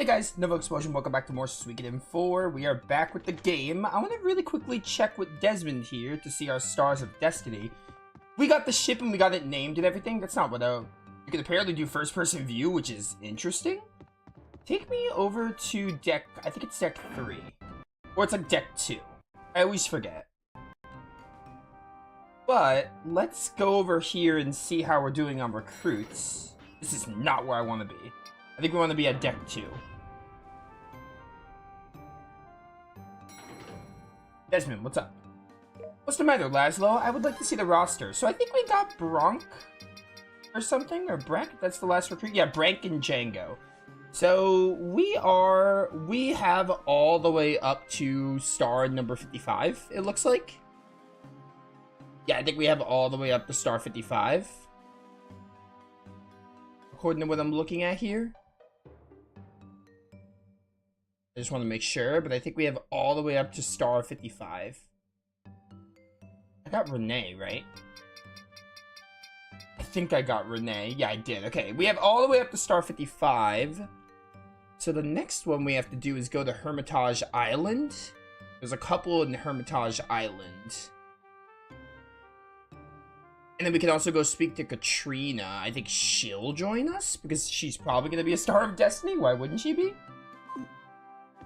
Hey guys, NovaExplosion, welcome back to more Suikoden 4. We are back with the game. I want to really quickly check with Desmond here to see our Stars of Destiny. We got the ship and we got it named and everything. That's not what you can apparently do first-person view, which is interesting. Take me over to deck, I think it's deck 3. Or it's like deck 2. I always forget. But, let's go over here and see how we're doing on recruits. This is not where I want to be. I think we want to be at deck 2. Desmond, what's up? What's the matter, Laszlo? I would like to see the roster. So I think we got Bronk or something, or Breck. That's the last recruit. Yeah, Brank and Django. So we have all the way up to star number 55, it looks like. Yeah, I think we have all the way up to star 55. According to what I'm looking at here. I just want to make sure, but I think we have all the way up to star 55. I got Renee, right? I think I got Renee. Yeah, I did. Okay, we have all the way up to star 55. So the next one we have to do is go to Hermitage Island. There's a couple in Hermitage Island. And then we can also go speak to Katrina. I think she'll join us because she's probably going to be a Star of Destiny. Why wouldn't she be?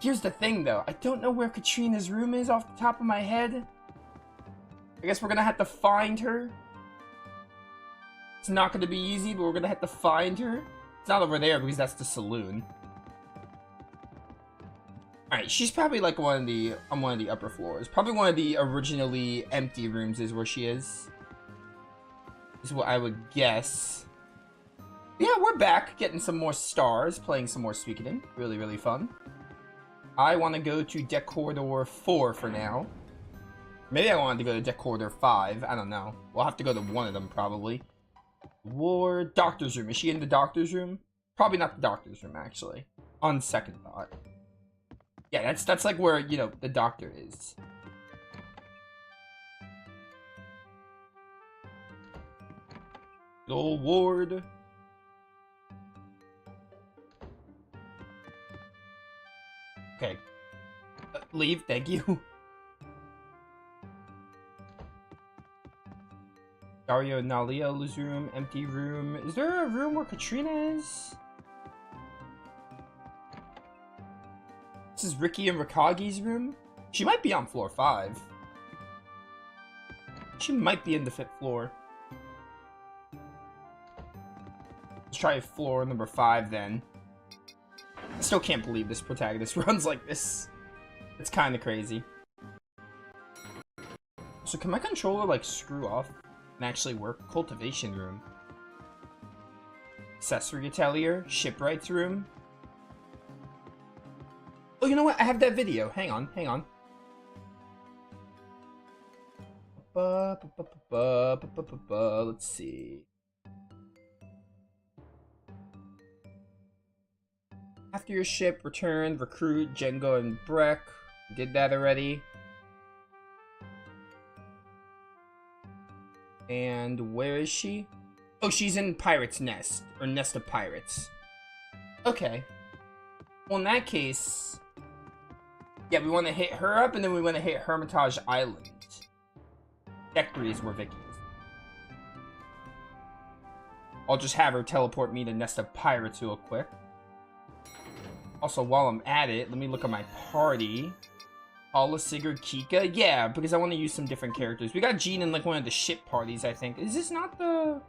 Here's the thing, though. I don't know where Katrina's room is off the top of my head. I guess we're going to have to find her. It's not going to be easy, but we're going to have to find her. It's not over there because that's the saloon. Alright, she's probably like on one of the upper floors. Probably one of the originally empty rooms is where she is. Is what I would guess. Yeah, we're back getting some more stars, playing some more Suikoden. Really, really fun. I want to go to Deck Corridor 4 for now. Maybe I wanted to go to Deck Corridor 5. I don't know. We'll have to go to one of them, probably. War Doctor's Room. Is she in the Doctor's Room? Probably not the Doctor's Room, actually. On second thought. Yeah, that's like where, you know, the Doctor is. Good old Ward. Okay. Leave, thank you. Dario Nalia's room, empty room. Is there a room where Katrina is? This is Ricky and Rikagi's room. She might be on floor 5. She might be in the 5th floor. Let's try floor number 5 then. I still can't believe this protagonist runs like this. It's kind of crazy. So can my controller like screw off and actually work? Cultivation room. Accessory atelier. Shipwright's room. Oh, you know what? I have that video. Hang on, hang on. Let's see. After your ship, return, recruit, Django and Breck. We did that already. And where is she? Oh, she's in Pirate's Nest. Or Nest of Pirates. Okay. Well, in that case... Yeah, we want to hit her up, and then we want to hit Hermitage Island. Deck 3 is where Vicky is. I'll just have her teleport me to Nest of Pirates real quick. Also, while I'm at it, let me look at my party. Paula, Sigurd, Kika. Yeah, because I want to use some different characters. We got Jean in like one of the ship parties, I think. Is this not the...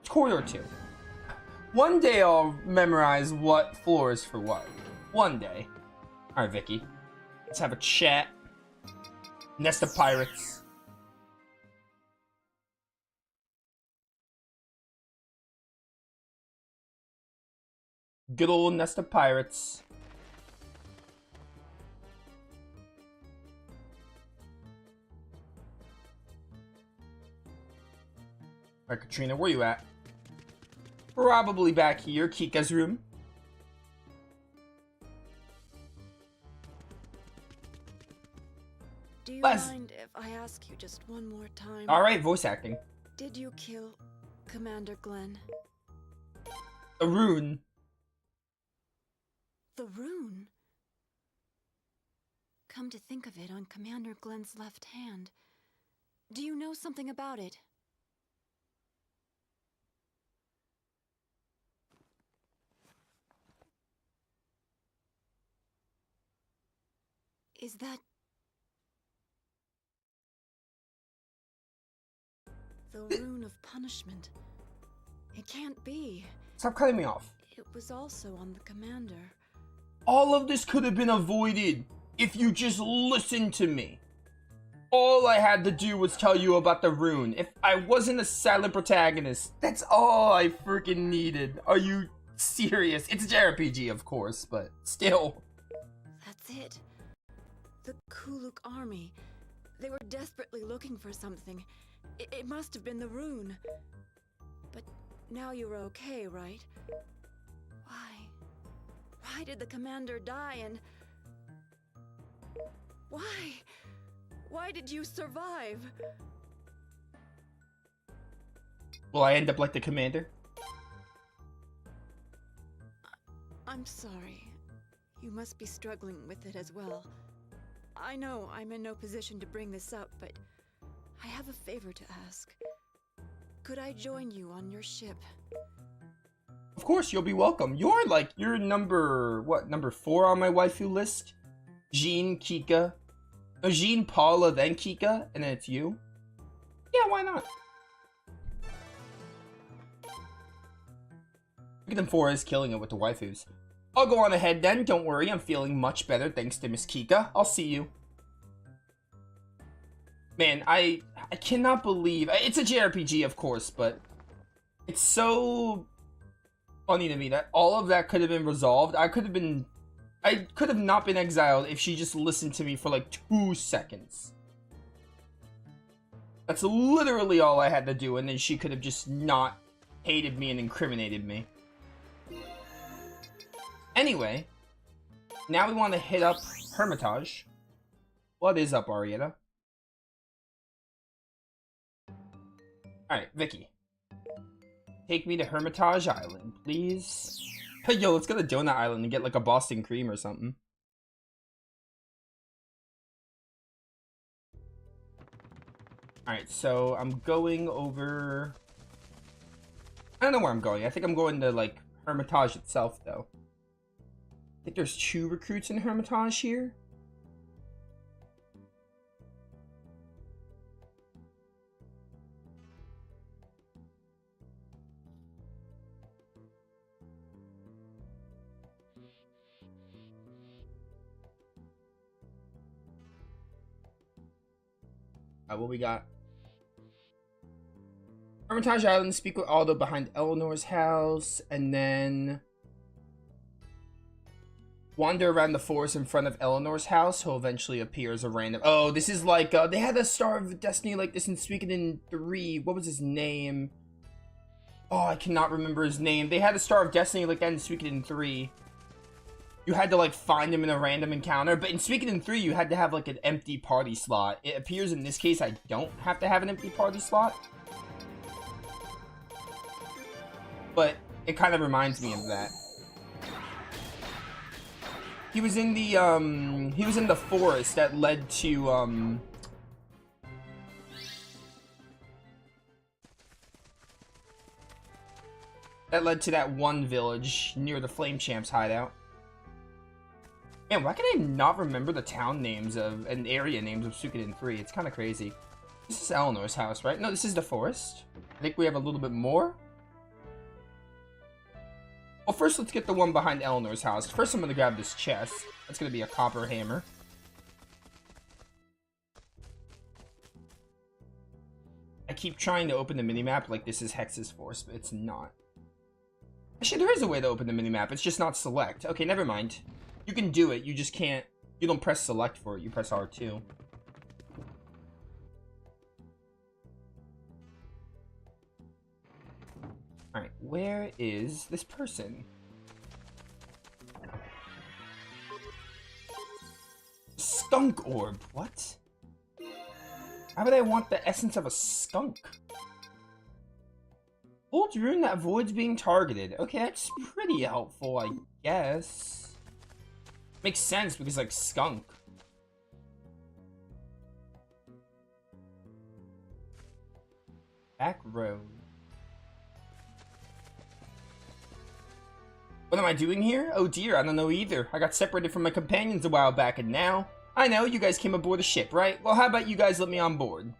It's Corridor 2. One day I'll memorize what floor is for what. One day. Alright, Vicky. Let's have a chat. Nest of Pirates. Good old Nest of Pirates. Alright, Katrina, where you at? Probably back here, Kika's room. Do you mind if I ask you just one more time? Alright, voice acting. Did you kill Commander Glenn? A rune. The rune. Come to think of it, on Commander Glenn's left hand. Do you know something about it? Is that... the rune of punishment? It can't be. Stop cutting me off. It was also on the commander. All of this could have been avoided if you just listened to me. All I had to do was tell you about the rune. If I wasn't a silent protagonist, that's all I freaking needed. Are you serious? It's a JRPG, of course, but still. That's it. The Kuluk army. They were desperately looking for something. It must have been the rune. But now you're okay, right? Why? Why did the commander die, and... why? Why did you survive? Will I end up like the commander? I'm sorry. You must be struggling with it as well. I know I'm in no position to bring this up, but I have a favor to ask. Could I join you on your ship? Of course, you'll be welcome. You're number, what, number 4 on my waifu list? Jean, Kika. No, Jean, Paula, then Kika, and then it's you? Yeah, why not? Look at them 4 is killing it with the waifus. I'll go on ahead then, don't worry, I'm feeling much better thanks to Miss Kika. I'll see you. Man, I cannot believe... It's a JRPG, of course, but... it's so... funny to me that all of that could have been resolved. I could have not been exiled if she just listened to me for like 2 seconds. That's literally all I had to do, and then she could have just not hated me and incriminated me. Anyway, now we want to hit up Hermitage. What is up, Arietta? Alright, Vicky. Take me to Hermitage Island, please. Yo, let's go to Donut Island and get like a Boston cream or something. Alright, so I'm going over... I don't know where I'm going. I think I'm going to like Hermitage itself though. I think there's 2 recruits in Hermitage here. What we got? Hermitage Island, speak with Aldo behind Eleanor's house, and then wander around the forest in front of Eleanor's house. He'll eventually appear as a random... Oh, this is like, they had a Star of Destiny like this in Suikoden 3. What was his name? Oh, I cannot remember his name. They had a Star of Destiny like that in Suikoden 3. You had to like find him in a random encounter, but in Suikoden 3 you had to have like an empty party slot. It appears in this case I don't have to have an empty party slot. But it kind of reminds me of that. He was in the forest that led to that one village near the Flame Champ's hideout. Man, why can I not remember the town names and area names of Suikoden 3? It's kind of crazy. This is Eleanor's house, right? No, this is the forest. I think we have a little bit more. Well, first let's get the one behind Eleanor's house. First I'm going to grab this chest. That's going to be a copper hammer. I keep trying to open the minimap like this is Hex's Force, but it's not. Actually, there is a way to open the minimap. It's just not select. Okay, never mind. You can do it, you just can't... You don't press select for it, you press R2. Alright, where is this person? Skunk orb, what? Why would I want the essence of a skunk? Holds rune that avoids being targeted. Okay, that's pretty helpful, I guess. Makes sense because, like, skunk. Back road. What am I doing here? Oh dear, I don't know either. I got separated from my companions a while back, and now... I know, you guys came aboard a ship, right? Well, how about you guys let me on board?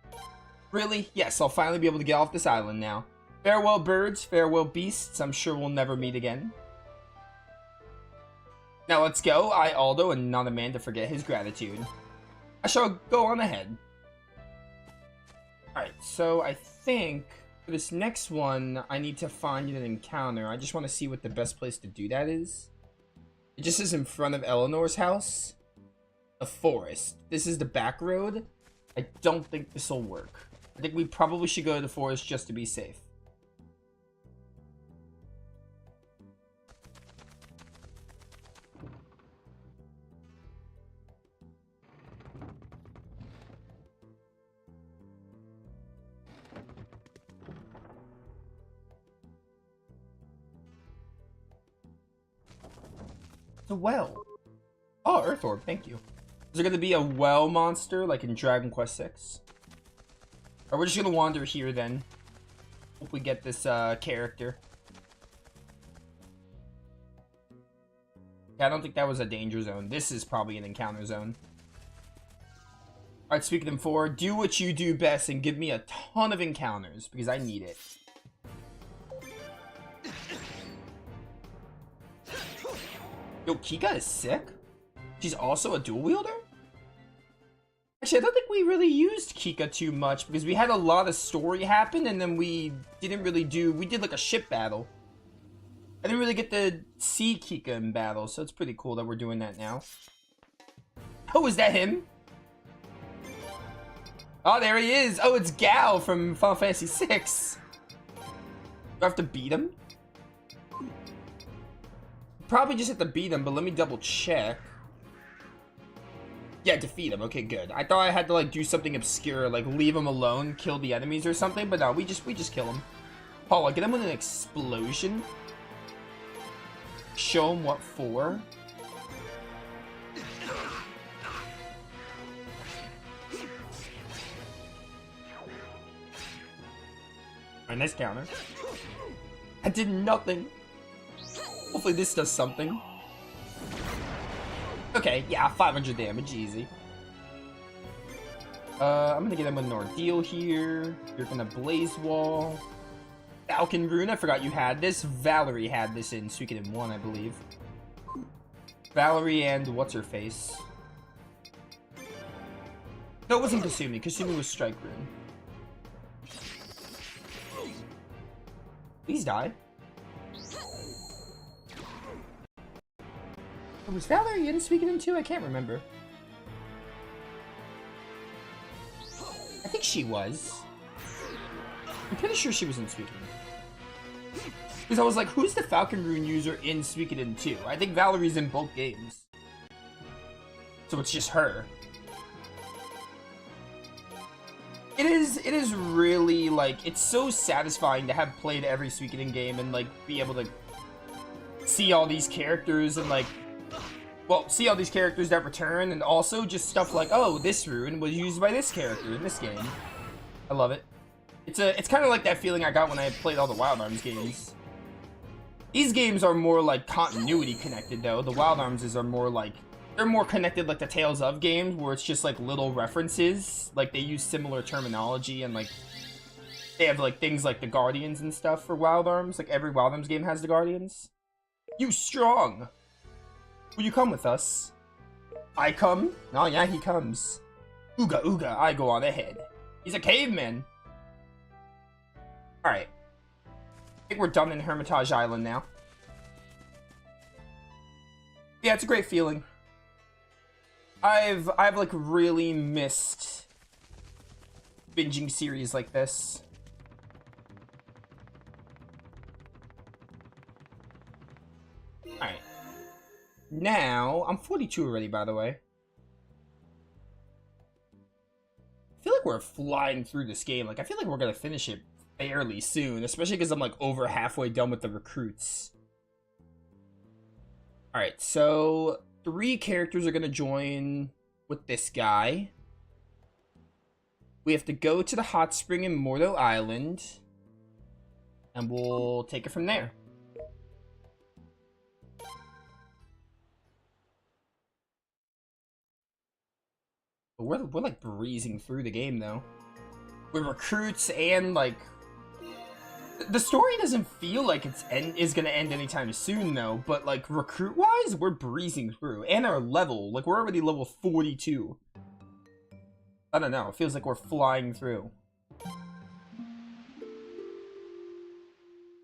Really? Yes, I'll finally be able to get off this island now. Farewell, birds. Farewell, beasts. I'm sure we'll never meet again. Now let's go. I, Aldo, and not a man to forget his gratitude. I shall go on ahead. Alright, so I think... for this next one, I need to find an encounter. I just want to see what the best place to do that is. It just is in front of Eleanor's house. A forest. This is the back road. I don't think this will work. I think we probably should go to the forest just to be safe. It's a well. Oh, Earth Orb, thank you. Is there gonna be a well monster like in Dragon Quest 6? Or we're just gonna wander here then. Hope we get this character. Yeah, I don't think that was a danger zone. This is probably an encounter zone. Alright, speak of them four. Do what you do best and give me a ton of encounters because I need it. Yo, Kika is sick? She's also a dual wielder? Actually, I don't think we really used Kika too much because we had a lot of story happen and then we didn't really do... we did like a ship battle. I didn't really get to see Kika in battle, so it's pretty cool that we're doing that now. Oh, is that him? Oh, there he is! Oh, it's Gao from Final Fantasy VI. Do I have to beat him? Probably just have to beat him, but let me double check. Yeah, defeat him. Okay, good. I thought I had to like do something obscure, like leave him alone, kill the enemies or something, but no, we just kill him. Paula, get him with an explosion. Show him what for. Alright, nice counter. I did nothing. Hopefully this does something. Okay, yeah, 500 damage, easy. I'm gonna get him with an ordeal here. You're gonna blaze wall. Falcon rune, I forgot you had this. Valerie had this in Suikoden 1, I believe. Valerie and what's her face? No, it wasn't Kasumi. Kasumi was strike rune. Please die. Was Valerie in Suikoden 2? I can't remember. I think she was. I'm pretty sure she was in Suikoden. Because I was like, who's the Falcon Rune user in Suikoden 2? I think Valerie's in both games. So it's just her. It is really, like, it's so satisfying to have played every Suikoden game and, like, be able to see all these characters and, like, well, see all these characters that return, and also just stuff like, oh, this rune was used by this character in this game. I love it. It's kind of like that feeling I got when I played all the Wild Arms games. These games are more, like, continuity connected, though. The Wild Arms are more, like, they're more connected like the Tales of games, where it's just, like, little references. Like, they use similar terminology, and, like, they have, like, things like the Guardians and stuff for Wild Arms. Like, every Wild Arms game has the Guardians. You strong! Will you come with us? I come? Oh yeah, he comes. Ooga ooga, I go on ahead. He's a caveman. Alright. I think we're done in Hermitage Island now. Yeah, it's a great feeling. I've like really missed binging series like this. Alright. Now, I'm 42 already, by the way. I feel like we're flying through this game. Like, I feel like we're gonna finish it fairly soon, especially because I'm, like, over halfway done with the recruits. Alright, so 3 characters are gonna join with this guy. We have to go to the hot spring in Mordo Island. And we'll take it from there. We're like breezing through the game though. With recruits and like the story doesn't feel like is gonna end anytime soon though, but like recruit wise, we're breezing through. And our level, like we're already level 42. I don't know, it feels like we're flying through.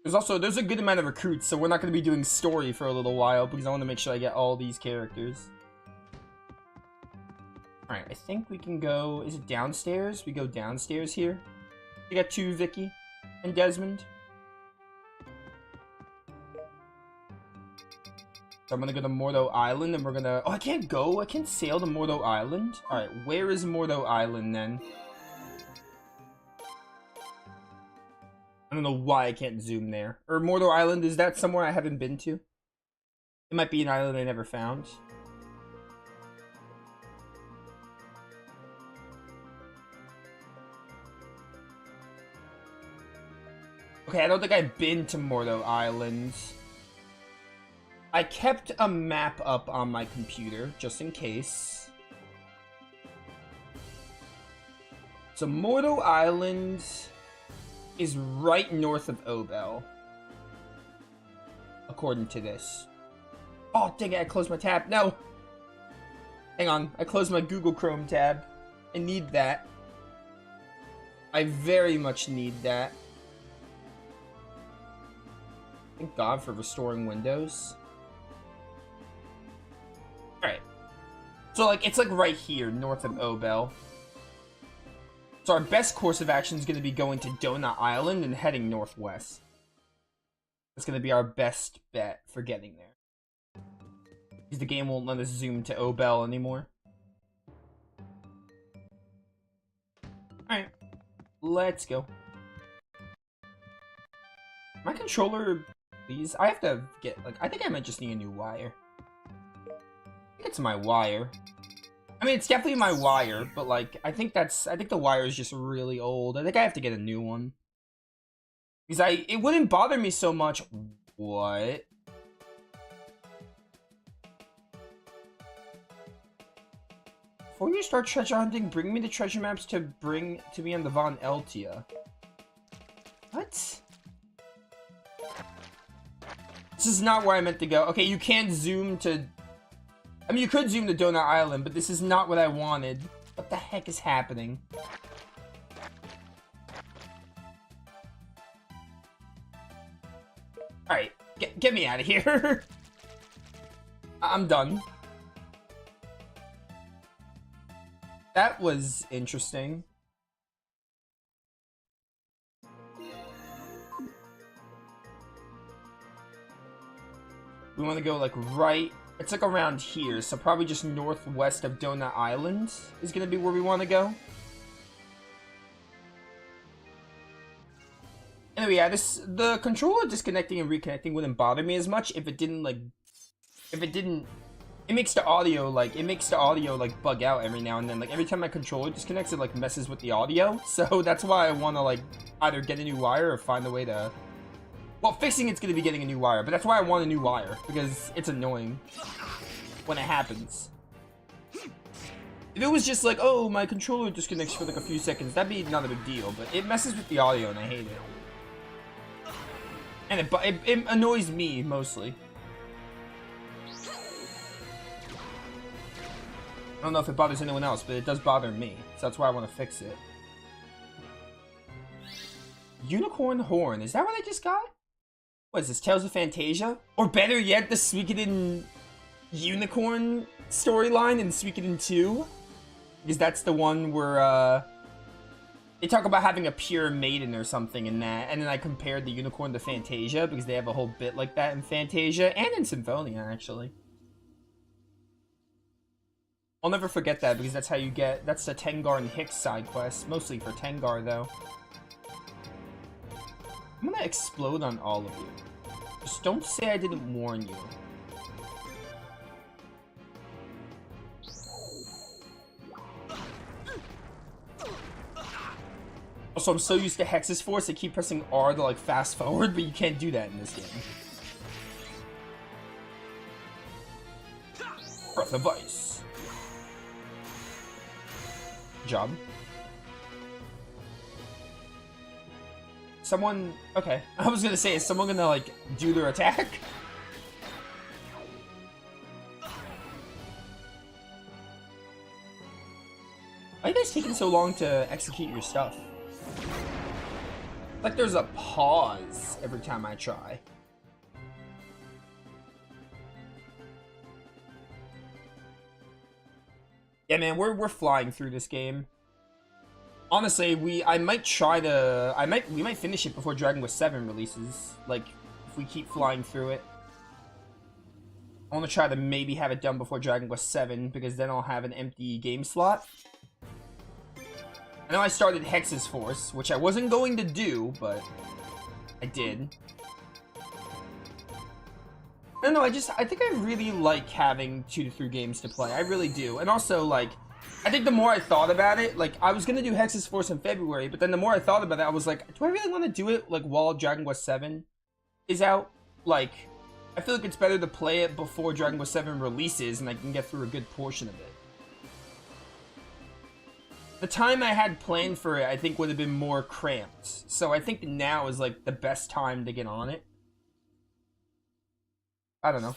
There's a good amount of recruits, so we're not gonna be doing story for a little while because I want to make sure I get all these characters. Alright, I think we can go... Is it downstairs? We go downstairs here. We got 2 Vicky and Desmond. So I'm gonna go to Mordo Island and we're gonna... Oh, I can't go? I can't sail to Mordo Island? Alright, where is Mordo Island then? I don't know why I can't zoom there. Or Mordo Island, is that somewhere I haven't been to? It might be an island I never found. Okay, I don't think I've been to Mordo Island. I kept a map up on my computer, just in case. So Mordo Island is right north of Obel. According to this. Oh, dang it, I closed my tab. No! Hang on, I closed my Google Chrome tab. I need that. I very much need that. Thank God for restoring Windows. Alright. So, like, it's like right here, north of Obel. So our best course of action is going to be going to Donut Island and heading northwest. That's going to be our best bet for getting there. Because the game won't let us zoom to Obel anymore. Alright. Let's go. My controller... Please, I have to get, like, I think I might just need a new wire. I think it's my wire. I mean, it's definitely my wire, but, like, I think the wire is just really old. I think I have to get a new one. Because it wouldn't bother me so much. What? Before you start treasure hunting, bring me the treasure maps to me on the Von Eltia. What? This is not where I meant to go. Okay, you can't zoom to... I mean, you could zoom to Donut Island, but this is not what I wanted. What the heck is happening? Alright, get me out of here. I'm done. That was interesting. We want to go, like, right... It's, like, around here, so probably just northwest of Donut Island is going to be where we want to go. Anyway, yeah, the controller disconnecting and reconnecting wouldn't bother me as much if it didn't, like... It makes the audio, like, bug out every now and then. Like, every time my controller disconnects, it, like, messes with the audio. So that's why I want to, like, either get a new wire or find a way to... Well, fixing it's gonna be getting a new wire, but that's why I want a new wire, because it's annoying when it happens. If it was just like, oh, my controller disconnects for like a few seconds, that'd be not a big deal, but it messes with the audio and I hate it. And it annoys me, mostly. I don't know if it bothers anyone else, but it does bother me, so that's why I want to fix it. Unicorn Horn, is that what I just got? What is this, Tales of Fantasia? Or better yet, the Suikoden Unicorn storyline in Suikoden 2? Because that's the one where, they talk about having a pure maiden or something in that, and then I compared the Unicorn to Fantasia, because they have a whole bit like that in Fantasia, and in Symphonia, actually. I'll never forget that, because that's how you get, that's the Tengar and Hicks side quest, mostly for Tengar, though. I'm gonna explode on all of you. Just don't say I didn't warn you. Also, I'm so used to Hex's Force, I keep pressing R to like fast forward, but you can't do that in this game. Breath of Ice. Good job. Someone... Okay. I was gonna say, is someone gonna, like, do their attack? Why are you guys taking so long to execute your stuff? Like there's a pause every time I try. Yeah, man, we're flying through this game. Honestly, we might finish it before Dragon Quest 7 releases. Like, if we keep flying through it. I want to try to maybe have it done before Dragon Quest 7, because then I'll have an empty game slot. I know I started Hex's Force, which I wasn't going to do, but I did. I don't know, I think I really like having 2 to 3 games to play. I really do. And also, like, I think the more I thought about it, like, I was gonna do Hex's Force in February, but then the more I thought about it, I was like, do I really want to do it, like, while Dragon Quest 7 is out? Like, I feel like it's better to play it before Dragon Quest 7 releases, and I can get through a good portion of it. The time I had planned for it, I think, would have been more cramped. So I think now is, like, the best time to get on it. I don't know.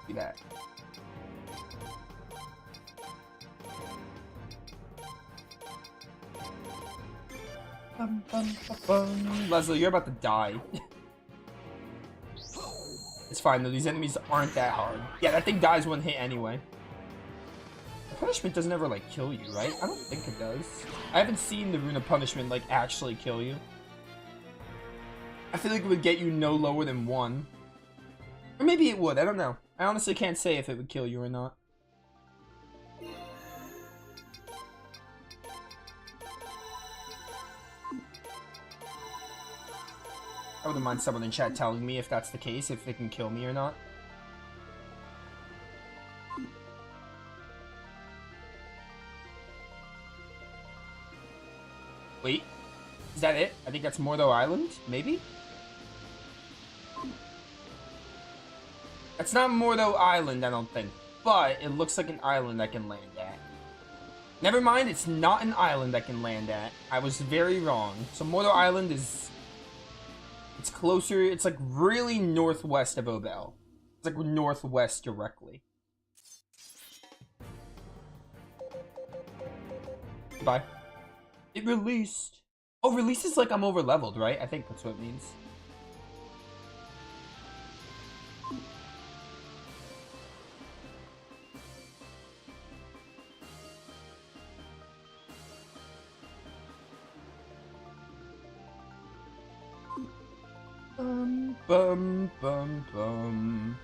Do that. Leslie, you're about to die. It's fine though, these enemies aren't that hard. Yeah, that thing dies one hit anyway. The punishment doesn't ever, like, kill you, right? I don't think it does. I haven't seen the Rune of Punishment, like, actually kill you. I feel like it would get you no lower than 1. Or maybe it would, I don't know. I honestly can't say if it would kill you or not. I wouldn't mind someone in chat telling me if that's the case, if it can kill me or not. Wait, is that it? I think that's Mordo Island, maybe? That's not Mordo Island, I don't think. But it looks like an island I can land at. Never mind, it's not an island I can land at. I was very wrong. So Mordo Island is... It's closer, it's like really northwest of Obel. It's like northwest directly. Goodbye. It released. Oh, release is like I'm over leveled, right? I think that's what it means. Bum, bum, bum.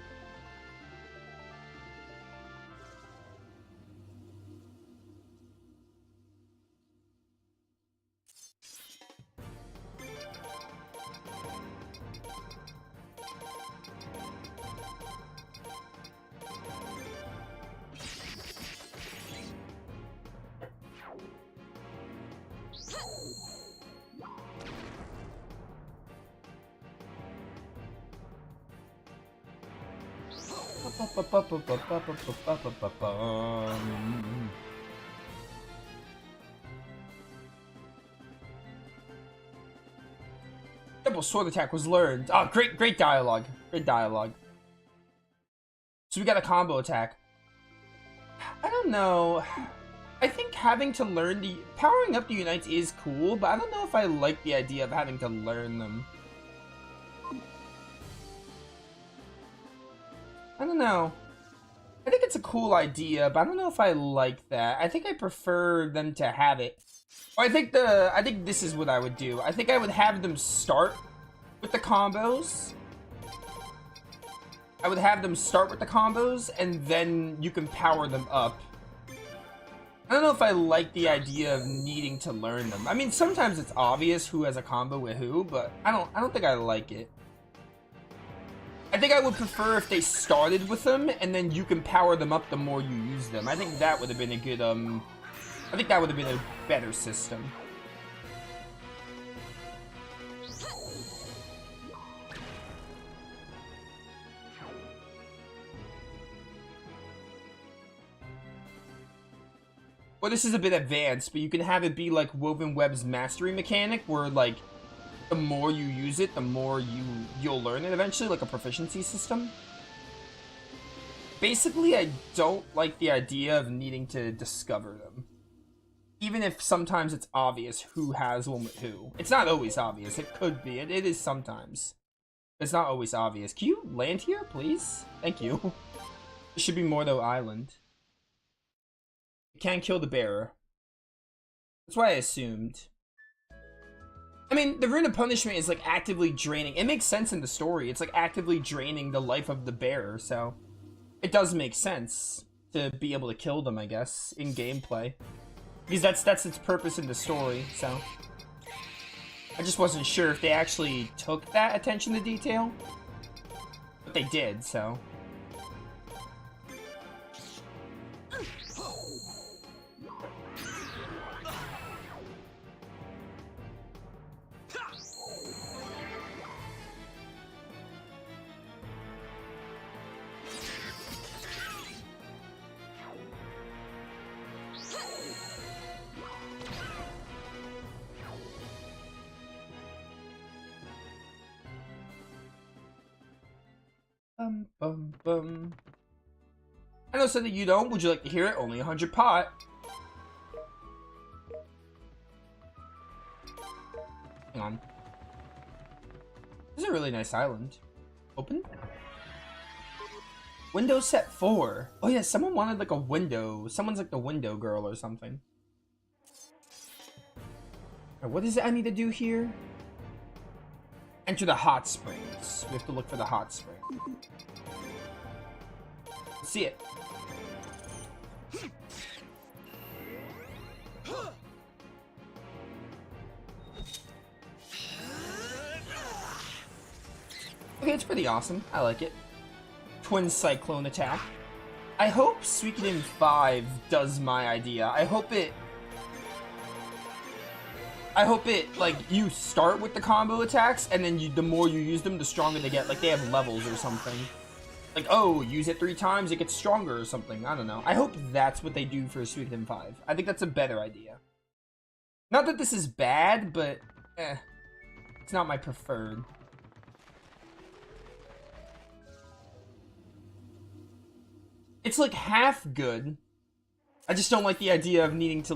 Double sword attack was learned. Oh, great dialogue. Great dialogue. So we got a combo attack. I don't know. I think having to learn the... Powering up the Unites is cool, but I don't know if I like the idea of having to learn them. I don't know. I think it's a cool idea, but I don't know if I like that. I think I prefer them to have it. Or I think this is what I would do. I think I would have them start with the combos. I would have them start with the combos, and then you can power them up. I don't know if I like the idea of needing to learn them. I mean, sometimes it's obvious who has a combo with who, but I don't think I like it. I think I would prefer if they started with them, and then you can power them up the more you use them. I think that would have been a good I think that would have been a better system. Well, this is a bit advanced, but you can have it be like Woven Web's mastery mechanic, where like the more you use it, the more you'll learn it eventually, like a proficiency system. Basically, I don't like the idea of needing to discover them. Even if sometimes it's obvious who has one with who. It's not always obvious. It could be. It is sometimes. It's not always obvious. Can you land here, please? Thank you. It should be Mordo Island. You can't kill the bearer. That's what I assumed. I mean, the Rune of Punishment is like actively draining. It makes sense in the story. It's like actively draining the life of the bearer, so it does make sense to be able to kill them, I guess, in gameplay. Because that's its purpose in the story, so I just wasn't sure if they actually took that attention to detail. But they did, so. Bum, bum. I know something you don't. Would you like to hear it? Only 100 pot. Hang on. This is a really nice island. Open? Window set 4. Oh yeah, someone wanted like a window. Someone's like the window girl or something. Right, what is it I need to do here? Enter the hot springs. We have to look for the hot spring. Let's see it. Okay, it's pretty awesome. I like it. Twin Cyclone attack. I hope Suikoden 5 does my idea. I hope it, like, you start with the combo attacks, and then the more you use them, the stronger they get. Like, they have levels or something. Like, oh, use it 3 times, it gets stronger or something. I don't know. I hope that's what they do for Suikoden 5. I think that's a better idea. Not that this is bad, but, it's not my preferred. It's, like, half good. I just don't like the idea of needing to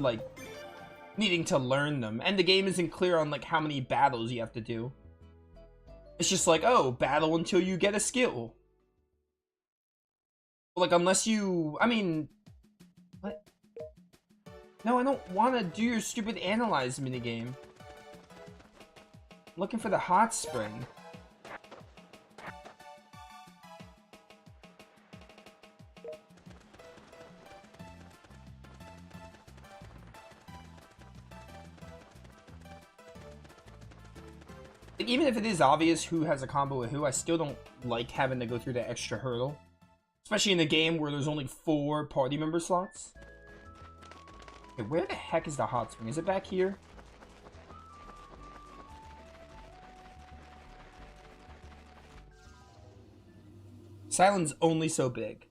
learn them. And the game isn't clear on, like, how many battles you have to do. It's just like, oh, battle until you get a skill. Like, unless you... I mean... What? No, I don't want to do your stupid analyze minigame. I'm looking for the hot spring. Like, even if it is obvious who has a combo with who, I still don't like having to go through that extra hurdle. Especially in a game where there's only 4 party member slots. Okay, where the heck is the hot spring? Is it back here? This only so big.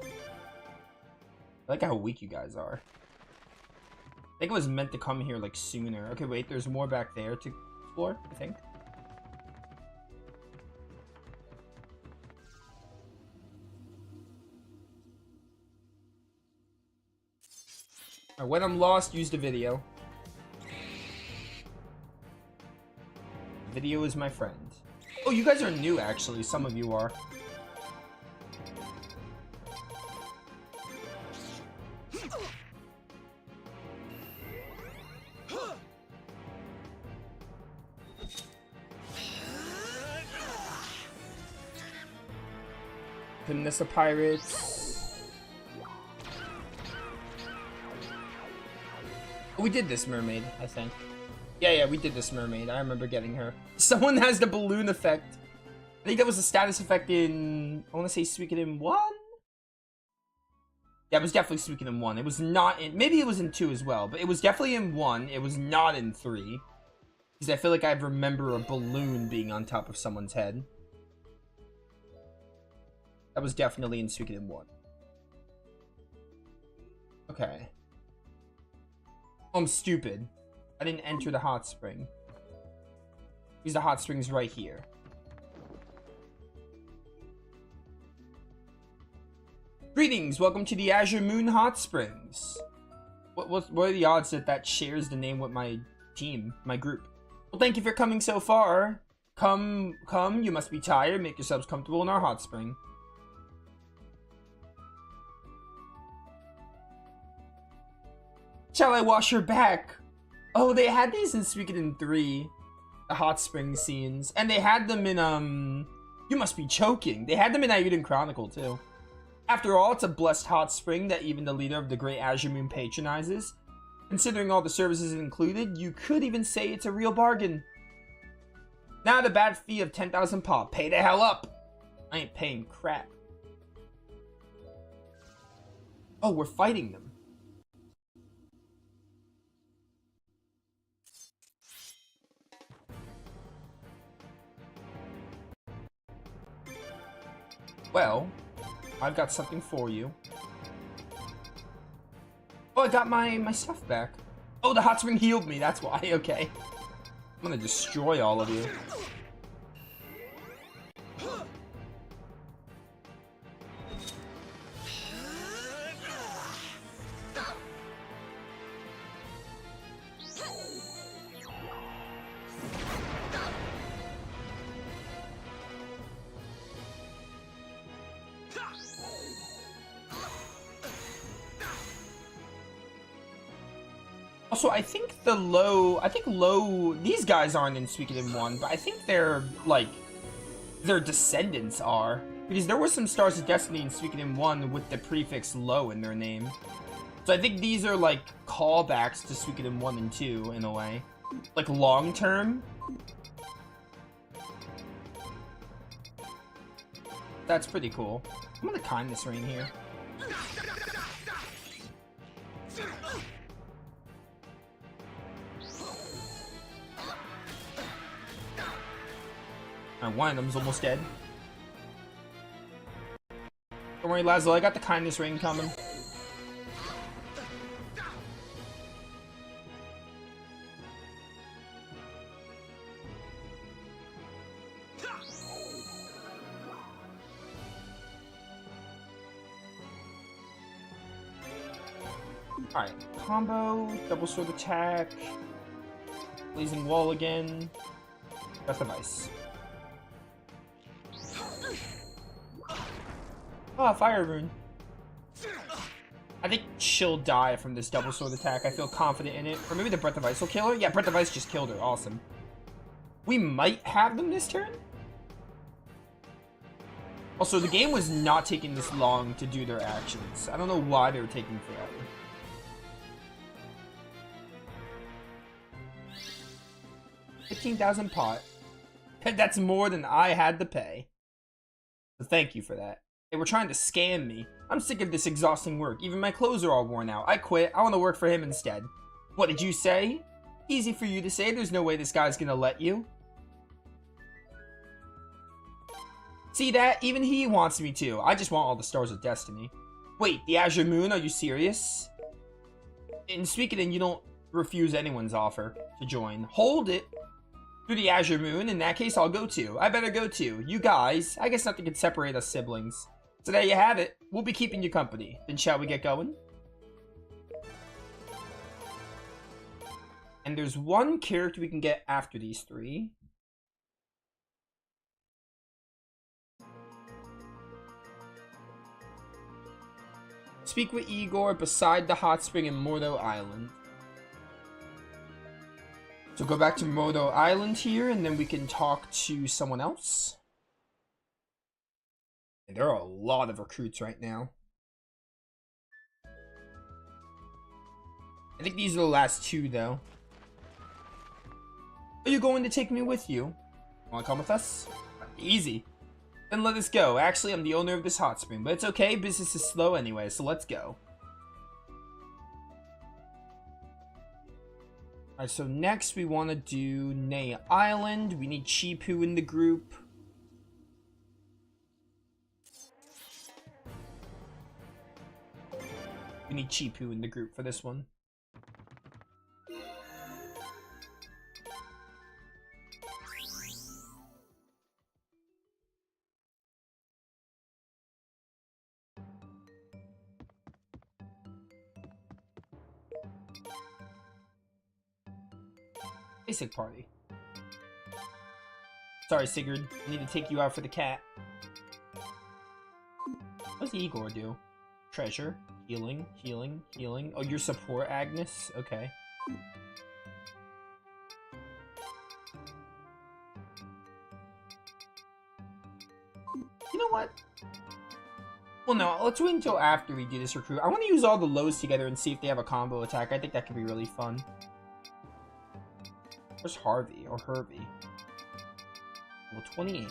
I like how weak you guys are. I think it was meant to come here, like, sooner. Okay, wait, there's more back there to explore, I think. Alright, when I'm lost, use the video. Video is my friend. Oh, you guys are new, actually. Some of you are. Pinessa Pirates. We did this mermaid, I think. Yeah, we did this mermaid. I remember getting her. Someone has the balloon effect. I think that was a status effect in... I want to say Suikoden 1? Yeah, it was definitely Suikoden 1. It was not in... Maybe it was in 2 as well, but it was definitely in 1. It was not in 3. Because I feel like I remember a balloon being on top of someone's head. That was definitely in Suikoden 1. Okay. Oh, I'm stupid. I didn't enter the hot spring. Because the hot spring's right here. Greetings, welcome to the Azure Moon Hot Springs. What are the odds that that shares the name with my team, my group? Well, thank you for coming so far. Come, you must be tired. Make yourselves comfortable in our hot spring. Shall I wash your back? Oh, they had these in Suikoden 3. The hot spring scenes. And they had them in, You Must Be Choking. They had them in Ayuden Chronicle, too. After all, it's a blessed hot spring that even the leader of the Great Azure Moon patronizes. Considering all the services included, you could even say it's a real bargain. Now the bad fee of 10,000 pop. Pay the hell up! I ain't paying crap. Oh, we're fighting them. Well, I've got something for you. Oh, I got my stuff back. Oh, the hot spring healed me, that's why. Okay. I'm gonna destroy all of you. Also, I think these guys aren't in Suikoden 1, but I think they're, like, their descendants are. Because there were some Stars of Destiny in Suikoden 1 with the prefix low in their name. So I think these are, like, callbacks to Suikoden 1 and 2, in a way. Like, long-term. That's pretty cool. I'm gonna kindness rain here. One of them's almost dead. Don't worry, Laszlo, I got the kindness ring coming. Alright, combo, double sword attack, blazing wall again, breath of ice. Oh, fire rune. I think she'll die from this double sword attack. I feel confident in it. Or maybe the breath of ice will kill her? Yeah, breath of ice just killed her. Awesome. We might have them this turn? Also, the game was not taking this long to do their actions. I don't know why they were taking forever. $15,000 pot. That's more than I had to pay. So thank you for that. They were trying to scam me. I'm sick of this exhausting work. Even my clothes are all worn out. I quit. I want to work for him instead. What did you say? Easy for you to say. There's no way this guy's gonna let you. See that? Even he wants me to. I just want all the Stars of Destiny. Wait, the Azure Moon? Are you serious? In Suikoden, you don't refuse anyone's offer to join. Hold it. Through the Azure Moon, in that case, I'll go too. I better go too. You guys, I guess nothing can separate us siblings. So there you have it. We'll be keeping you company. Then shall we get going? And there's one character we can get after these three. Speak with Igor beside the hot spring in Mordo Island. So go back to Mordo Island here, and then we can talk to someone else. And there are a lot of recruits right now. I think these are the last two, though. Are you going to take me with you? Want to come with us? Easy. Then let us go. Actually, I'm the owner of this hot spring, but it's okay. Business is slow anyway, so let's go. Alright, so next we want to do Ney Island. We need Chipu in the group. We need Chipu in the group for this one. Basic party. Sorry, Sigurd. I need to take you out for the cat. What does Igor do? Treasure. Healing. Healing. Healing. Oh, your support, Agnes? Okay. You know what? Well, no. Let's wait until after we do this recruit. I want to use all the lows together and see if they have a combo attack. I think that could be really fun. Where's Harvey or Hervey? Well, 28.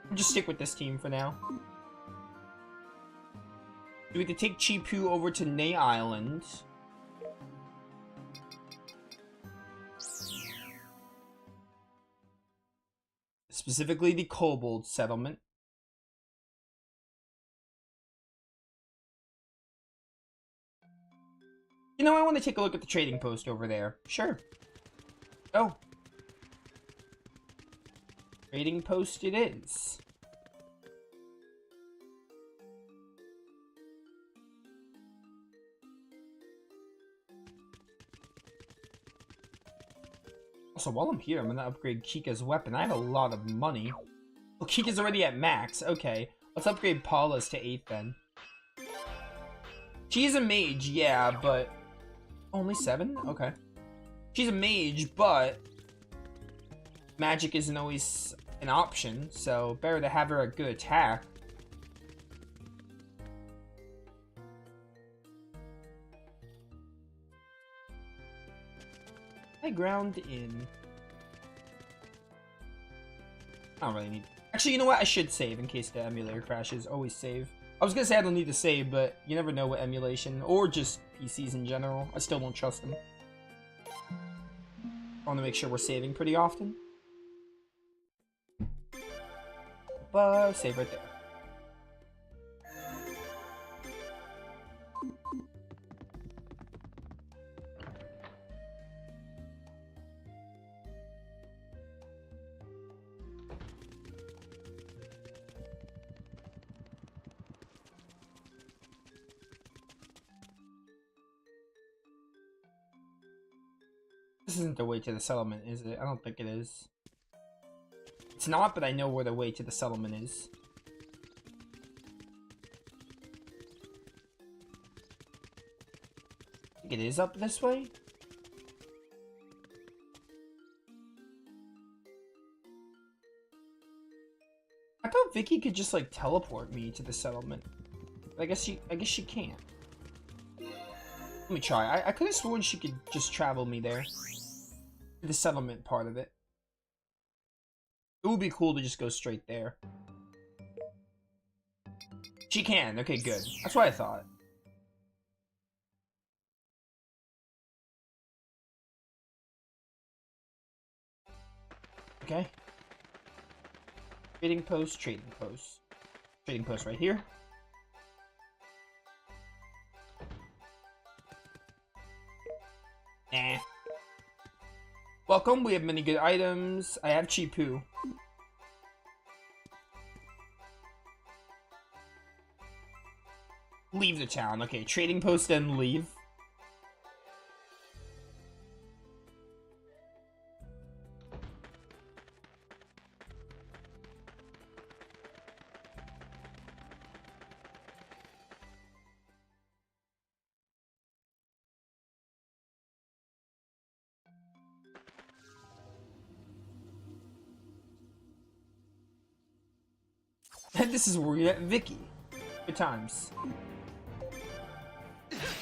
I'll just stick with this team for now. So we could take Chipu over to Ney Island. Specifically the Kobold settlement. You know, I want to take a look at the trading post over there. Sure. Oh. Trading post it is. Also, while I'm here, I'm gonna upgrade Kika's weapon. I have a lot of money. Well, Kika's already at max. Okay. Let's upgrade Paula's to 8 then. She's a mage, yeah, but... Only 7? Okay. She's a mage, but... Magic isn't always an option, so better to have her at good attack. I ground in. I don't really need. Actually, you know what? I should save in case the emulator crashes. Always save. I was gonna say I don't need to save, but you never know with emulation or just PCs in general. I still don't trust them. I want to make sure we're saving pretty often. But save right there. This isn't the way to the settlement, is it? I don't think it is. It's not, but I know where the way to the settlement is. I think it is up this way? I thought Vicky could just like teleport me to the settlement. But I guess she can't. Let me try. I could have sworn she could just travel me there. The settlement part of it. It would be cool to just go straight there. She can. Okay, good. That's what I thought. Okay. Trading post, trading post. Trading post right here. Nah. Welcome, we have many good items. I have Chipu. Leave the town. Okay, trading post then leave. This is where we met Vicky. Good times.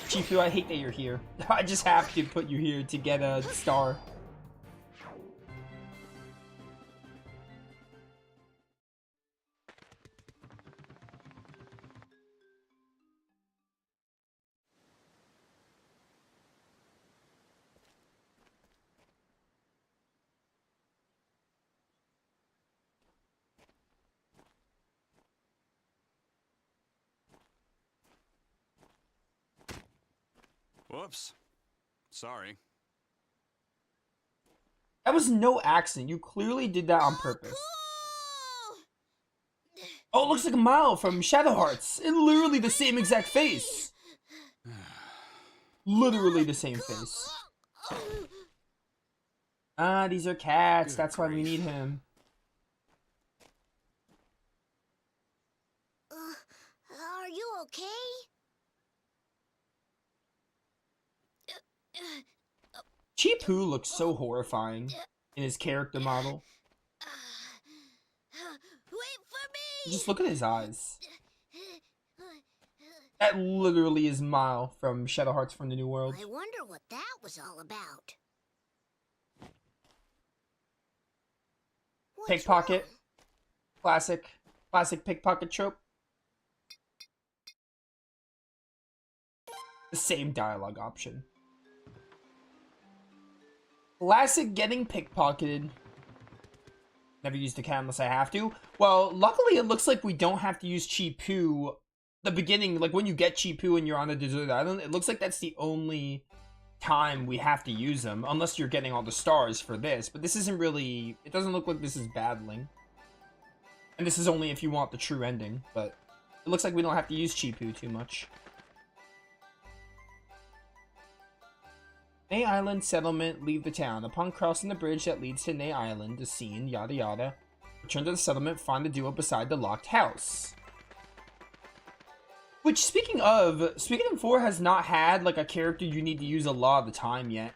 Chifu, I hate that you're here. I just have to put you here to get a star. Whoops. Sorry. That was no accident. You clearly did that on purpose. Oh, it looks like Mile from Shadow Hearts. It's literally the same exact face. Literally the same face. Ah, these are cats. That's why we need him. Are you okay? Chipu looks so horrifying in his character model. Wait for me! Just look at his eyes. That literally is Mile from Shadow Hearts from the New World. I wonder what that was all about. What's Pickpocket. wrong? Classic pickpocket trope. The same dialogue option. Classic getting pickpocketed. Never used the cat unless I have to. Well, luckily it looks like we don't have to use Chipu. The beginning, like when you get Chipu and you're on a deserted island, it looks like that's the only time we have to use them. Unless you're getting all the stars for this. But this isn't really... It doesn't look like this is battling. And this is only if you want the true ending. But it looks like we don't have to use Chipu too much. Ney Island settlement, leave the town. Upon crossing the bridge that leads to Ney Island, the scene, yada yada. Return to the settlement, find the duo beside the locked house. Which, speaking of, Suikoden 4 has not had, like, a character you need to use a lot of the time yet.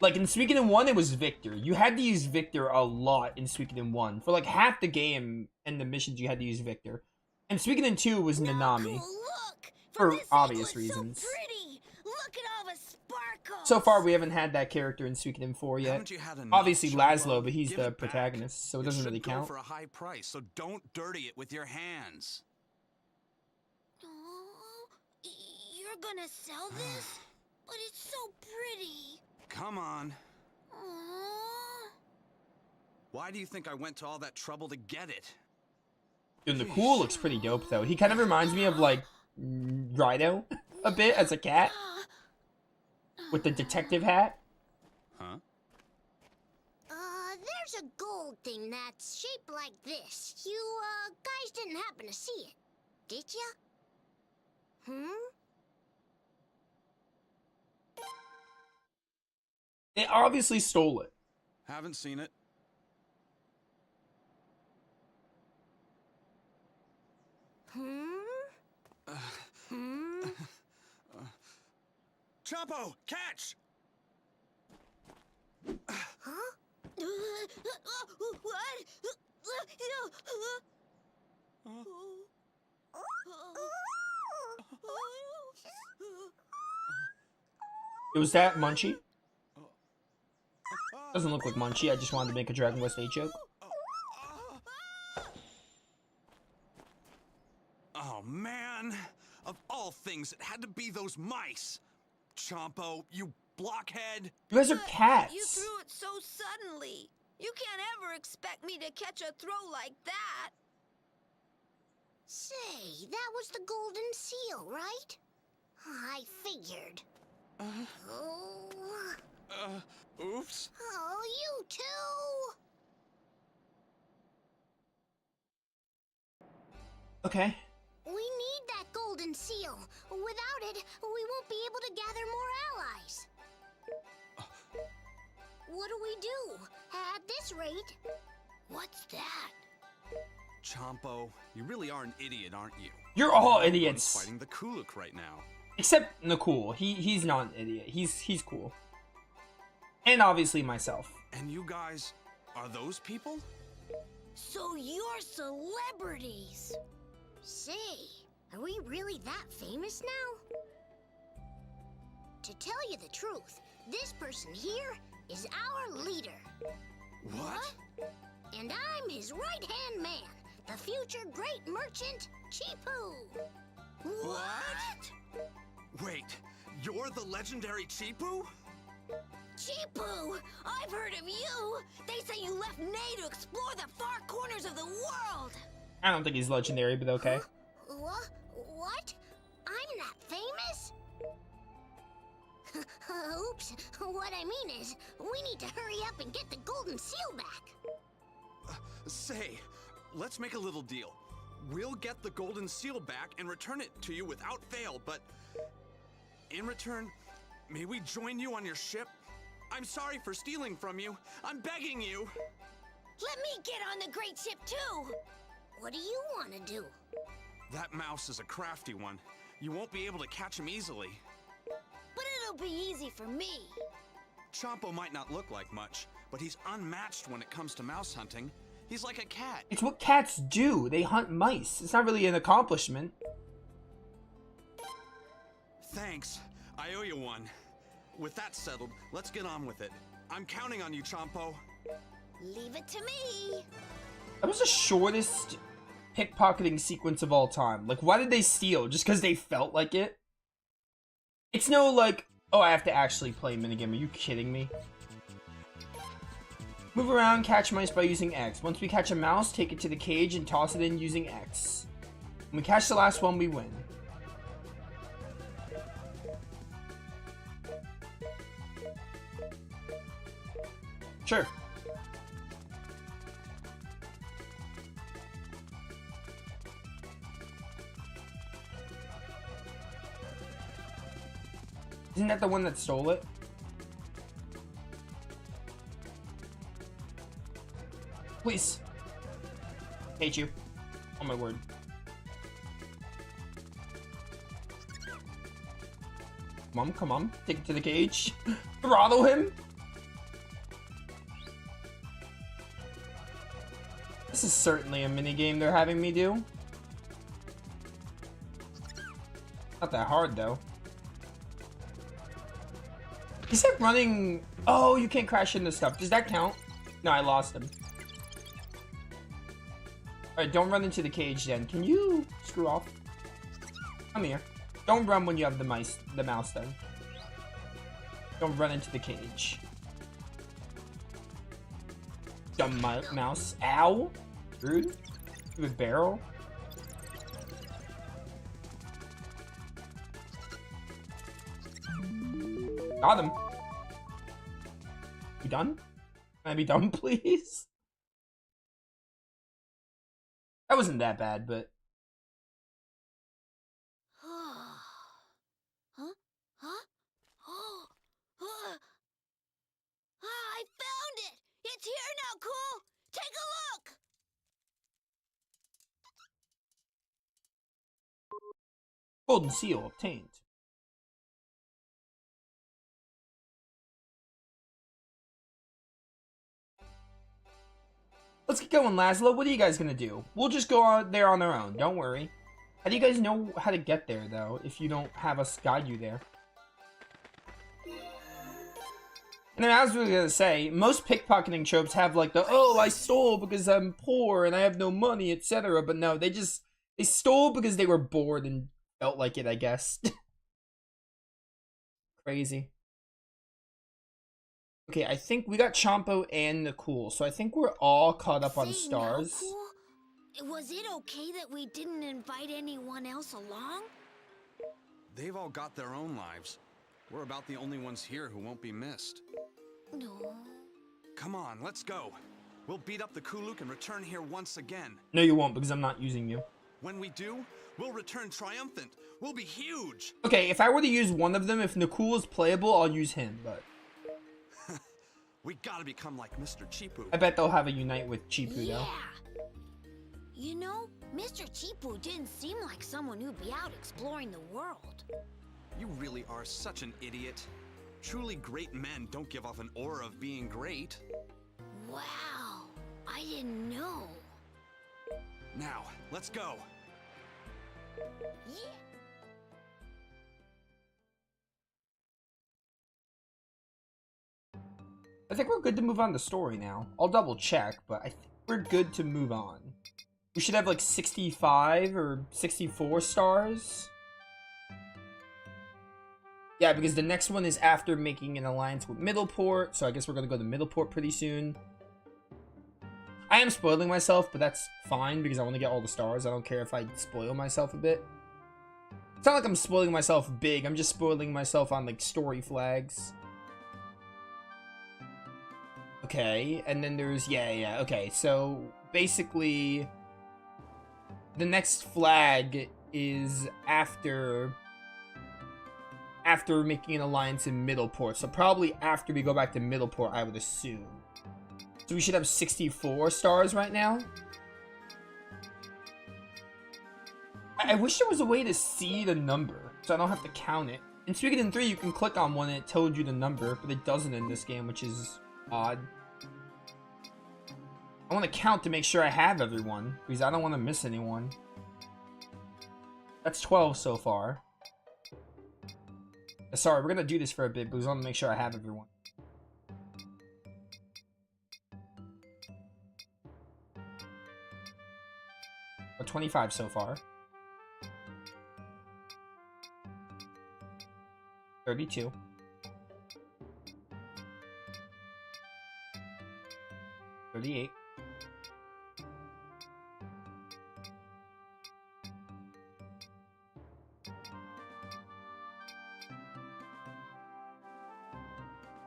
Like, in Suikoden 1, it was Victor. You had to use Victor a lot in Suikoden 1. For, like, half the game and the missions, you had to use Victor. And Suikoden 2 was Nanami. Cool, look! For this obvious angle, it's reasons. So pretty! Look at all the sparkles! So far, we haven't had that character in Suikoden 4 yet. Haven't you had enough, Obviously, Chumbo? Laszlo, but he's Give the it back. protagonist, so it doesn't really should go count. for a high price, so don't dirty it with your hands. Oh, you're gonna sell this? But it's so pretty. Come on. Aww. Why do you think I went to all that trouble to get it? Dude, the cool looks pretty dope, though. He kind of reminds me of, like, Rhino a bit as a cat. With the detective hat. Huh? There's a gold thing that's shaped like this. You, guys didn't happen to see it, did ya? They obviously stole it. Haven't seen it. Chompo, catch! Huh? What? Was that Munchie? Doesn't look like Munchie. I just wanted to make a Dragon Quest 8 joke. Oh, man. Of all things, it had to be those mice. Chompo, you blockhead. You guys are But cats. You threw it so suddenly. You can't ever expect me to catch a throw like that. Say, that was the golden seal, right? I figured. Oh. Oops. Oh, you too! Okay. We need that golden seal. Without it, we won't be able to gather more allies. What do we do? At this rate... What's that? Chompo, you really are an idiot, aren't you? You're all Everyone's idiots. fighting the Kuluk right now. Except Nakul. He's not an idiot. He's cool. And obviously myself. And you guys, are those people? So you're celebrities! Say, are we really that famous now? To tell you the truth, this person here is our leader. What? And I'm his right-hand man, the future great merchant, Chipu. What? Wait, you're the legendary Chipu? Chipu, I've heard of you. They say you left Ney to explore the far corners of the world. I don't think he's legendary, but okay. What? I'm that famous? Oops. What I mean is, we need to hurry up and get the golden seal back. Say, let's make a little deal. We'll get the golden seal back and return it to you without fail, but in return, may we join you on your ship? I'm sorry for stealing from you. I'm begging you. Let me get on the great ship too. What do you want to do? That mouse is a crafty one. You won't be able to catch him easily. But it'll be easy for me. Chompo might not look like much, but he's unmatched when it comes to mouse hunting. He's like a cat. It's what cats do. They hunt mice. It's not really an accomplishment. Thanks. I owe you one. With that settled, let's get on with it. I'm counting on you, Chompo. Leave it to me. That was the shortest pickpocketing sequence of all time. Like, why did they steal? Just because they felt like it? It's no, like, oh, I have to actually play a minigame. Are you kidding me? Move around, catch mice by using X. Once we catch a mouse, take it to the cage and toss it in using X. When we catch the last one, we win. Sure. Isn't that the one that stole it? Please. Hate you. Oh my word. Come on, come on. Take it to the cage. Throttle him. This is certainly a minigame they're having me do. Not that hard though. He said running... Oh, you can't crash into stuff. Does that count? No, I lost him. Alright, don't run into the cage then. Can you screw off? Come here. Don't run when you have the mouse then. Don't run into the cage. Dumb mouse. Ow! Rude. You have a barrel. Got him. You done? Can I be done, please? That wasn't that bad, but... Huh? Huh? Oh. I found it! It's here now, Cool! Take a look! Golden seal obtained. Let's get going, Laszlo. What are you guys gonna do? We'll just go out there on our own. Don't worry. How do you guys know how to get there, though, if you don't have us guide you there? And then, as we were gonna say, most pickpocketing tropes have like the, oh, I stole because I'm poor and I have no money, etc. But no, they stole because they were bored and felt like it, I guess. Crazy. Okay, I think we got Chompo and Nicole, so I think we're all caught up on stars. Now, Cool, was it okay that we didn't invite anyone else along? They've all got their own lives. We're about the only ones here who won't be missed. No. Come on, let's go. We'll beat up the Kuluk and return here once again. No, you won't, because I'm not using you. When we do, we'll return triumphant. We'll be huge. Okay, if I were to use one of them, if Nicole is playable, I'll use him, but... We gotta become like Mr. Chipu. I bet they'll have a unite with Chipu, though. Yeah. You know, Mr. Chipu didn't seem like someone who'd be out exploring the world. You really are such an idiot. Truly great men don't give off an aura of being great. Wow, I didn't know. Now, let's go. Yeah. I think we're good to move on to story now. I'll double check, but I think we're good to move on. We should have like 65 or 64 stars. Yeah, because the next one is after making an alliance with Middleport, so I guess we're gonna go to Middleport pretty soon. I am spoiling myself, but that's fine because I want to get all the stars. I don't care if I spoil myself a bit. It's not like I'm spoiling myself big. I'm just spoiling myself on, like, story flags. Okay, and then there's... Yeah, okay. So, basically, the next flag is after making an alliance in Middleport. So, probably after we go back to Middleport, I would assume. So, we should have 64 stars right now. I wish there was a way to see the number, so I don't have to count it. In Suikoden 3, you can click on one and it told you the number, but it doesn't in this game, which is odd. I want to count to make sure I have everyone, because I don't want to miss anyone. That's 12 so far. Sorry, we're going to do this for a bit, because I want to make sure I have everyone. Or 25 so far. 32. 38.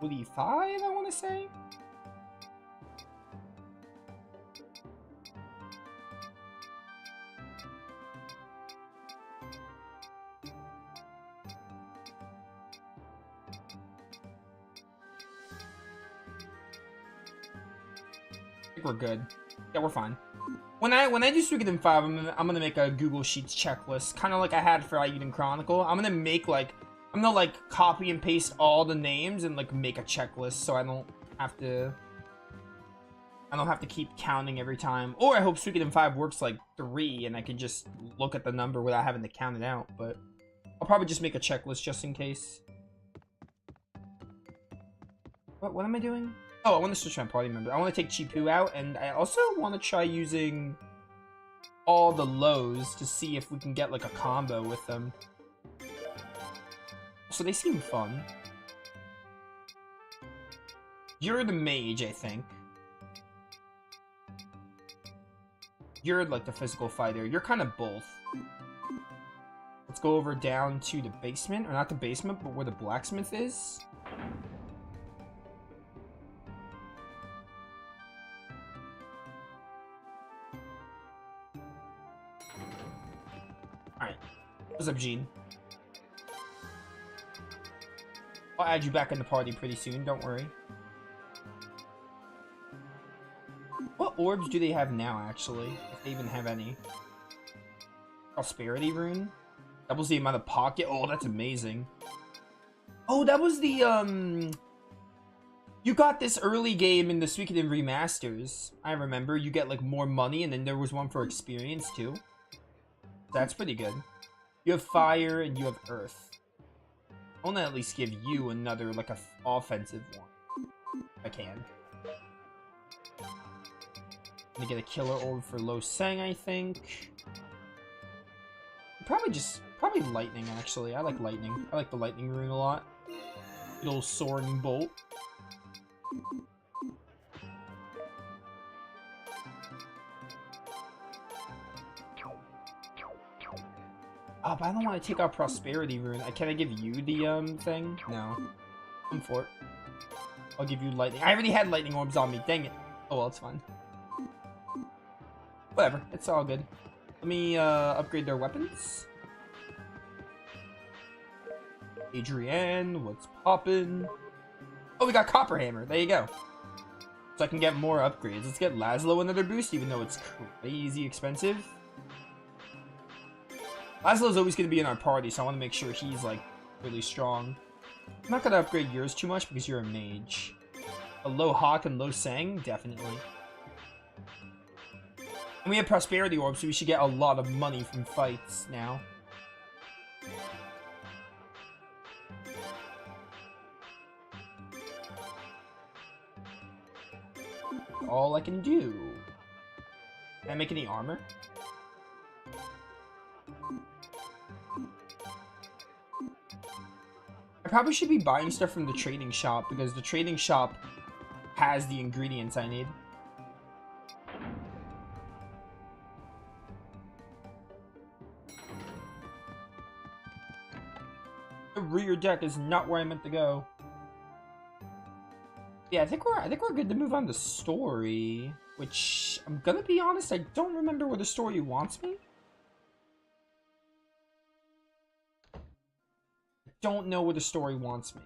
45, I want to say. We're good. Yeah, we're fine. When I do Suikoden 5, I'm gonna make a Google Sheets checklist, kind of like I had for Aiden Chronicle. I'm gonna like copy and paste all the names and like make a checklist, so I don't have to keep counting every time. Or I hope Suikoden 5 works like 3, and I can just look at the number without having to count it out. But I'll probably just make a checklist just in case. What am I doing? Oh, I want to switch my party member. I want to take Chipu out, and I also want to try using all the lows to see if we can get, like, a combo with them. So they seem fun. You're the mage, I think. You're, like, the physical fighter. You're kind of both. Let's go over down to the basement. Or not the basement, but where the blacksmith is. Alright. What's up, Gene? I'll add you back in the party pretty soon, don't worry. What orbs do they have now, actually? If they even have any. Prosperity rune? Doubles the amount of pocket. Oh, that's amazing. Oh, that was the, you got this early game in the Suikoden remasters. I remember. You get, like, more money, and then there was one for experience, too. That's pretty good. You have fire and you have earth. I want to at least give you another, like, a offensive one. If I can. I'm gonna get a killer orb for Lo Seng, I think. Probably lightning, actually. I like lightning. I like the lightning rune a lot. Little soaring bolt. Oh, but I don't want to take out Prosperity Rune. Can I give you the, thing? No. Come for it. I'll give you Lightning. I already had Lightning Orbs on me. Dang it. Oh, well, it's fine. Whatever. It's all good. Let me, upgrade their weapons. Adrienne, what's poppin'? Oh, we got Copper Hammer. There you go. So I can get more upgrades. Let's get Laszlo another boost, even though it's crazy expensive. Laszlo's always going to be in our party, so I want to make sure he's, like, really strong. I'm not going to upgrade yours too much because you're a mage. A Lo Hawk and Lo Seng? Definitely. And we have Prosperity Orbs, so we should get a lot of money from fights now. All I can do. Can I make any armor? I probably should be buying stuff from the trading shop, because the trading shop has the ingredients I need. The rear deck is not where I meant to go. Yeah, I think we're good to move on to story. Which, I'm gonna be honest, I don't remember where the story wants me. I don't know where the story wants me.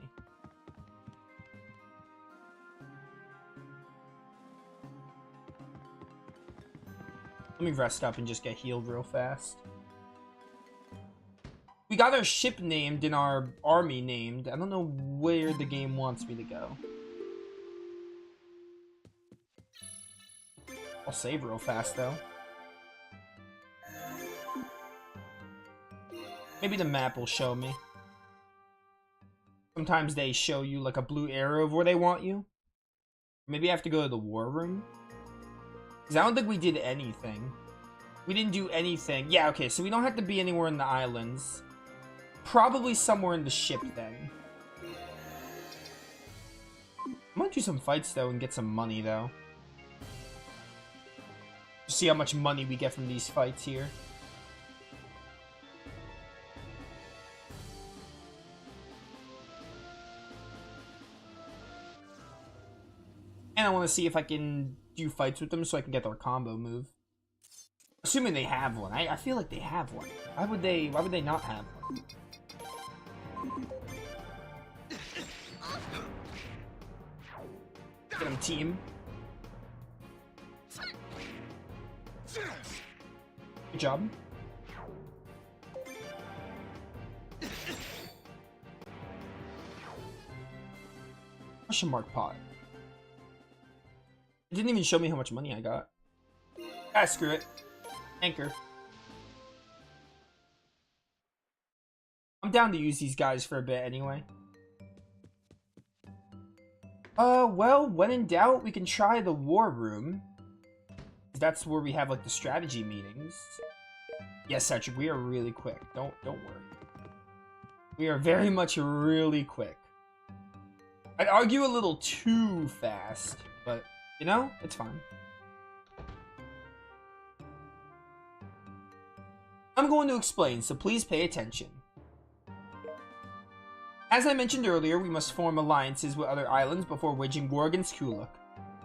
Let me rest up and just get healed real fast. We got our ship named and our army named. I don't know where the game wants me to go. I'll save real fast, though. Maybe the map will show me. Sometimes they show you, like, a blue arrow of where they want you. Maybe I have to go to the war room. Because I don't think we did anything. We didn't do anything. Yeah, okay, so we don't have to be anywhere in the islands. Probably somewhere in the ship, then. I'm gonna do some fights, though, and get some money, though. See how much money we get from these fights here. And I want to see if I can do fights with them so I can get their combo move. Assuming they have one. I feel like they have one. Why would they not have one? Get them, team. Good job. Question mark pot. It didn't even show me how much money I got. Ah, screw it. Anchor. I'm down to use these guys for a bit anyway. Well, when in doubt, we can try the war room. That's where we have, like, the strategy meetings. Yes, Cedric, we are really quick. Don't worry. We are very much really quick. I'd argue a little too fast, but, you know, it's fine. I'm going to explain, so please pay attention. As I mentioned earlier, we must form alliances with other islands before waging war against Kuluk.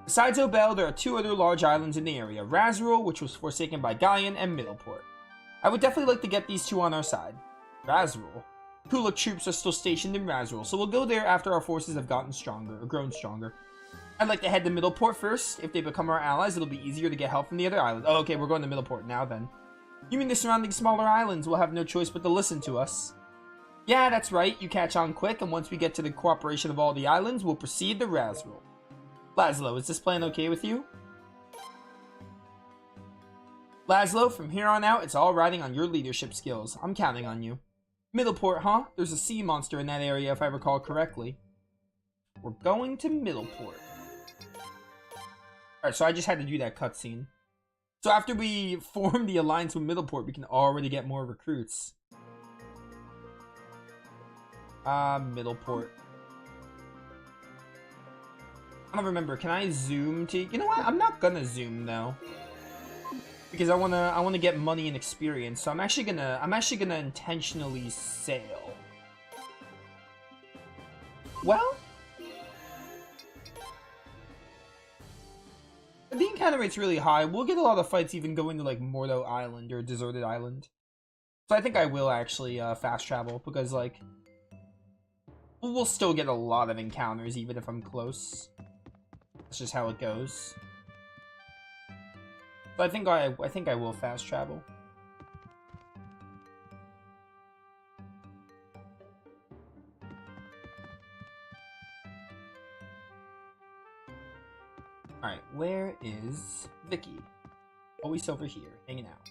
Besides Obel, there are two other large islands in the area, Razrul, which was forsaken by Gaian, and Middleport. I would definitely like to get these two on our side. Razrul. Kuluk troops are still stationed in Razrul, so we'll go there after our forces have grown stronger. I'd like to head to Middleport first. If they become our allies, it'll be easier to get help from the other islands. Oh, okay, we're going to Middleport now then. You mean the surrounding smaller islands will have no choice but to listen to us? Yeah, that's right, you catch on quick, and once we get to the cooperation of all the islands, we'll proceed to Razrul. Laszlo, is this plan okay with you? Laszlo, from here on out, it's all riding on your leadership skills. I'm counting on you. Middleport, huh? There's a sea monster in that area, if I recall correctly. We're going to Middleport. Alright, so I just had to do that cutscene. So after we form the alliance with Middleport, we can already get more recruits. Middleport. I don't remember. Can I zoom to? You know what? I'm not gonna zoom though, because I wanna get money and experience. So I'm actually gonna intentionally sail. Well, the encounter rate's really high. We'll get a lot of fights even going to like Mordo Island or Deserted Island. So I think I will actually fast travel because like we'll still get a lot of encounters even if I'm close. That's just how it goes. But I think I will fast travel. Alright, where is Vicky? Always over here, hanging out.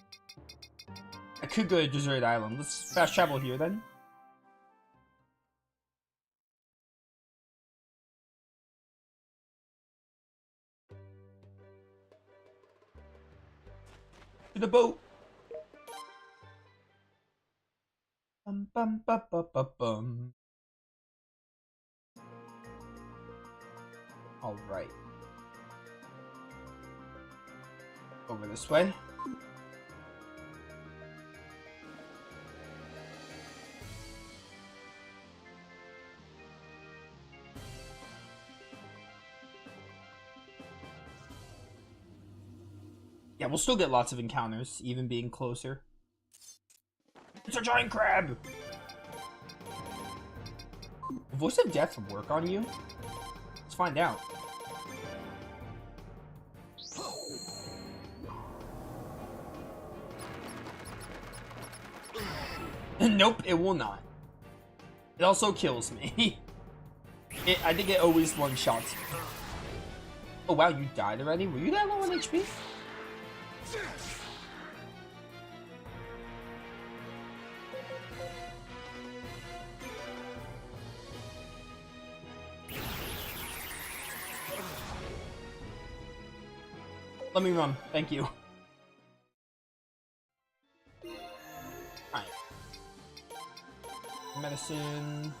I could go to Deserted Island. Let's fast travel here then. To the boat. Bum bum bum bum bum bum. All right. Over this way. Yeah, we'll still get lots of encounters, even being closer. It's a giant crab! Will Voice of Death work on you? Let's find out. Nope, it will not. It also kills me. I think it always one-shots me. Oh wow, you died already? Were you that low on HP? Let me run. Thank you. Alright. Medicine.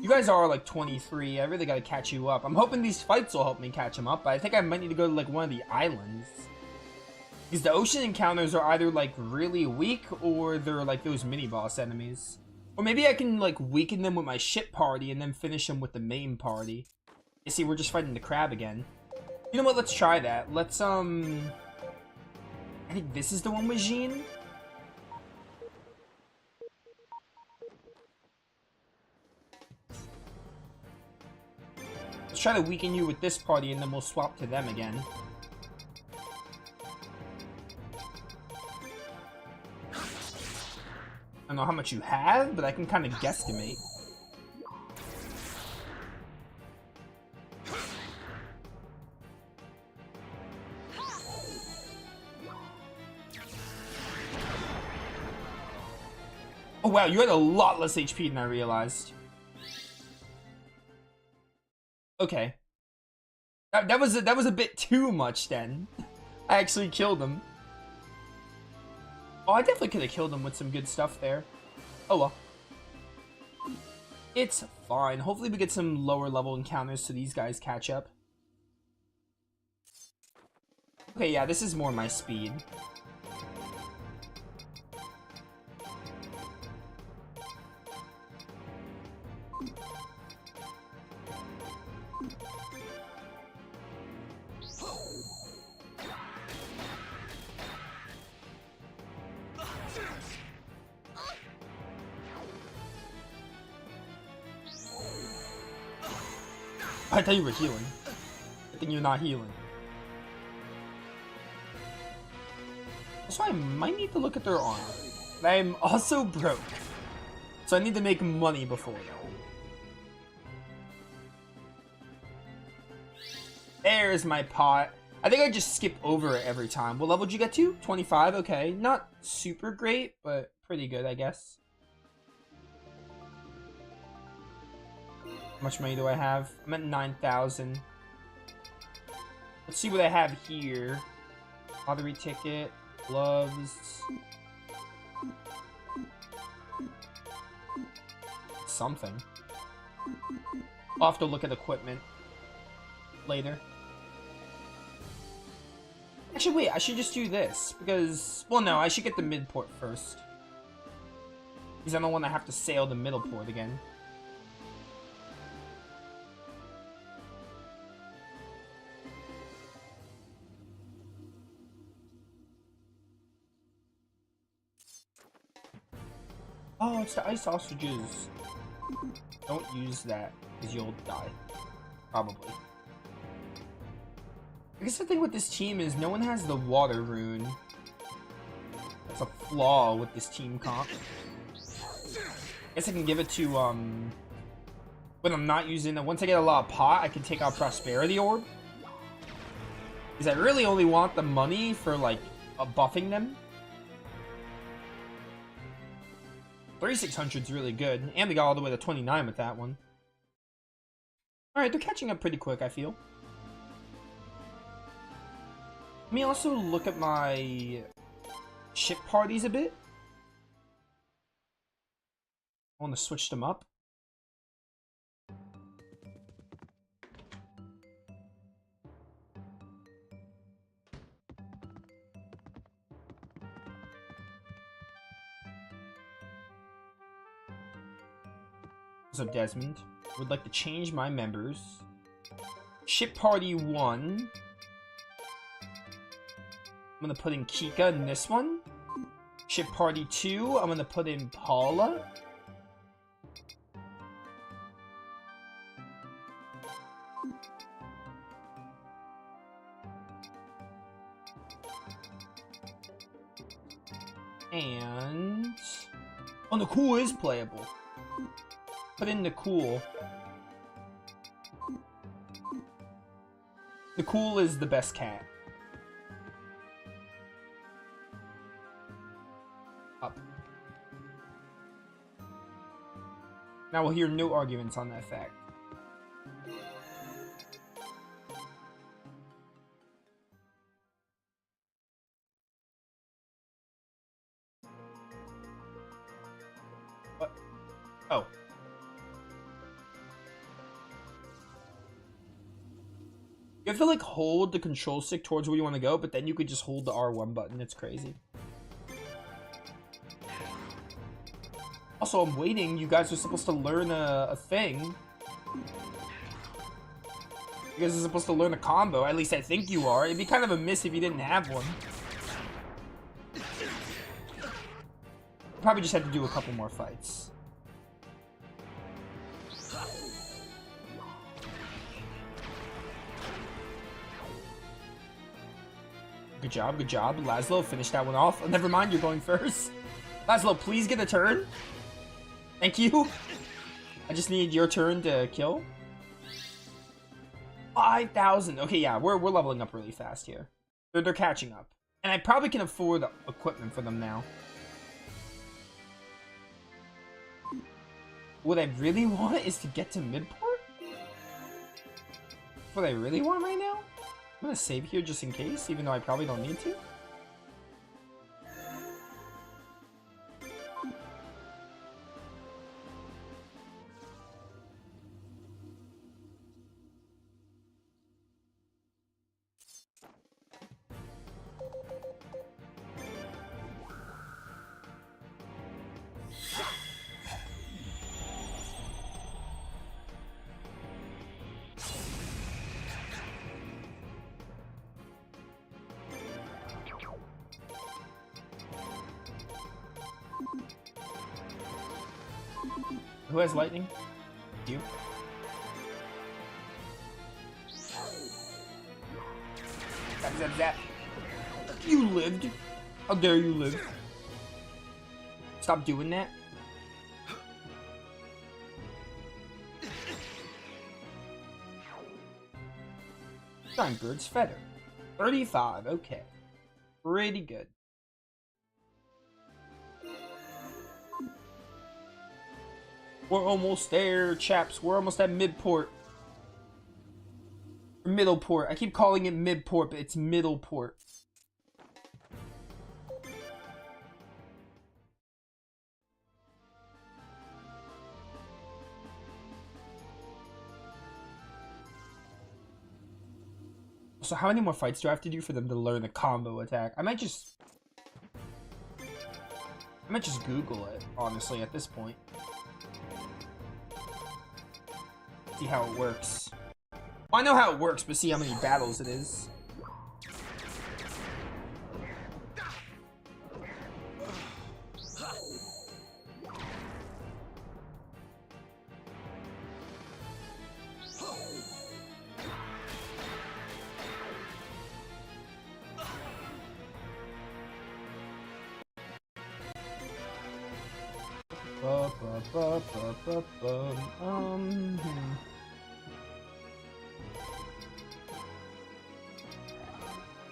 You guys are like 23. I really gotta catch you up. I'm hoping these fights will help me catch them up, but I think I might need to go to like one of the islands. Because the ocean encounters are either like really weak or they're like those mini-boss enemies. Or maybe I can like weaken them with my ship party and then finish them with the main party. You see, we're just fighting the crab again. You know what? Let's try that. Let's, I think this is the one with Jean. Let's try to weaken you with this party and then we'll swap to them again. I don't know how much you have, but I can kind of guesstimate. Oh wow, you had a lot less HP than I realized. Okay. That was a bit too much then. I actually killed him. Oh, I definitely could have killed him with some good stuff there. Oh well. It's fine. Hopefully we get some lower level encounters so these guys catch up. Okay, yeah, this is more my speed. I thought you were healing. I think you're not healing. So I might need to look at their armor. I'm also broke. So I need to make money before though. There's my pot. I think I just skip over it every time. What level did you get to? 25? Okay. Not super great, but pretty good, I guess. How much money do I have? I'm at 9,000. Let's see what I have here. Lottery ticket, gloves. Something. I'll have to look at equipment later. Actually, wait, I should just do this, because... Well, no, I should get the mid-port first. Because I don't want to have to sail the middle port again. Oh, it's the ice sausages. Don't use that, because you'll die. Probably. I guess the thing with this team is no one has the water rune. That's a flaw with this team comp. I guess I can give it to, when I'm not using it. Once I get a lot of pot, I can take out Prosperity Orb. Because I really only want the money for, like, buffing them. 3600's really good. And we got all the way to 29 with that one. Alright, they're catching up pretty quick, I feel. Let me also look at my ship parties a bit. I want to switch them up. So Desmond would like to change my members. Ship Party 1. I'm gonna put in Kika in this one. Ship Party 2, I'm gonna put in Paula. And... oh, Nicole is playable. Put in Nicole. Nicole is the best cat. Up. Now we'll hear no arguments on that fact. What? Oh. You have to like hold the control stick towards where you want to go, but then you could just hold the R1 button. It's crazy. Also, I'm waiting. You guys are supposed to learn a thing. You guys are supposed to learn a combo. At least I think you are. It'd be kind of a miss if you didn't have one. Probably just have to do a couple more fights. Good job, good job. Laszlo, finish that one off. Oh, never mind, you're going first. Laszlo, please get a turn. Thank you. I just need your turn to kill. 5,000. Okay, yeah, we're leveling up really fast here. They're catching up. And I probably can afford the equipment for them now. What I really want is to get to Midport? What I really want right now? I'm gonna save here just in case, even though I probably don't need to. Who has lightning? You. Zap, zap, zap. You lived. How dare you live? Stop doing that. Steinbird's Feather. 35, okay. Pretty good. We're almost there, chaps. We're almost at Midport. Middleport. I keep calling it Midport, but it's Middleport. So how many more fights do I have to do for them to learn the combo attack? I might just Google it, honestly, at this point. See how it works. Well, I know how it works, but see how many battles it is.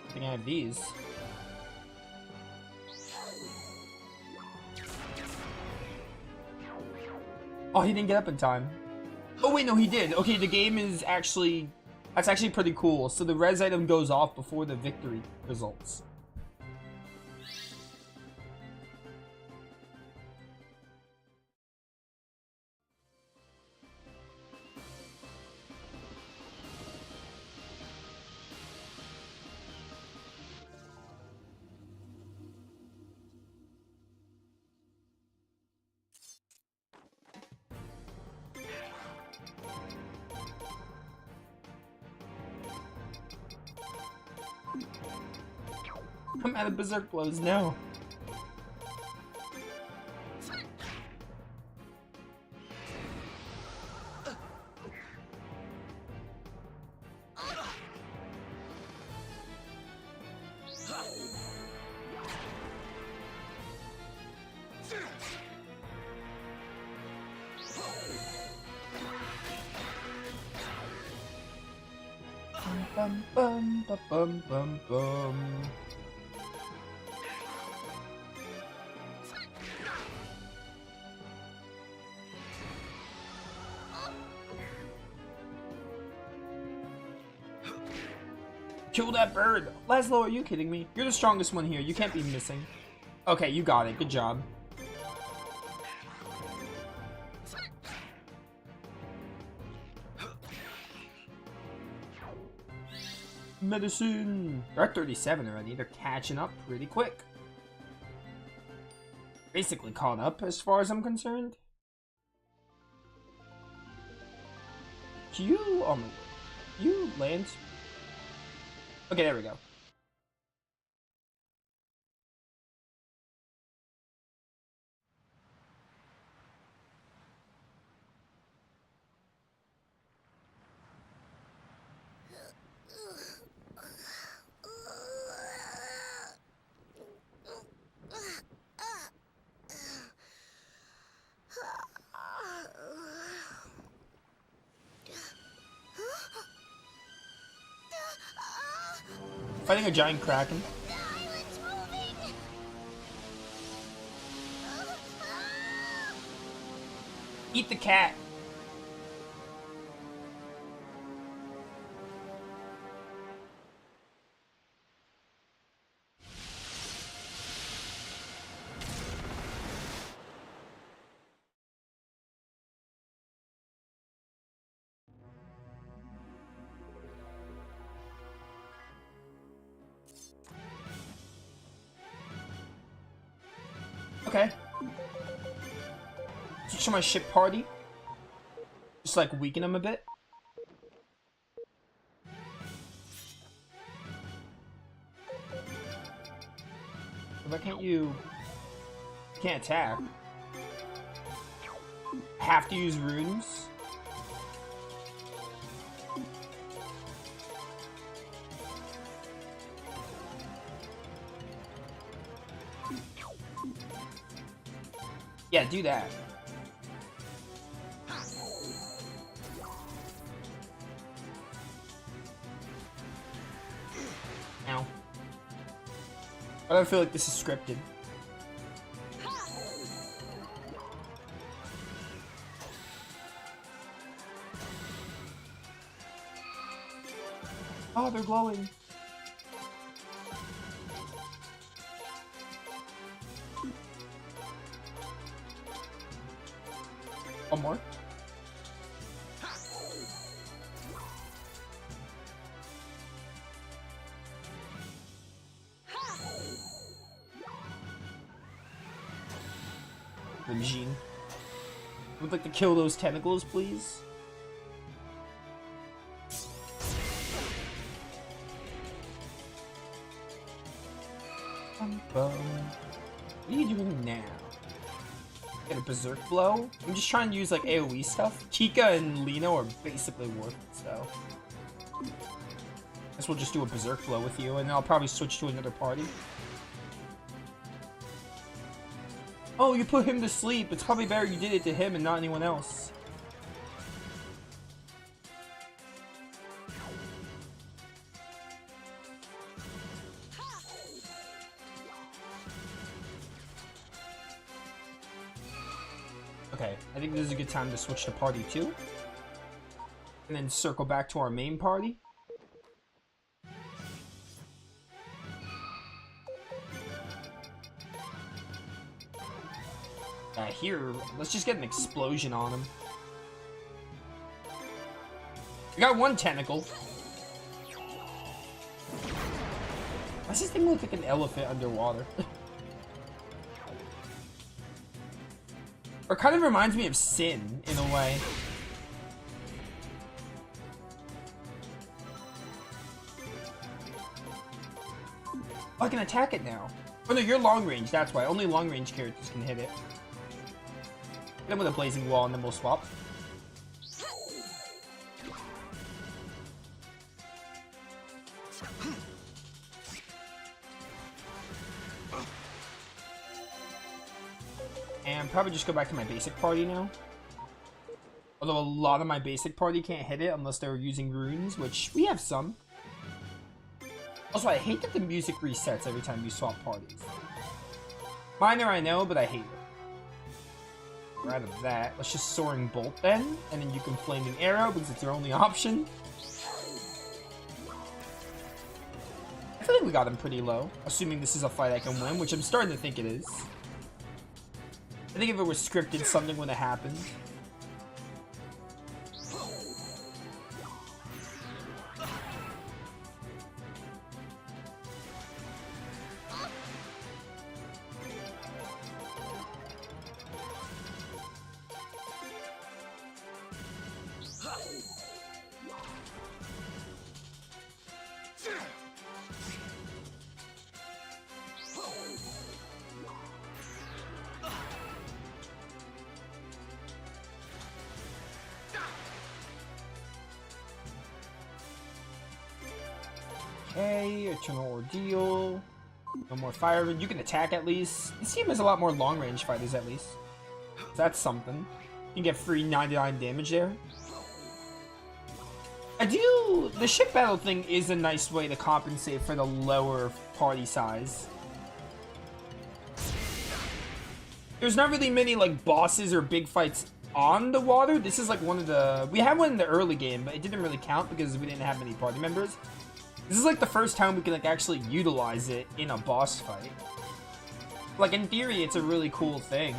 I think I have these. Oh, he didn't get up in time. Oh wait, no, he did. Okay, the game is actually... that's actually pretty cool. So the res item goes off before the victory results. I'm out of berserk blows now. Bum bum bum bum bum bum. Kill that bird! Laszlo, are you kidding me? You're the strongest one here. You can't be missing. Okay, you got it. Good job. Medicine! They're at 37 already. They're catching up pretty quick. Basically caught up as far as I'm concerned. You land. Okay, there we go. Fighting a giant kraken. The island's moving! Eat the cat. Okay. Switch to my ship party. Just like weaken them a bit. Why can't you... Can't attack. Have to use runes. Yeah, do that. Ow. I don't feel like this is scripted. Oh, they're glowing. One more. The machine. Would like to kill those tentacles, please. What are you doing now? Get a berserk blow? I'm just trying to use like AoE stuff. Chica and Lino are basically worth it, so. Guess we'll just do a berserk blow with you, and then I'll probably switch to another party. Oh, you put him to sleep. It's probably better you did it to him and not anyone else. Okay, I think this is a good time to switch to party 2. And then circle back to our main party. Here, let's just get an explosion on him. We got one tentacle. Why does this thing look like an elephant underwater? Or kind of reminds me of Sin, in a way. Oh, I can attack it now. Oh no, you're long range, that's why. Only long range characters can hit it. Hit him with a blazing wall and then we'll swap. And probably just go back to my basic party now. Although a lot of my basic party can't hit it unless they're using runes, which we have some. Also, I hate that the music resets every time you swap parties. Minor, I know, but I hate it. We're out of that. Let's just Soaring Bolt then, and then you can Flaming Arrow because it's your only option. I feel like we got him pretty low, assuming this is a fight I can win, which I'm starting to think it is. I think if it was scripted, something would have happened. Okay, Eternal Ordeal. No more fire. You can attack at least. This team has a lot more long range fighters at least. So that's something. You can get free 99 damage there. The ship battle thing is a nice way to compensate for the lower party size. There's not really many like bosses or big fights on the water. This is like one of the... We had one in the early game, but it didn't really count because we didn't have many party members. This is like the first time we can like actually utilize it in a boss fight. Like in theory, it's a really cool thing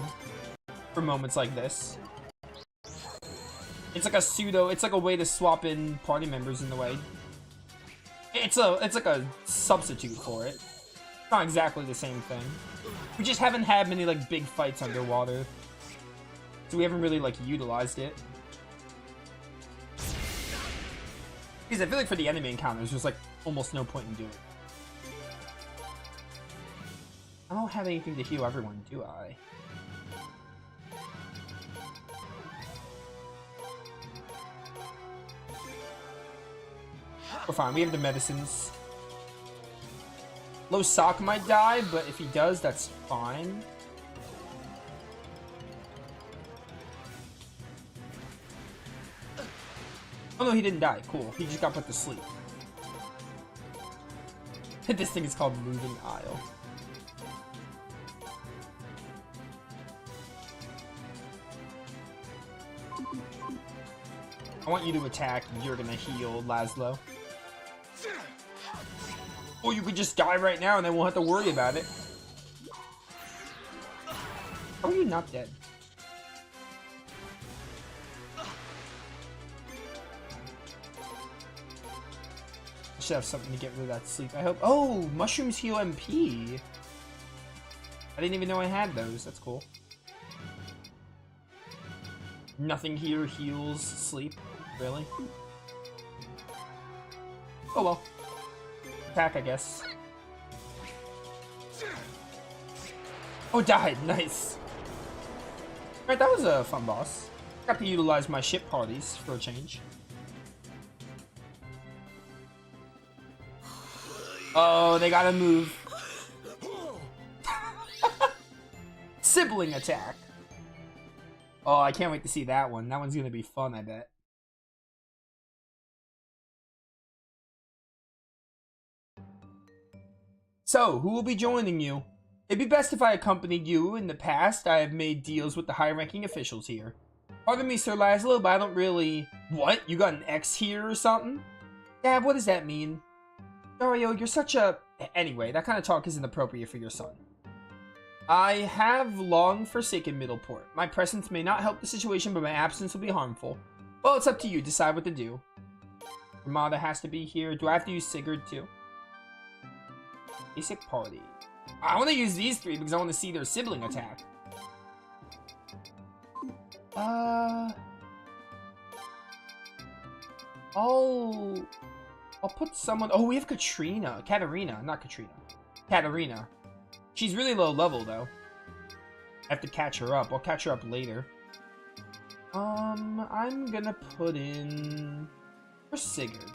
for moments like this. It's like a pseudo, it's like a way to swap in party members in the way. It's like a substitute for it. It's not exactly the same thing. We just haven't had many like big fights underwater. So we haven't really like utilized it. Because I feel like for the enemy encounters, there's like almost no point in doing it. I don't have anything to heal everyone, do I? We're fine, we have the medicines. Low Sock might die, but if he does, that's fine. Oh no, he didn't die. Cool. He just got put to sleep. This thing is called Moving Isle. I want you to attack. You're gonna heal Laszlo. Or you could just die right now and then we'll have to worry about it. How are you not dead? I should have something to get rid of that sleep. I hope. Oh, mushrooms heal MP. I didn't even know I had those. That's cool. Nothing here heals sleep. Really? Oh well. Attack, I guess. Oh, died. Nice. Alright, that was a fun boss. Got to utilize my ship parties for a change. Oh, they gotta move. Sibling attack. Oh, I can't wait to see that one. That one's gonna be fun, I bet. So, who will be joining you? It'd be best if I accompanied you. In the past, I have made deals with the high-ranking officials here. Pardon me, Sir Laszlo, but I don't really... What? You got an X here or something? Dad, what does that mean? Dario, you're such a... Anyway, that kind of talk isn't appropriate for your son. I have long forsaken Middleport. My presence may not help the situation, but my absence will be harmful. Well, it's up to you. Decide what to do. Ramada has to be here. Do I have to use Sigurd too? Basic party. I want to use these three because I want to see their sibling attack. I'll put someone... Oh, we have Katrina. Katarina, not Katrina. Katarina. She's really low level, though. I have to catch her up. I'll catch her up later. I'm gonna put in... Where's Sigurd?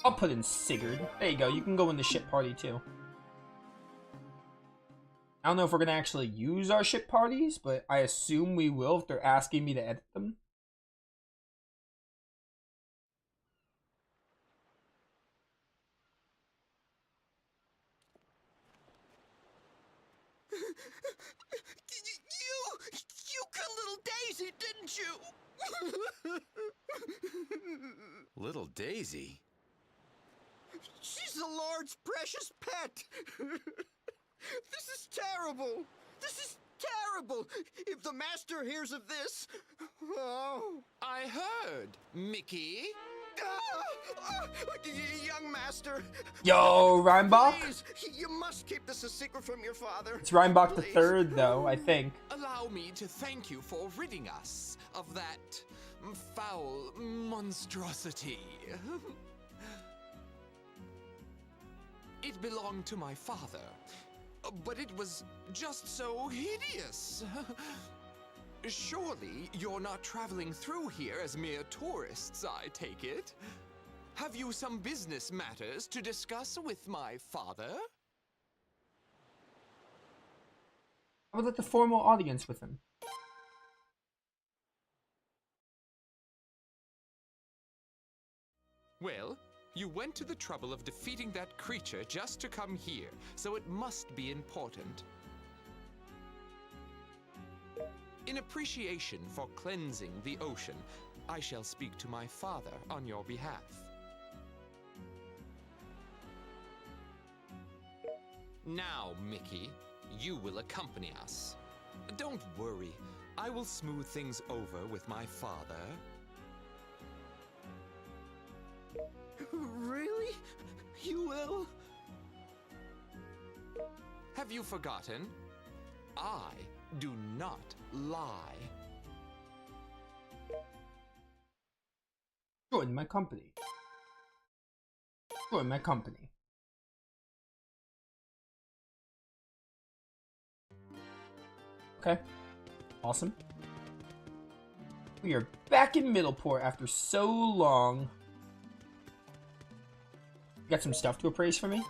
I'll put in Sigurd. There you go. You can go in the ship party, too. I don't know if we're gonna actually use our ship parties, but I assume we will if they're asking me to edit them. You killed little Daisy, didn't you? Little Daisy? She's the Lord's precious pet. This is terrible. This is terrible. If the Master hears of this... Oh. I heard, Mickey. Young Master. Yo, Reinbach? Please, you must keep this a secret from your father. It's Reinbach the Third, though, I think. Allow me to thank you for ridding us of that foul monstrosity. It belonged to my father, but it was just so hideous. Surely you're not traveling through here as mere tourists, I take it? Have you some business matters to discuss with my father? I would like the formal audience with him. Well, you went to the trouble of defeating that creature just to come here, so it must be important. In appreciation for cleansing the ocean, I shall speak to my father on your behalf. Now, Mickey, you will accompany us. Don't worry, I will smooth things over with my father. Really? You will? Have you forgotten? I do not lie. Join my company. Join my company. Okay. Awesome. We are back in Middleport after so long. You got some stuff to appraise for me?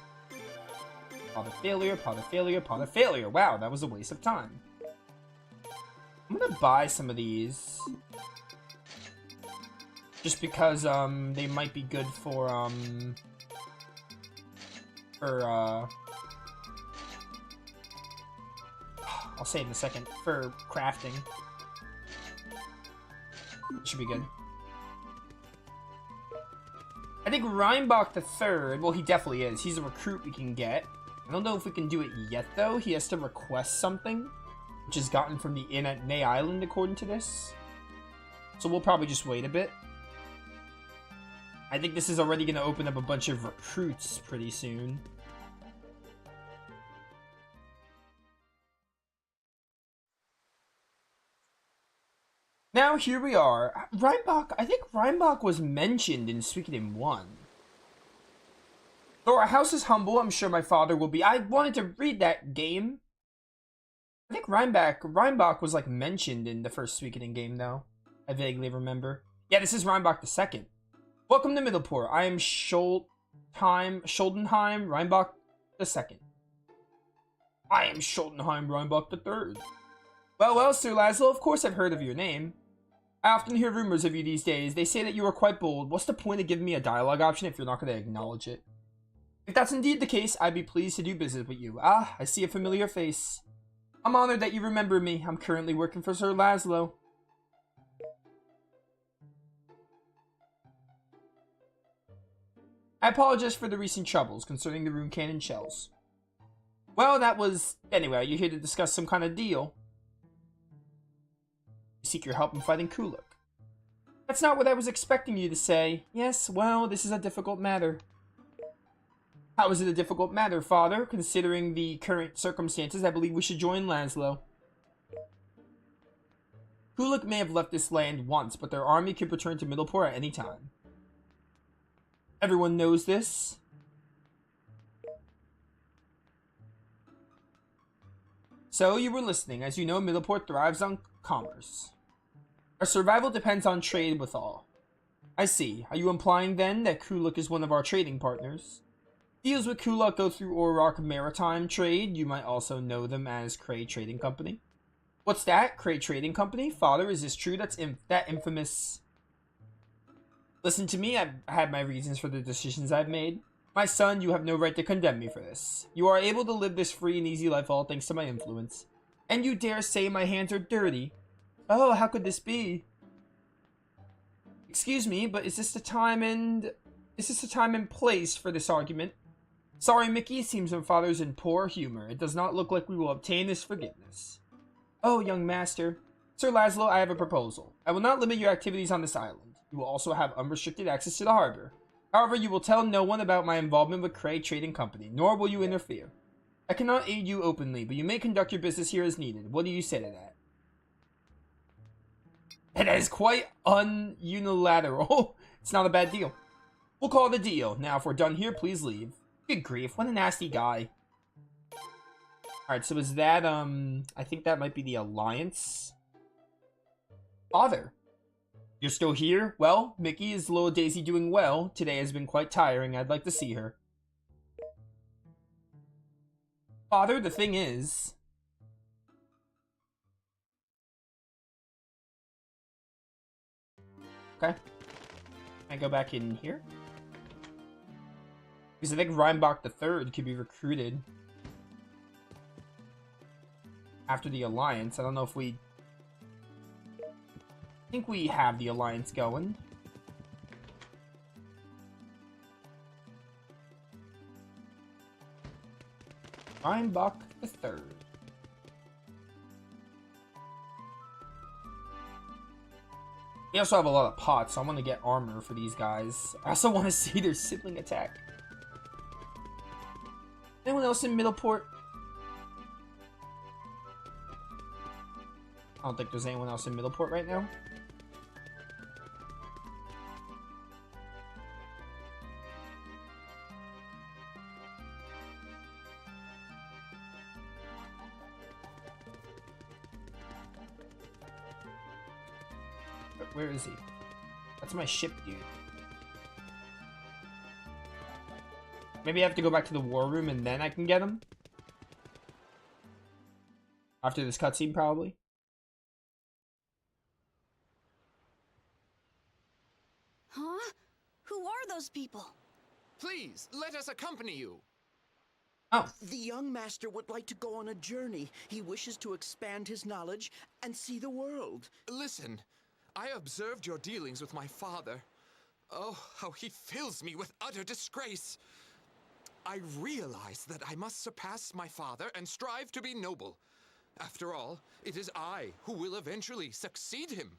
Pot of failure, pot of failure, pot of failure. Wow, that was a waste of time. I'm gonna buy some of these. Just because, they might be good for, I'll say it in a second, for crafting. Should be good. I think Reinbach the Third, well, he definitely is. He's a recruit we can get. I don't know if we can do it yet, though. He has to request something, which is gotten from the inn at May Island, according to this. So we'll probably just wait a bit. I think this is already going to open up a bunch of recruits pretty soon. Now, here we are. Reinbach, I think Reinbach was mentioned in Suikoden 1. Though our house is humble, I'm sure my father will be. I wanted to read that game. I think Reinbach was, like, mentioned in the first Suikoden game, though. I vaguely remember. Yeah, this is Reinbach the Second. Welcome to Middleport. I am Schuldenheim Reinbach the Second. I am Schuldenheim Reinbach the Third. Well, Sir Laszlo, of course I've heard of your name. I often hear rumors of you these days. They say that you are quite bold. What's the point of giving me a dialogue option if you're not going to acknowledge it? If that's indeed the case, I'd be pleased to do business with you. Ah, I see a familiar face. I'm honored that you remember me. I'm currently working for Sir Laszlo. I apologize for the recent troubles concerning the rune cannon shells. Well, that was... Anyway, you're here to discuss some kind of deal. Seek your help in fighting Kuluk. That's not what I was expecting you to say. Yes, well, this is a difficult matter. How is it a difficult matter, Father? Considering the current circumstances, I believe we should join Laszlo. Kuluk may have left this land once, but their army could return to Middleport at any time. Everyone knows this. So you were listening. As you know, Middleport thrives on commerce. Our survival depends on trade with all. I see. Are you implying then that Kuluk is one of our trading partners? Deals with Kuluk go through Orrock Maritime Trade. You might also know them as Cray Trading Company. What's that? Cray Trading Company? Father, is this true? That's that infamous... Listen to me, I've had my reasons for the decisions I've made. My son, you have no right to condemn me for this. You are able to live this free and easy life all thanks to my influence. And you dare say my hands are dirty? Oh, how could this be? Excuse me, but is this the time and place for this argument? Sorry, Mickey, it seems my father's in poor humor. It does not look like we will obtain this forgiveness. Oh, young master. Sir Laszlo, I have a proposal. I will not limit your activities on this island. You will also have unrestricted access to the harbor. However, you will tell no one about my involvement with Cray Trading Company, nor will you interfere. I cannot aid you openly, but you may conduct your business here as needed. What do you say to that? That is quite unilateral. It's not a bad deal. We'll call it a deal. Now, if we're done here, please leave. Good grief, what a nasty guy. Alright, so is that, I think that might be the Alliance. Father. You're still here? Well, Mickey, is little Daisy doing well? Today has been quite tiring. I'd like to see her. Father, the thing is... Okay. Can I go back in here? Because I think Reinbach III could be recruited after the Alliance. I don't know if we... I think we have the Alliance going. Reinbach III. We also have a lot of pots, so I want to get armor for these guys. I also want to see their sibling attack. Anyone else in Middleport? I don't think there's anyone else in Middleport right now. Where is he? That's my ship, dude. Maybe I have to go back to the war room and then I can get him? After this cutscene, probably. Huh? Who are those people? Please, let us accompany you. Oh. The young master would like to go on a journey. He wishes to expand his knowledge and see the world. Listen, I observed your dealings with my father. Oh, how he fills me with utter disgrace. I realize that I must surpass my father and strive to be noble. After all, it is I who will eventually succeed him.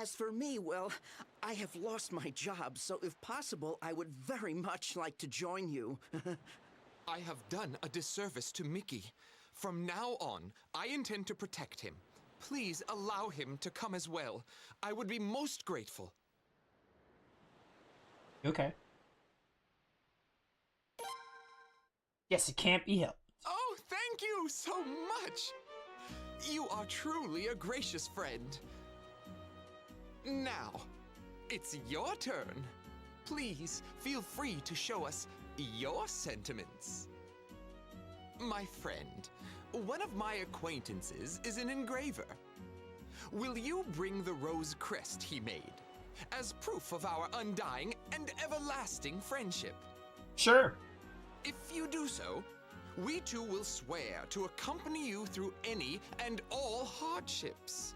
As for me, well, I have lost my job, so if possible, I would very much like to join you. I have done a disservice to Mickey. From now on, I intend to protect him. Please allow him to come as well. I would be most grateful. Okay. Yes, it can't be helped. Oh, thank you so much! You are truly a gracious friend. Now, it's your turn. Please feel free to show us your sentiments. My friend, one of my acquaintances is an engraver. Will you bring the rose crest he made as proof of our undying and everlasting friendship? Sure. If you do so, we two will swear to accompany you through any and all hardships.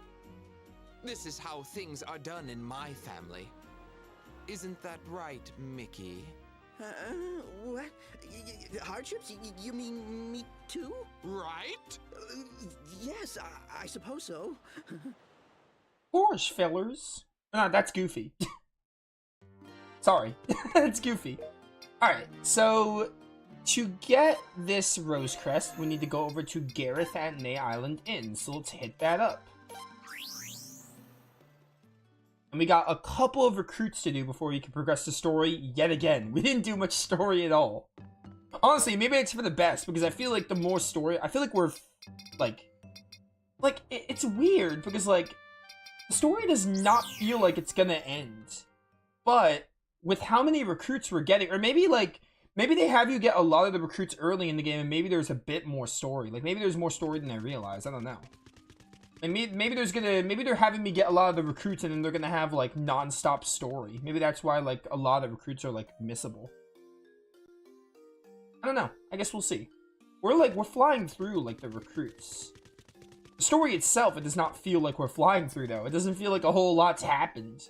This is how things are done in my family. Isn't that right, Mickey? What? Hardships? You mean me too? Right? Yes, I suppose so. Gosh, fellers. No, that's Goofy. Sorry, that's Goofy. Alright, so to get this Rose Crest, we need to go over to Gareth at Nay Island Inn, so let's hit that up. And we got a couple of recruits to do before we can progress the story yet again. We didn't do much story at all. Honestly, maybe it's for the best, because I feel like the more story, I feel like we're, it's weird, because, like, the story does not feel like it's gonna end. But, with how many recruits we're getting, or maybe, like, maybe they have you get a lot of the recruits early in the game, and maybe there's a bit more story. Like, maybe there's more story than I realized, I don't know. And maybe they're having me get a lot of the recruits, and then they're gonna have, like, non-stop story. Maybe that's why, like, a lot of the recruits are, like, missable. I don't know. I guess we'll see. We're flying through, like, the recruits. The story itself, it does not feel like we're flying through, though. It doesn't feel like a whole lot's happened.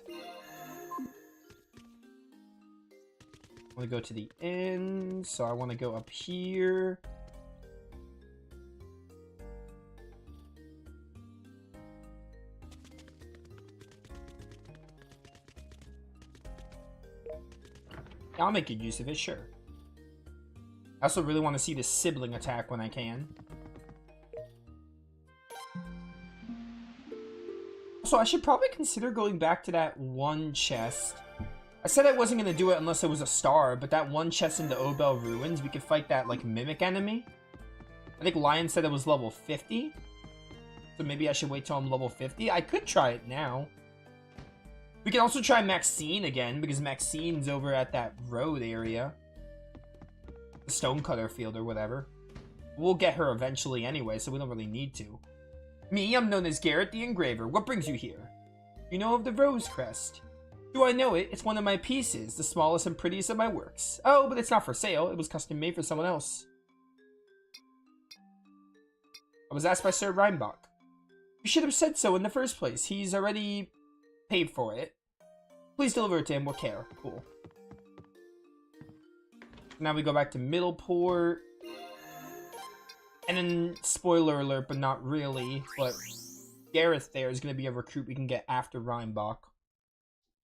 I want to go to the end, so I want to go up here. I'll make good use of it, sure. I also really want to see the sibling attack when I can. Also, I should probably consider going back to that one chest. I said I wasn't going to do it unless it was a star, but that one chest in the Obel Ruins, we could fight that, like, mimic enemy. I think Lion said it was level 50. So maybe I should wait till I'm level 50. I could try it now. We can also try Maxine again, because Maxine's over at that road area. The Stonecutter field or whatever. We'll get her eventually anyway, so we don't really need to. Me, I'm known as Garrett the Engraver. What brings you here? You know of the Rose Crest? Do I know it? It's one of my pieces, the smallest and prettiest of my works. Oh, but it's not for sale. It was custom made for someone else. I was asked by Sir Reinbach. You should have said so in the first place. He's already paid for it. Please deliver it to him with care. Cool. Now we go back to Middleport. And then, spoiler alert, but not really, but Gareth there is going to be a recruit we can get after Reinbach.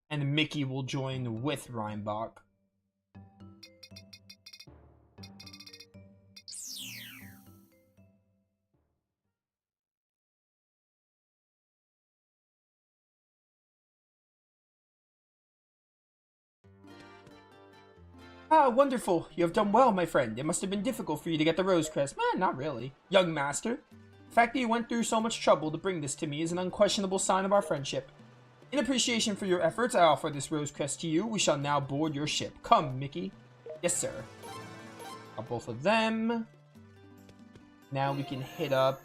And Mickey will join with Reinbach. Ah, wonderful. You have done well, my friend. It must have been difficult for you to get the Rose Crest. Not really. Young master, the fact that you went through so much trouble to bring this to me is an unquestionable sign of our friendship. In appreciation for your efforts, I offer this Rose Crest to you. We shall now board your ship. Come, Mickey. Yes, sir. Got both of them. Now we can hit up...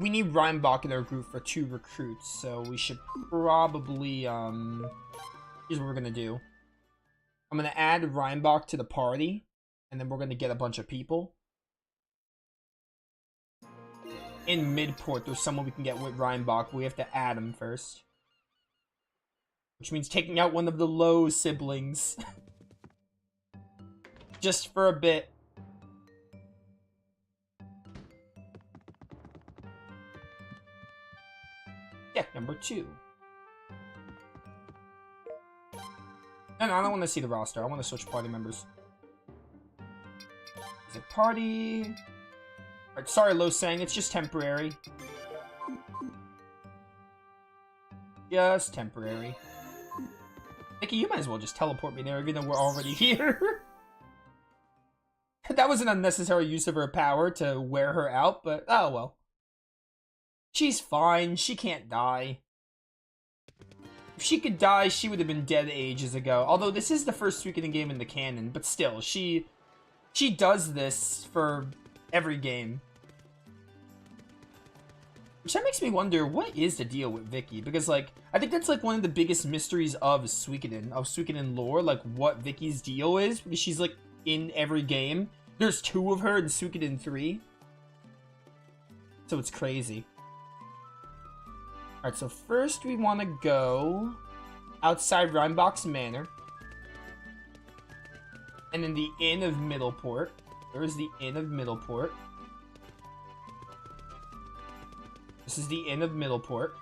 We need Reinbach in our group for 2 recruits, so we should probably, here's what we're gonna do. I'm gonna add Reinbach to the party, and then we're gonna get a bunch of people. In Midport, there's someone we can get with Reinbach, but we have to add him first. Which means taking out one of the low siblings. Just for a bit. Yeah, number 2. No, I don't want to see the roster. I want to switch party members. Is it party? Alright, sorry, Lo Sang. It's just temporary. Just temporary. Mickey, you might as well just teleport me there, even though we're already here. That was an unnecessary use of her power to wear her out, but oh well. She's fine. She can't die. If she could die, she would have been dead ages ago. Although this is the first Suikoden game in the canon, but still, she does this for every game. Which that makes me wonder, what is the deal with Vicky? Because, like, I think that's, like, one of the biggest mysteries of Suikoden lore, like, what Vicky's deal is, because she's, like, in every game. There's 2 of her in Suikoden 3. So it's crazy. Alright, so first we want to go outside Reinbach's Manor. And then the Inn of Middleport. There's the Inn of Middleport. This is the Inn of Middleport.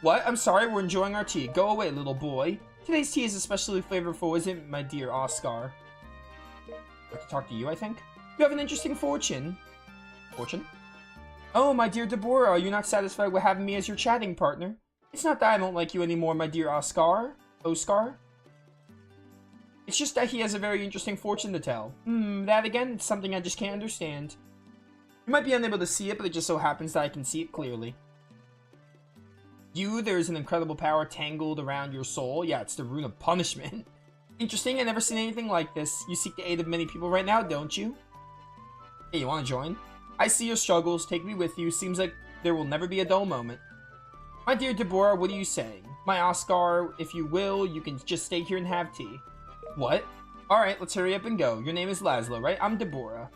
What? I'm sorry, we're enjoying our tea. Go away, little boy. Today's tea is especially flavorful, isn't it, my dear Oscar? I'd like to talk to you, I think? You have an interesting fortune. Fortune? Oh, my dear Deborah, are you not satisfied with having me as your chatting partner? It's not that I don't like you anymore, my dear Oscar. It's just that he has a very interesting fortune to tell. That again, it's something I just can't understand. You might be unable to see it, but it just so happens that I can see it clearly. There is an incredible power tangled around your soul. Yeah, it's the rune of punishment. Interesting, I've never seen anything like this. You seek the aid of many people right now, don't you? Hey, you want to join? I see your struggles, take me with you. Seems like there will never be a dull moment. My dear Deborah, what are you saying? My Oscar, if you will, you can just stay here and have tea. What? Alright, let's hurry up and go. Your name is Laszlo, right? I'm Deborah.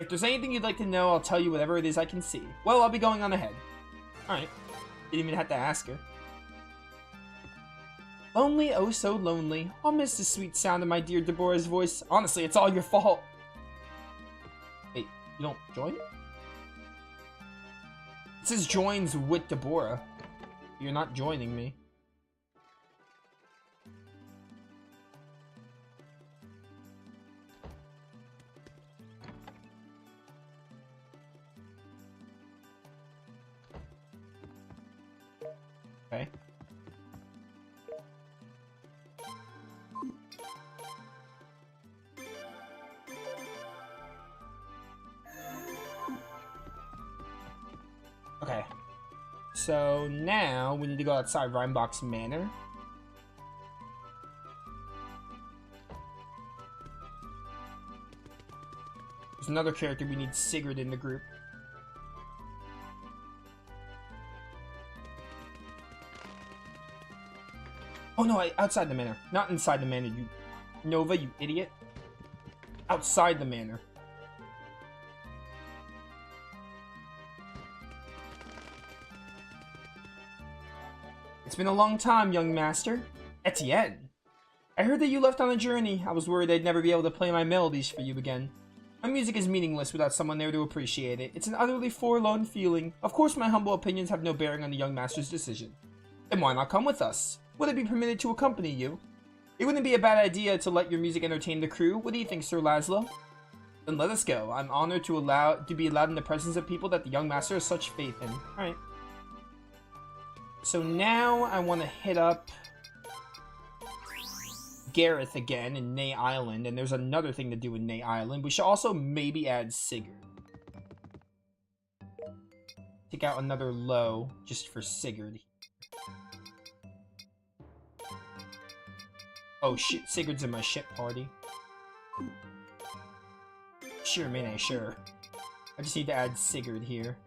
If there's anything you'd like to know, I'll tell you whatever it is I can see. Well, I'll be going on ahead. Alright. Didn't even have to ask her. Lonely, oh so lonely. I'll miss the sweet sound of my dear Deborah's voice. Honestly, it's all your fault. Wait, you don't join? It says joins with Deborah. You're not joining me. Okay. Okay. So now we need to go outside Rheinbach's Manor. There's another character we need, Sigurd, in the group. Oh no, outside the manor. Not inside the manor, you Nova, you idiot. Outside the manor. It's been a long time, young master. Etienne. I heard that you left on a journey. I was worried I'd never be able to play my melodies for you again. My music is meaningless without someone there to appreciate it. It's an utterly forlorn feeling. Of course, my humble opinions have no bearing on the young master's decision. Then why not come with us? Would it be permitted to accompany you? It wouldn't be a bad idea to let your music entertain the crew. What do you think, Sir Laszlo? Then let us go. I'm honored to be allowed in the presence of people that the young master has such faith in. Alright. So now I want to hit up Gareth again in Ney Island, and there's another thing to do in Ney Island. We should also maybe add Sigurd. Take out another low just for Sigurd. Oh shit, Sigurd's in my ship party. Sure, man, sure. I just need to add Sigurd here.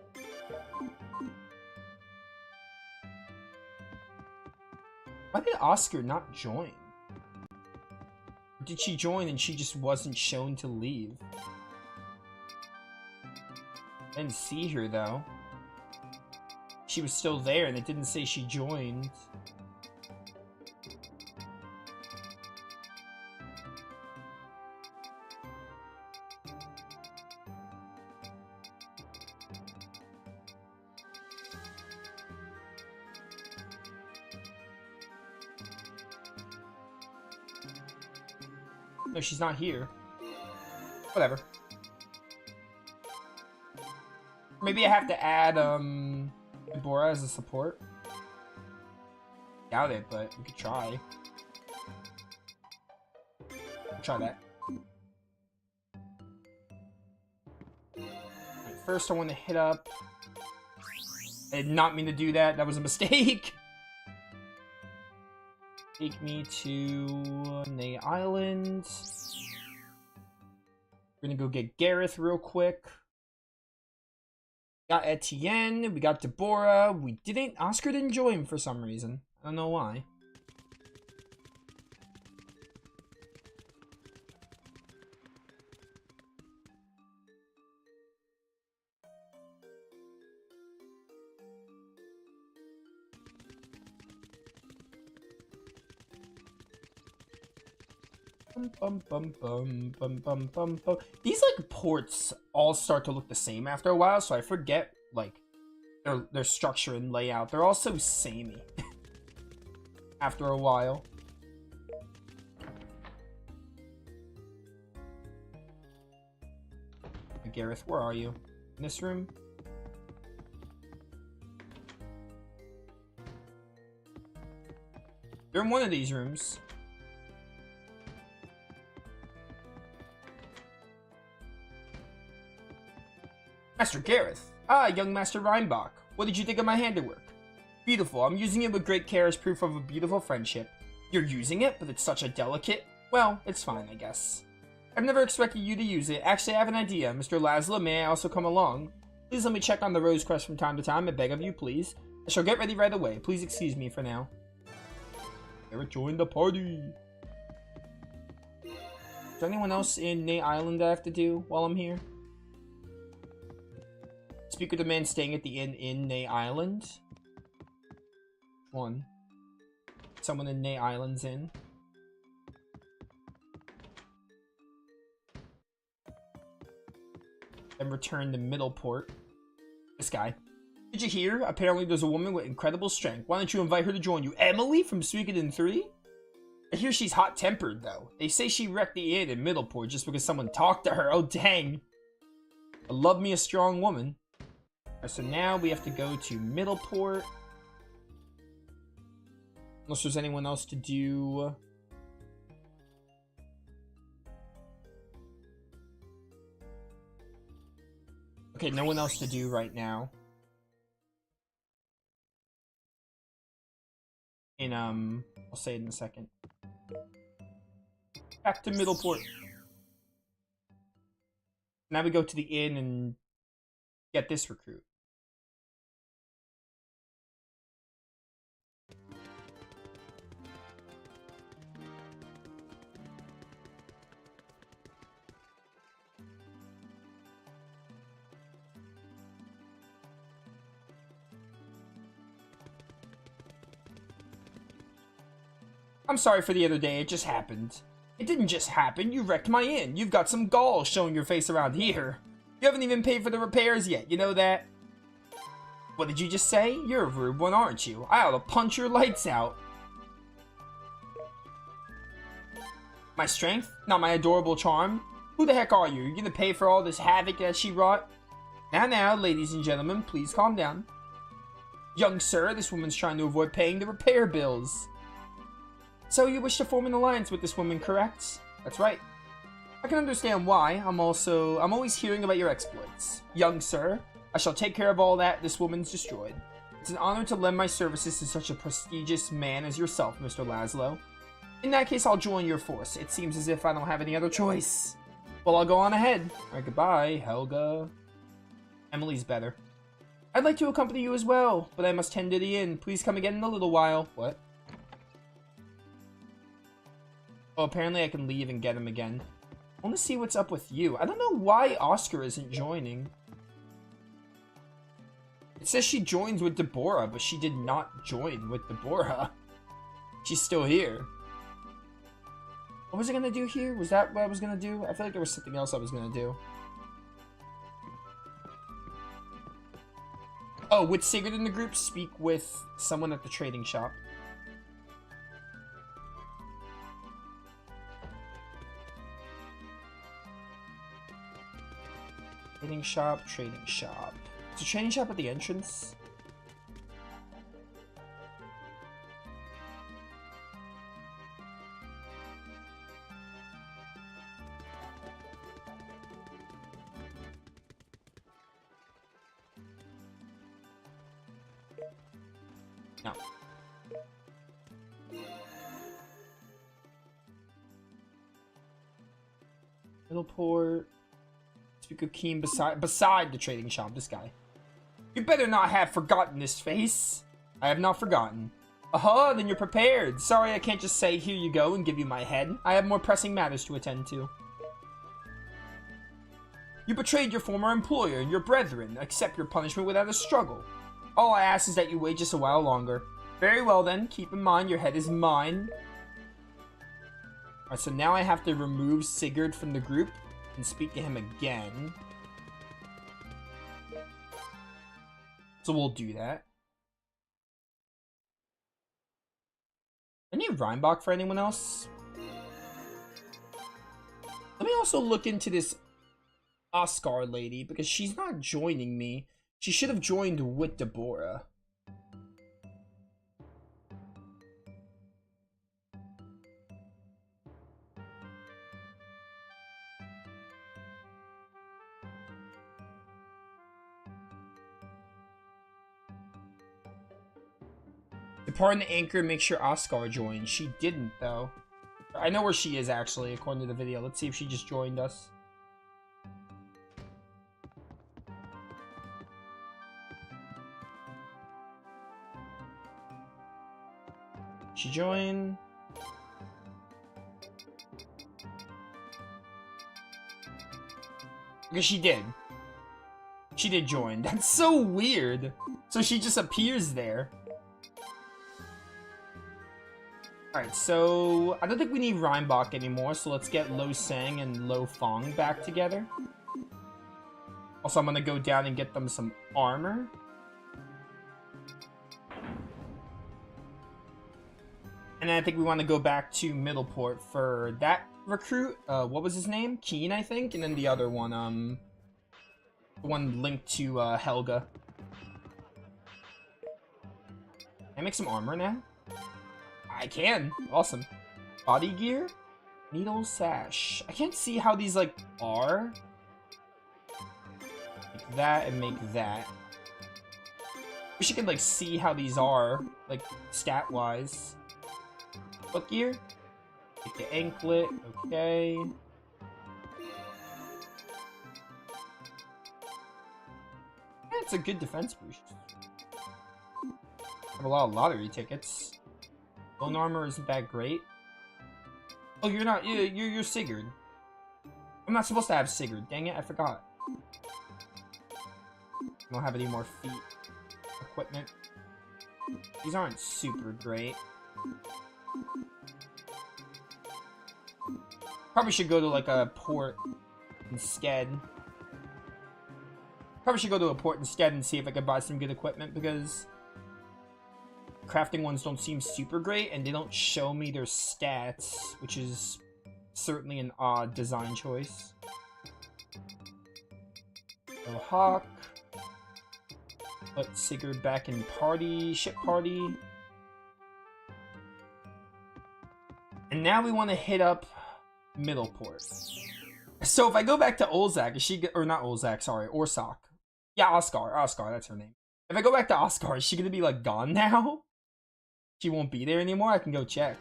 Why did Oscar not join? Or did she join and she just wasn't shown to leave? I didn't see her though. She was still there and it didn't say she joined. No, she's not here. Whatever. Maybe I have to add, Deborah as a support. Doubt it, but we could try. We'll try that. Right, first I want to hit up... I did not mean to do that. That was a mistake. Take me to Ney Island. We're gonna go get Gareth real quick. Got Etienne, we got Deborah. Oscar didn't join for some reason. I don't know why. These like ports all start to look the same after a while, so I forget like their structure and layout. They're all so samey after a while. Gareth, where are you? In this room? You're in one of these rooms. Master Gareth. Ah, young Master Reinbach. What did you think of my handiwork? Beautiful. I'm using it with great care as proof of a beautiful friendship. You're using it, but it's such a delicate... Well, it's fine, I guess. I've never expected you to use it. Actually, I have an idea. Mr. Laszlo, may I also come along? Please let me check on the Rose Crest from time to time. I beg of you, please. I shall get ready right away. Please excuse me for now. Gareth, join the party. Is there anyone else in Nate Island I have to do while I'm here? Speak with the man staying at the inn in Nate Island. One. Someone in Nate Island's inn. And return to Middleport. This guy. Did you hear? Apparently there's a woman with incredible strength. Why don't you invite her to join you? Emily from Suikoden 3? I hear she's hot-tempered, though. They say she wrecked the inn in Middleport just because someone talked to her. Oh, dang. I love me a strong woman. Right, so now we have to go to Middleport. Unless there's anyone else to do... Okay, no one else to do right now. I'll say it in a second. Back to Middleport. Now we go to the inn and get this recruit. I'm sorry for the other day, it just happened. It didn't just happen, you wrecked my inn. You've got some gall showing your face around here. You haven't even paid for the repairs yet, you know that? What did you just say? You're a rude one, aren't you? I ought to punch your lights out. My strength? Not my adorable charm? Who the heck are you? You're gonna pay for all this havoc that she wrought? Now, ladies and gentlemen, please calm down. Young sir, this woman's trying to avoid paying the repair bills. So you wish to form an alliance with this woman, correct? That's right. I can understand why. I'm always hearing about your exploits. Young sir, I shall take care of all that this woman's destroyed. It's an honor to lend my services to such a prestigious man as yourself, Mr. Laszlo. In that case, I'll join your force. It seems as if I don't have any other choice. Well, I'll go on ahead. Alright, goodbye, Helga. Emily's better. I'd like to accompany you as well, but I must tend to the inn. Please come again in a little while. What? Oh, apparently I can leave and get him again. I want to see what's up with you. I don't know why Oscar isn't joining. It says she joins with Deborah, but she did not join with Deborah. She's still here. What was I gonna do here? Was that what I was gonna do? I feel like there was something else I was gonna do. Oh, with Sigurd in the group, speak with someone at the trading shop. Trading shop, trading shop. Is the trading shop at the entrance? No. Middleport. Speak of Keen beside the trading shop, this guy. You better not have forgotten this face. I have not forgotten. Aha, then you're prepared. Sorry I can't just say here you go and give you my head. I have more pressing matters to attend to. You betrayed your former employer and your brethren. Accept your punishment without a struggle. All I ask is that you wait just a while longer. Very well then, keep in mind your head is mine. Alright, so now I have to remove Sigurd from the group and speak to him again. So we'll do that. I need Reinbach for anyone else. Let me also look into this Oscar lady because she's not joining me. She should have joined with Deborah. Depart and anchor, make sure Oscar joins. She didn't, though. I know where she is, actually, according to the video. Let's see if she just joined us. She joined. Okay, she did. She did join. That's so weird. So she just appears there. Alright, so I don't think we need Reinbach anymore, so let's get Lo Sang and Lo Fong back together. Also, I'm gonna go down and get them some armor. And then I think we want to go back to Middleport for that recruit. What was his name? Keen, I think? And then the other one, the one linked to, Helga. Can I make some armor now? I can. Awesome. Body gear? Needle sash. I can't see how these, like, are. Make that and make that. Wish you could, like, see how these are, like, stat-wise. Foot gear? Take the anklet. Okay. Yeah, it's a good defense boost. I have a lot of lottery tickets. Bone armor isn't that great. Oh, you're not. You're Sigurd. I'm not supposed to have Sigurd. Dang it, I forgot. I don't have any more feet equipment. These aren't super great. Probably should go to like a port instead. Probably should go to a port instead and see if I can buy some good equipment because crafting ones don't seem super great and they don't show me their stats, which is certainly an odd design choice. So Hawk. Put Sigurd back in party, ship party. And now we want to hit up Middleport. So if I go back to Olzak, is she, or not Olzak, sorry, Orsak. Yeah, Oscar, that's her name. If I go back to Oscar, is she gonna be like gone now? She won't be there anymore? I can go check.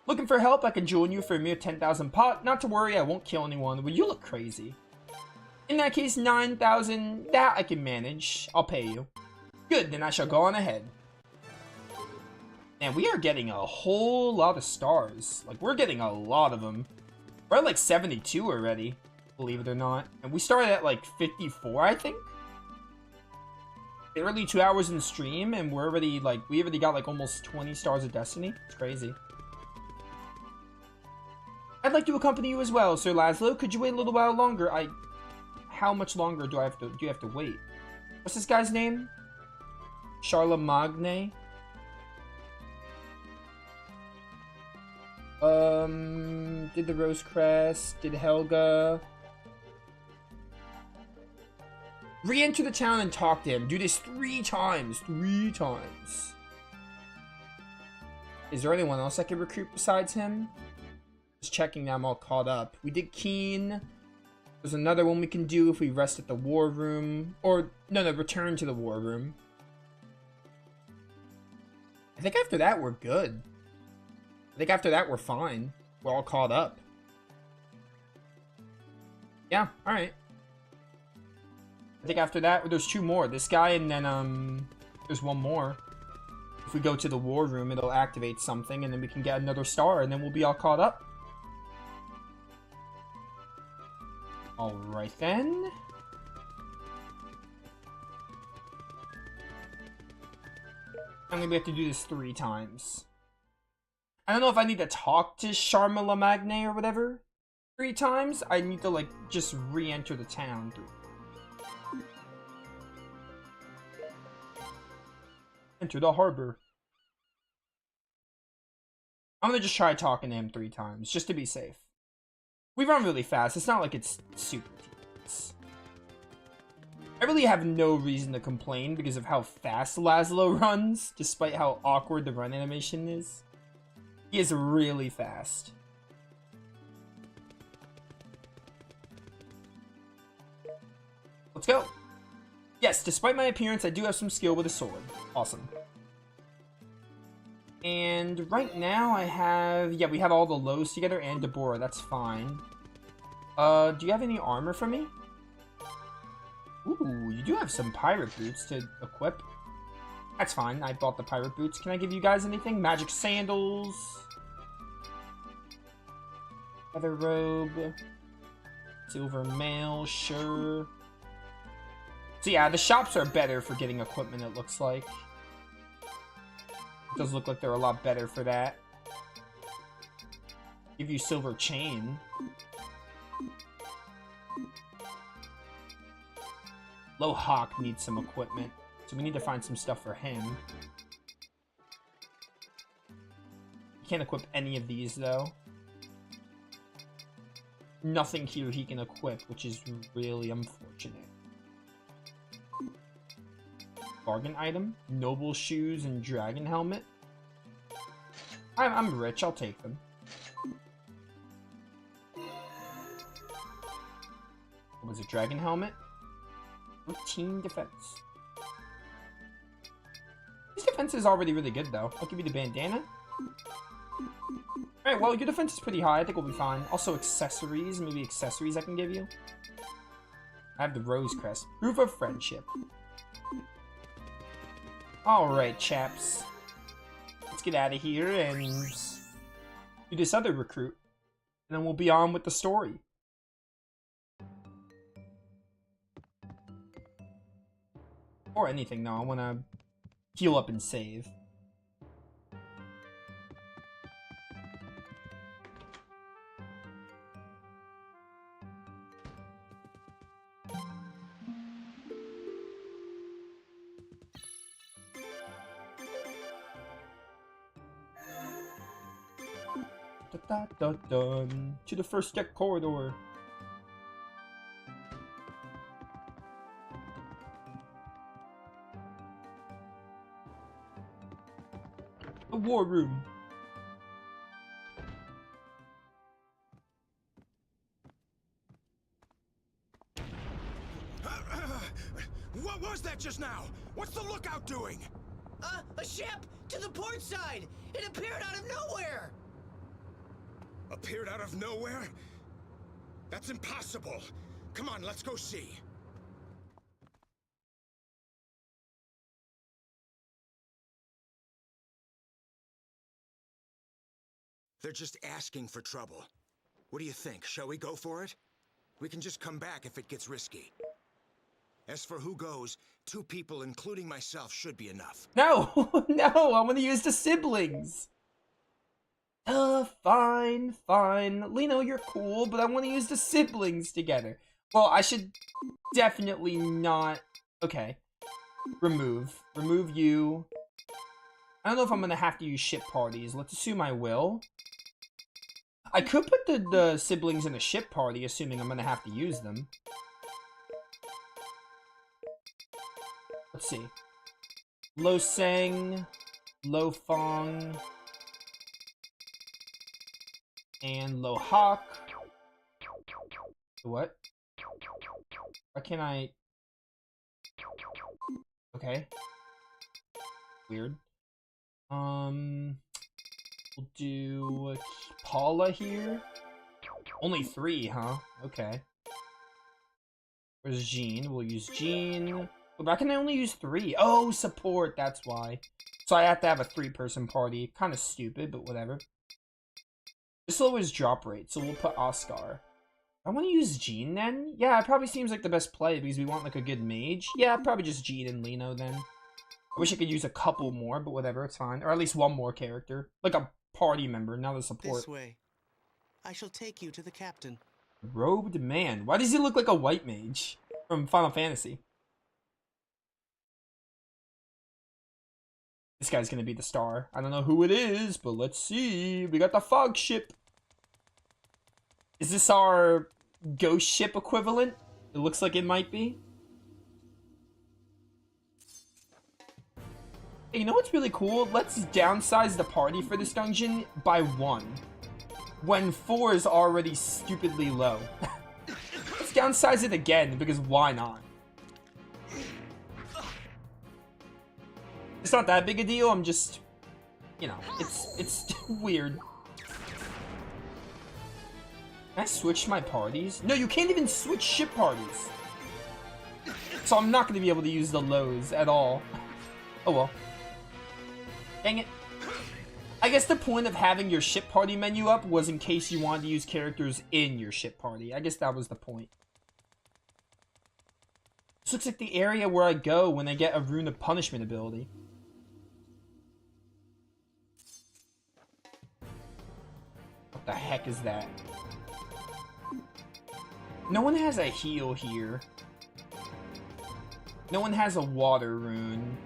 Looking for help? I can join you for a mere 10,000 pot. Not to worry, I won't kill anyone. Well, you look crazy. In that case, 9,000. That I can manage. I'll pay you. Good, then I shall go on ahead. And we are getting a whole lot of stars. Like, we're getting a lot of them. We're at like 72 already, believe it or not. And we started at like 54, I think? Barely 2 hours in stream, and we're already like, we already got like almost 20 stars of destiny. It's crazy. I'd like to accompany you as well, Sir Laszlo. Could you wait a little while longer? How much longer do you have to wait? What's this guy's name? Charlemagne? Did the Rose Crest, did Helga. Re-enter the town and talk to him. Do this 3 times. 3 times. Is there anyone else I can recruit besides him? Just checking now I'm all caught up. We did Keen. There's another one we can do if we rest at the war room. Or, no, return to the war room. I think after that we're good. I think after that we're fine. We're all caught up. Yeah, alright. I think after that, there's 2 more. This guy and then, there's 1 more. If we go to the war room, it'll activate something and then we can get another star and then we'll be all caught up. Alright then. I'm gonna have to do this 3 times. I don't know if I need to talk to Charlemagne or whatever 3 times. I need to, like, just re-enter the town. Enter the harbor. I'm gonna just try talking to him 3 times, just to be safe. We run really fast. It's not like it's super tedious. I really have no reason to complain because of how fast Laszlo runs, despite how awkward the run animation is. He is really fast. Let's go. Yes, despite my appearance, I do have some skill with a sword. Awesome. And right now I have... Yeah, we have all the lows together and Deborah. That's fine. Do you have any armor for me? Ooh, you do have some pirate boots to equip. That's fine. I bought the pirate boots. Can I give you guys anything? Magic sandals. Feather robe. Silver mail, sure. So yeah, the shops are better for getting equipment, it looks like. It does look like they're a lot better for that. Give you silver chain. Low Hawk needs some equipment, so we need to find some stuff for him. You can't equip any of these, though. Nothing here he can equip, which is really unfortunate. Bargain item, noble shoes, and dragon helmet. I'm rich, I'll take them. What was it, dragon helmet? 14 defense. His defense is already really good, though. I'll give you the bandana. Alright, well, your defense is pretty high. I think we'll be fine. Also, accessories. Maybe accessories I can give you. I have the rose crest. Proof of friendship. Alright, chaps. Let's get out of here and do this other recruit. And then we'll be on with the story. Or anything, no. I want to heal up and save. Dun. To the first deck corridor. The war room. What was that just now? What's the lookout doing? A ship! To the port side! It appeared out of nowhere! Appeared out of nowhere? That's impossible. Come on, let's go see. They're just asking for trouble. What do you think? Shall we go for it? We can just come back if it gets risky. As for who goes, 2 people, including myself, should be enough. No! No! I want to use the siblings! Fine. Lino, you're cool, but I want to use the siblings together. Well, I should definitely not... Okay. Remove. Remove you. I don't know if I'm going to have to use ship parties. Let's assume I will. I could put the siblings in a ship party, assuming I'm going to have to use them. Let's see. Lo Seng, Lo Fong, and Lo Hawk. What? Why can't I... Okay. Weird. We'll do Paula here. Only 3, huh? Okay. Where's Jean? We'll use Jean. But why can I only use 3? Oh, support, that's why. So I have to have a 3-person party. Kind of stupid, but whatever. This lowers drop rate, so we'll put Oscar. I want to use Jean then? Yeah, it probably seems like the best play because we want like a good mage. Yeah, probably just Jean and Lino then. I wish I could use a couple more, but whatever, it's fine. Or at least one more character. Like a party member, not a support. This way. I shall take you to the captain. Robed man. Why does he look like a white mage from Final Fantasy? This guy's gonna be the star. I don't know who it is, but let's see. We got the fog ship. Is this our ghost ship equivalent? It looks like it might be. Hey, you know what's really cool? Let's downsize the party for this dungeon by 1. When 4 is already stupidly low. Let's downsize it again, because why not? It's not that big a deal, I'm just... You know, it's weird. Can I switch my parties? No, you can't even switch ship parties. So I'm not going to be able to use the lows at all. Oh well. Dang it. I guess the point of having your ship party menu up was in case you wanted to use characters in your ship party. I guess that was the point. This looks like the area where I go when I get a Rune of Punishment ability. What the heck is that? No one has a heal here. No one has a water rune.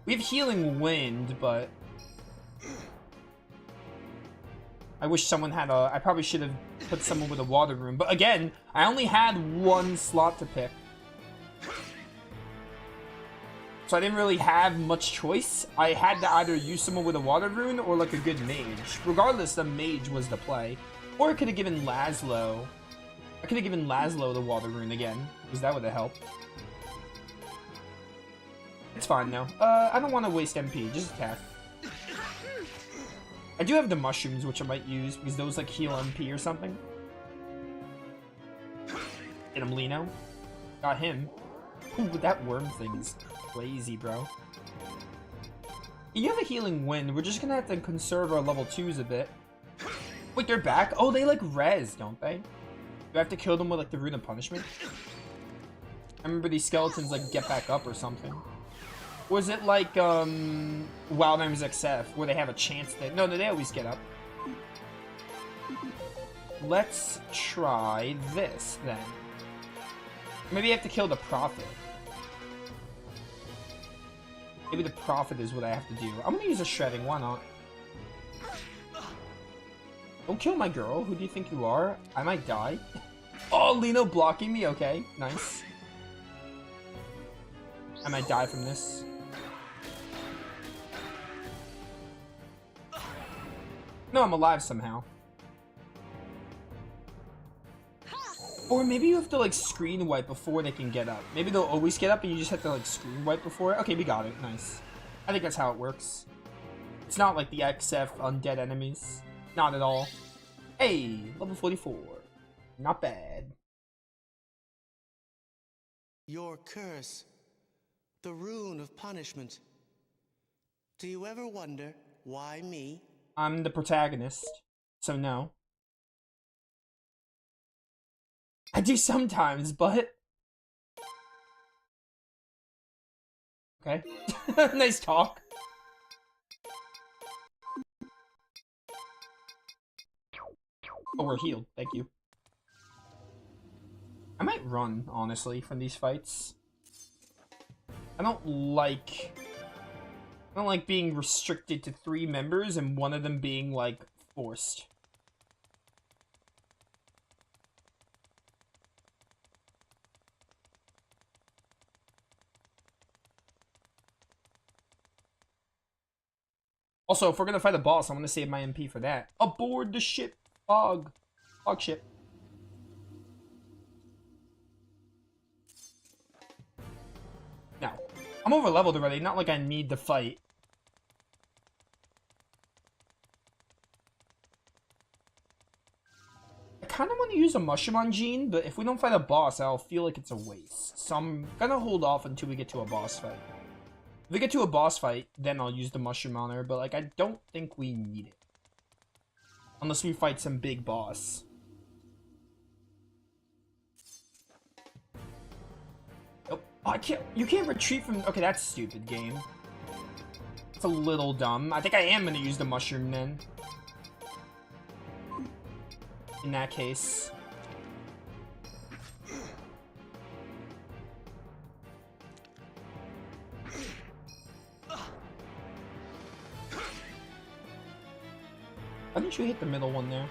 We have healing wind, but... I wish someone had a... I probably should have put someone with a water rune. But again, I only had 1 slot to pick. So I didn't really have much choice. I had to either use someone with a water rune or like a good mage. Regardless, the mage was the play. Or I could have given Laszlo... I could have given Laszlo the water rune again, because that would have helped. It's fine now. I don't want to waste MP, just attack. I do have the mushrooms, which I might use, because those like heal MP or something. Get him, Lino. Got him. Ooh, that worm thing is crazy, bro. You have a healing wind. We're just gonna have to conserve our level 2s a bit. Wait, they're back? Oh, they like res, don't they? Do I have to kill them with like the Rune of Punishment? I remember these skeletons like get back up or something. Was it like Wildlands XF where they have a chance that... No, they always get up. Let's try this then. Maybe I have to kill the Prophet. Maybe the Prophet is what I have to do. I'm gonna use a shredding, why not? Don't kill my girl. Who do you think you are? I might die. Oh, Lino blocking me? Okay, nice. I might die from this. No, I'm alive somehow. Or maybe you have to like screen wipe before they can get up. Maybe they'll always get up and you just have to like screen wipe before. Okay, we got it. Nice. I think that's how it works. It's not like the XF undead enemies. Not at all. Hey, level 44. Not bad. Your curse. The Rune of Punishment. Do you ever wonder why me? I'm the protagonist, so no. I do sometimes, but... Okay. Nice talk. Oh, we're healed. Thank you. I might run, honestly, from these fights. I don't like being restricted to 3 members and one of them being, like, forced. Also, if we're gonna fight a boss, I'm gonna save my MP for that. Aboard the ship! Fog ship. Now, I'm over leveled already, not like I need to fight. I kind of want to use a mushroom on Jean, but if we don't fight a boss, I'll feel like it's a waste. So I'm gonna hold off until we get to a boss fight. If we get to a boss fight, then I'll use the mushroom on her, but like I don't think we need it. Unless we fight some big boss. Nope. Oh, I can't. You can't retreat from. Okay, that's stupid, game. It's a little dumb. I think I am gonna use the mushroom then. In that case. Why didn't you hit the middle one there?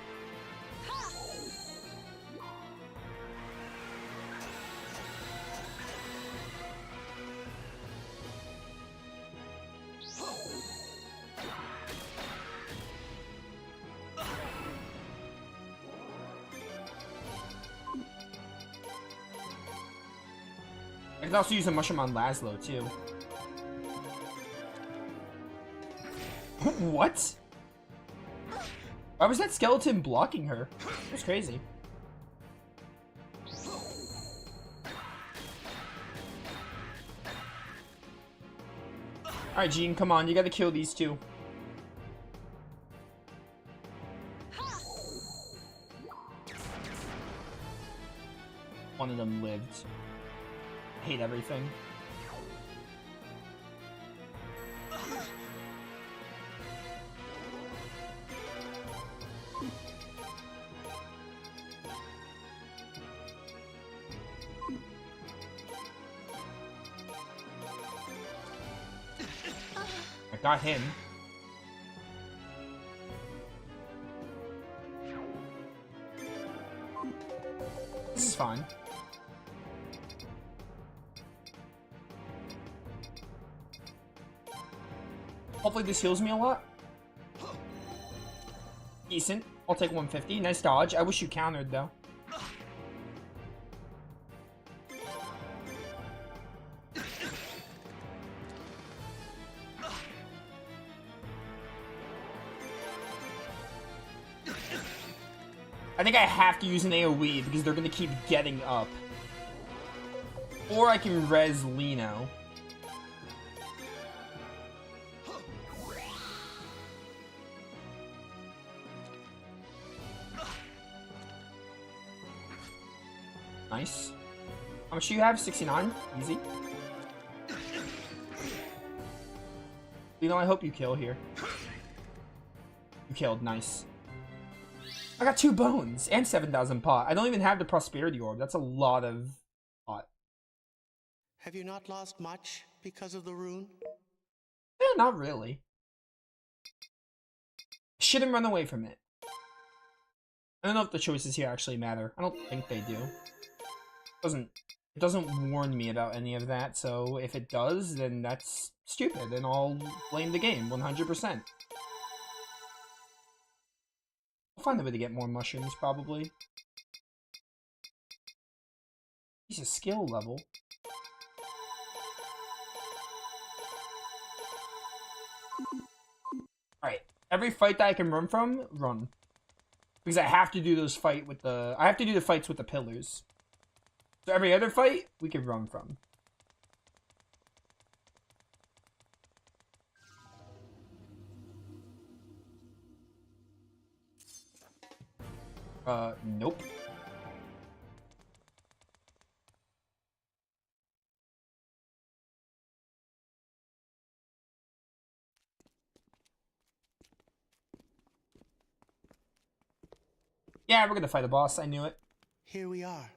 I can also use a mushroom on Laszlo too. What? Why was that skeleton blocking her? It was crazy. Alright, Gene, come on. You gotta kill these two. One of them lived. I hate everything. I got him. This is fine. Hopefully this heals me a lot. Decent. I'll take 150. Nice dodge. I wish you countered though. I think I have to use an AoE because they're going to keep getting up. Or I can res Lino. Nice. How much do you have? 69? Easy. Lino, I hope you kill here. You killed. Nice. I got 2 bones and 7,000 pot. I don't even have the prosperity orb. That's a lot of pot. Have you not lost much because of the rune? Not really. Shouldn't run away from it. I don't know if the choices here actually matter. I don't think they do. It doesn't warn me about any of that, so if it does, then that's stupid, and I'll blame the game 100%. I'll find a way to get more mushrooms, probably. He's a skill level. Alright, every fight that I can run from, run. Because I have to do those fights with the pillars. So every other fight, we can run from. Nope. Yeah, we're gonna fight a boss. I knew it. Here we are.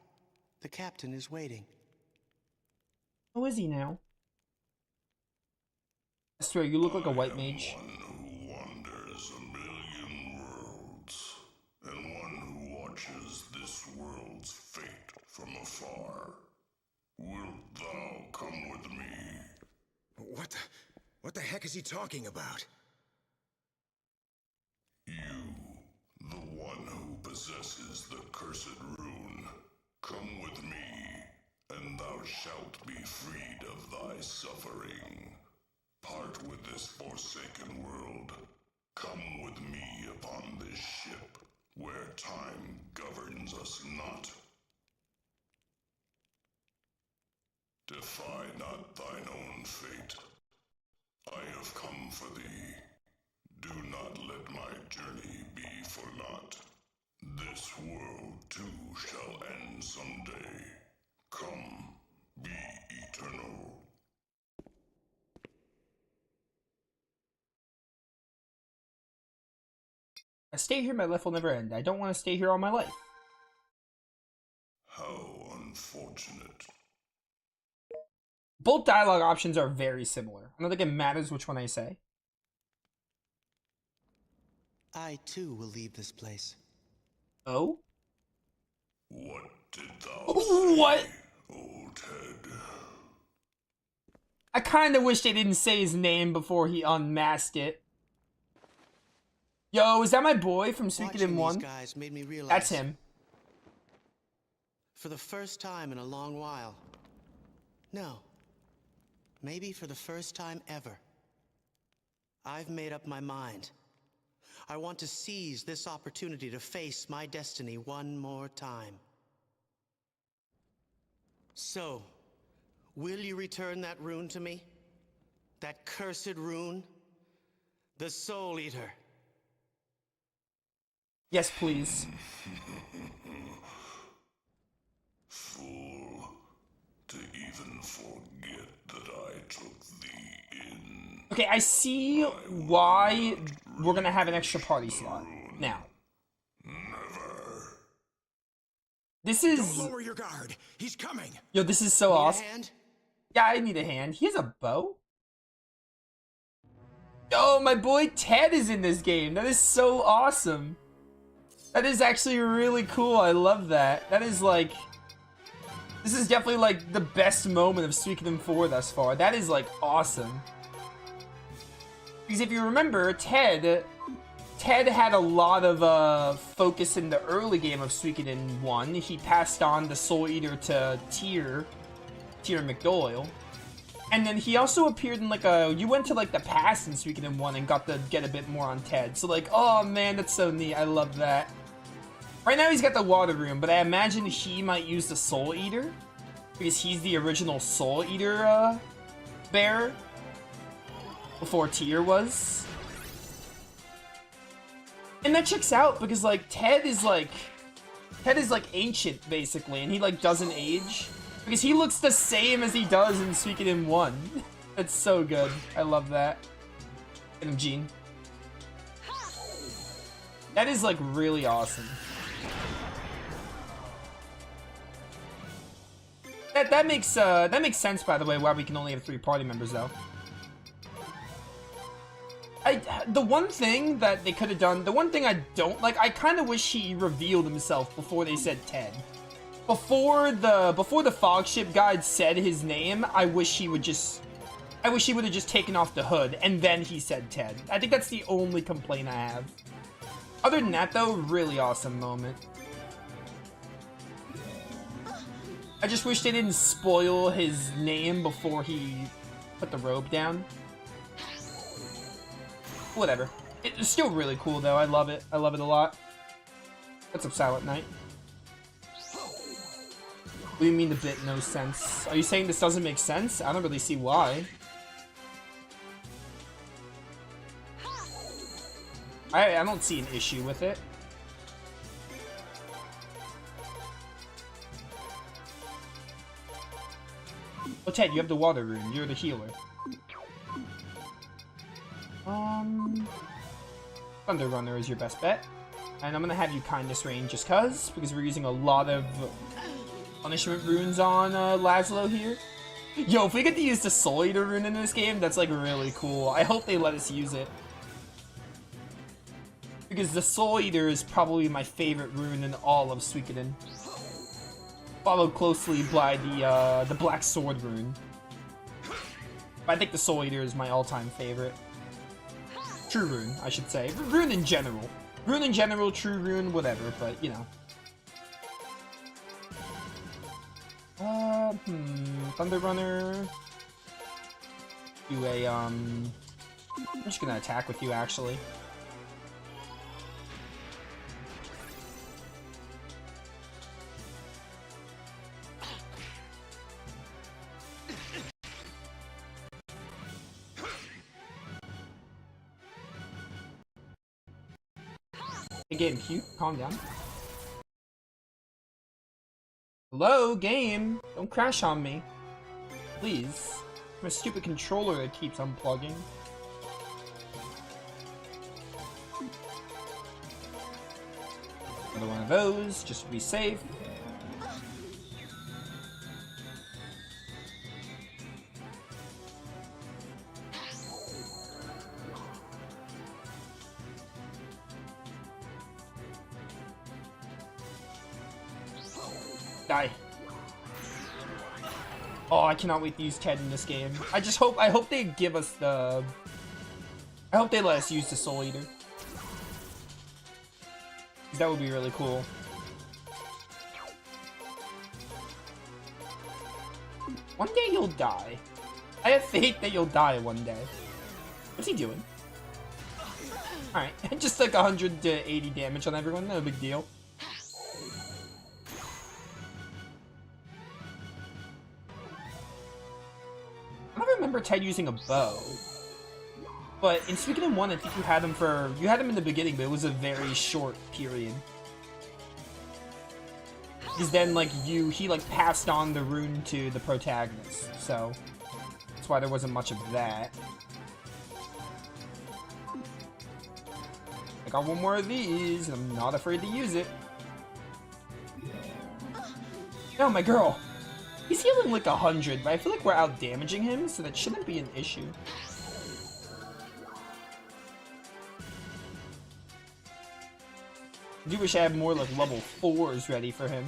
The captain is waiting. Who is he now? I swear, you look like a white mage. One who wanders a million worlds, and one who watches this world's fate from afar. Wilt thou come with me? What the heck is he talking about? You, the one who possesses the cursed rune, come with me, and thou shalt be freed of thy suffering. Part with this forsaken world. Come with me upon this ship, where time governs us not. Defy not thine own fate. I have come for thee. Do not let my journey be for naught. This world too shall end someday. Come, be eternal. I stay here, my life will never end. I don't want to stay here all my life. How unfortunate. Both dialogue options are very similar. I don't think it matters which one I say. I too will leave this place. Oh? What did thou say, What? old Ted? I kind of wish they didn't say his name before he unmasked it. Yo, is that my boy from Suikoden Watching 1? these guys made me realize. That's him. For the first time in a long while. No. Maybe for the first time ever. I've made up my mind. I want to seize this opportunity to face my destiny one more time. So, will you return that rune to me? That cursed rune? The Soul Eater. Yes, please. Fool, to even forget that I took thee in. Okay, I see why we're gonna have an extra party slot now. Never. This Don't is... lower your guard. He's coming. Yo, this is so Need a awesome. hand? Yeah, I need a hand. He has a bow? Yo, my boy Ted is in this game. That is so awesome. That is actually really cool. I love that. That is like... This is definitely like the best moment of Suikoden 4 thus far. That is like awesome. Because if you remember, Ted had a lot of focus in the early game of Suikoden 1. He passed on the Soul Eater to Tyr McDoyle. And then he also appeared in like a... You went to like the past in Suikoden 1 and got to get a bit more on Ted. So like, oh man, that's so neat. I love that. Right now he's got the water room, but I imagine he might use the Soul Eater. Because he's the original Soul Eater bearer. Before Tyr was. And that checks out because like Ted is like ancient basically, and he like doesn't age. Because he looks the same as he does in Suikoden 1. That's so good. I love that. Get him, Gene. That is like really awesome. That makes sense, by the way, why we can only have 3 party members though. The one thing that they could have done, the one thing I don't like, I kind of wish he revealed himself before they said Ted. Before the fog ship guide said his name, I wish he would have just taken off the hood and then he said Ted. I think that's the only complaint I have. Other than that though, really awesome moment. I just wish they didn't spoil his name before he put the robe down. Whatever. It's still really cool though. I love it. I love it a lot. What's up, Silent Knight? What do you mean the bit no sense? Are you saying this doesn't make sense? I don't really see why. I don't see an issue with it. Oh, Ted, you have the water rune. You're the healer. Thunder Runner is your best bet. And I'm gonna have you Kindness Rain just because we're using a lot of punishment runes on Laszlo here. Yo, if we get to use the Soul Eater rune in this game, that's like really cool. I hope they let us use it. Because the Soul Eater is probably my favorite rune in all of Suikoden. Followed closely by the Black Sword rune. But I think the Soul Eater is my all-time favorite. True rune, I should say. Rune in general. Rune in general, true rune, whatever, but, you know. Thunder Runner. Do a, I'm just gonna attack with you, actually. Hey, game, cute. Calm down. Hello, game. Don't crash on me. Please. I'm a stupid controller that keeps unplugging. Another one of those, just to be safe. Die. Oh, I cannot wait to use Ted in this game. I hope they give us the... I hope they let us use the Soul Eater. That would be really cool. One day you'll die. I have faith that you'll die one day. What's he doing? Alright, just like 180 damage on everyone, no big deal. I don't remember Ted using a bow. But in Suikoden 1, I think you had him in the beginning, but it was a very short period. Because then, like, he, like, passed on the rune to the protagonist, so that's why there wasn't much of that. I got one more of these, and I'm not afraid to use it. No, my girl! He's healing like 100, but I feel like we're out-damaging him, so that shouldn't be an issue. I do wish I had more, like, level 4s ready for him.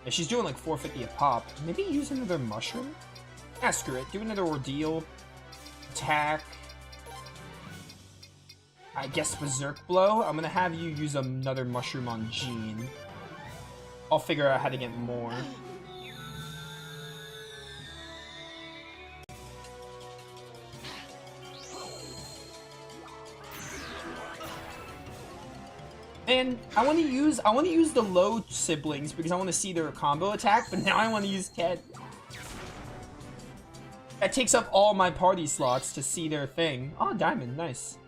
Yeah, she's doing, like, 450 a pop. Maybe use another mushroom? Ah, screw it. Do another ordeal. Attack. I guess Berserk Blow. I'm gonna have you use another mushroom on Jean. I'll figure out how to get more. And I want to use the low siblings because I want to see their combo attack, but now I want to use Ted. That takes up all my party slots to see their thing. Oh, diamond, nice.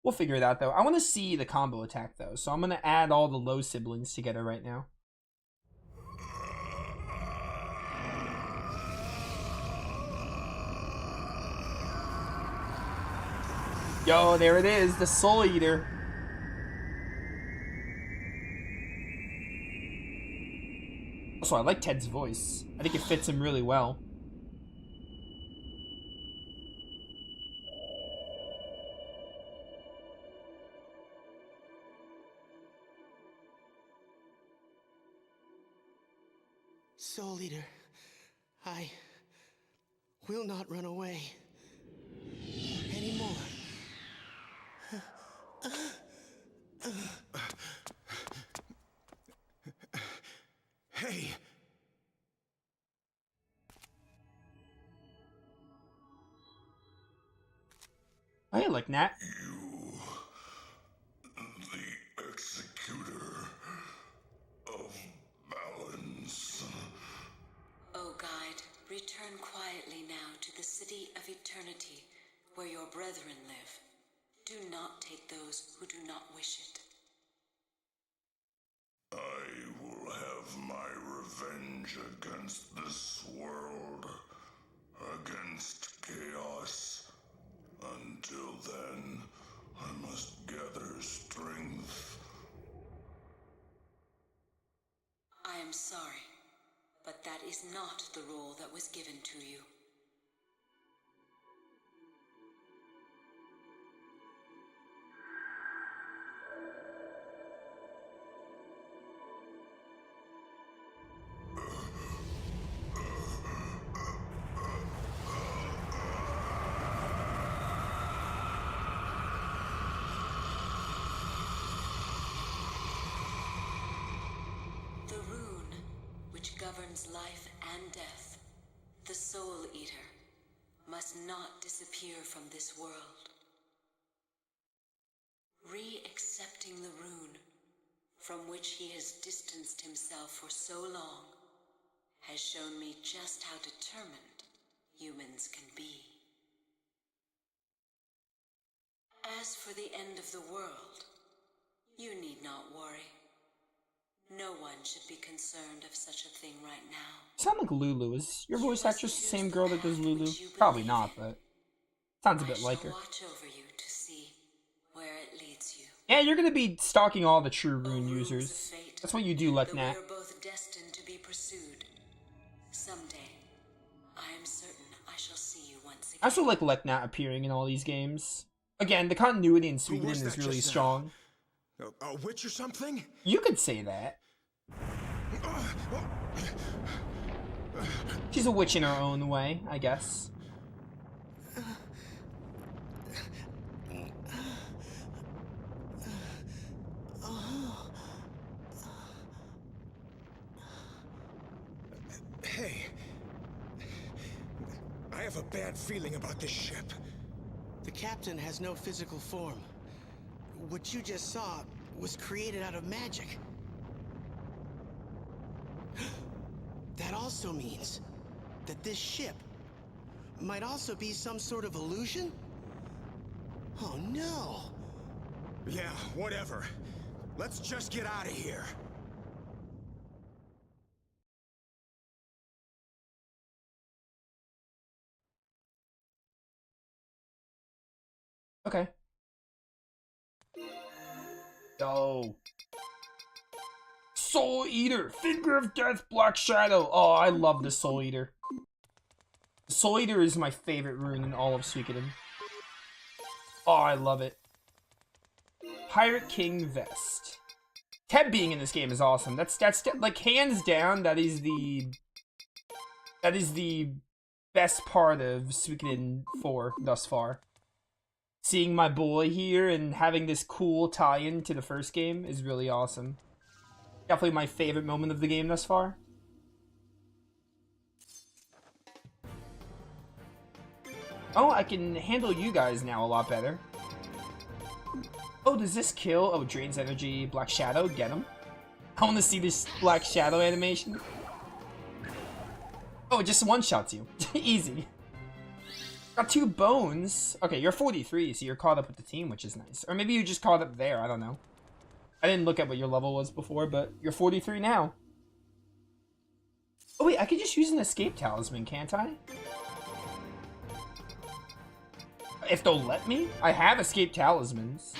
We'll figure it out though. I want to see the combo attack though, so I'm gonna add all the low siblings together right now. Yo, there it is, the Soul Eater. Also, I like Ted's voice. I think it fits him really well. Soul Eater, I will not run away anymore. Hey! I like Nat. You, the executor of balance. O guide, return quietly now to the city of eternity, where your brethren live. Do not take those who do not wish it. I will have my revenge against this world, against chaos. Until then, I must gather strength. I am sorry, but that is not the role that was given to you. The rune, which governs life and death, the Soul Eater, must not disappear from this world. Re-accepting the rune, from which he has distanced himself for so long, has shown me just how determined humans can be. As for the end of the world, you need not worry. No one should be concerned of such a thing right now. You sound like Lulu. Is your voice actress the same girl that does Lulu? Probably not, but sounds a bit like her. Watch over you to see where it leads you. Yeah, you're gonna be stalking all the true rune users. That's what you do, Though Leknat. we are both destined to be pursued. Someday, I am certain I shall see you once again. I also like Leknat appearing in all these games. Again, the continuity in Who was Suikoden is that really just now? strong. A witch or something? You could say that. She's a witch in her own way, I guess. Hey. I have a bad feeling about this ship. The captain has no physical form. What you just saw was created out of magic. That also means that this ship might also be some sort of illusion? Oh no! Yeah, whatever. Let's just get out of here. Okay. Yo. Soul Eater! Finger of Death, Black Shadow! Oh, I love the Soul Eater. Soul Eater is my favorite rune in all of Suikoden. Oh, I love it. Pirate King Vest. Teb being in this game is awesome. That's like hands down, that is the best part of Suikoden 4 thus far. Seeing my boy here and having this cool tie-in to the first game is really awesome. Definitely my favorite moment of the game thus far. Oh, I can handle you guys now a lot better. Oh, does this kill? Oh, drains energy. Black Shadow, get him. I want to see this Black Shadow animation. Oh, it just one-shots you. Easy. Got 2 bones. Okay, you're 43, so you're caught up with the team, which is nice. Or maybe you just caught up there, I don't know. I didn't look at what your level was before, but you're 43 now. Oh wait, I could just use an escape talisman, can't I? If they'll let me? I have escape talismans.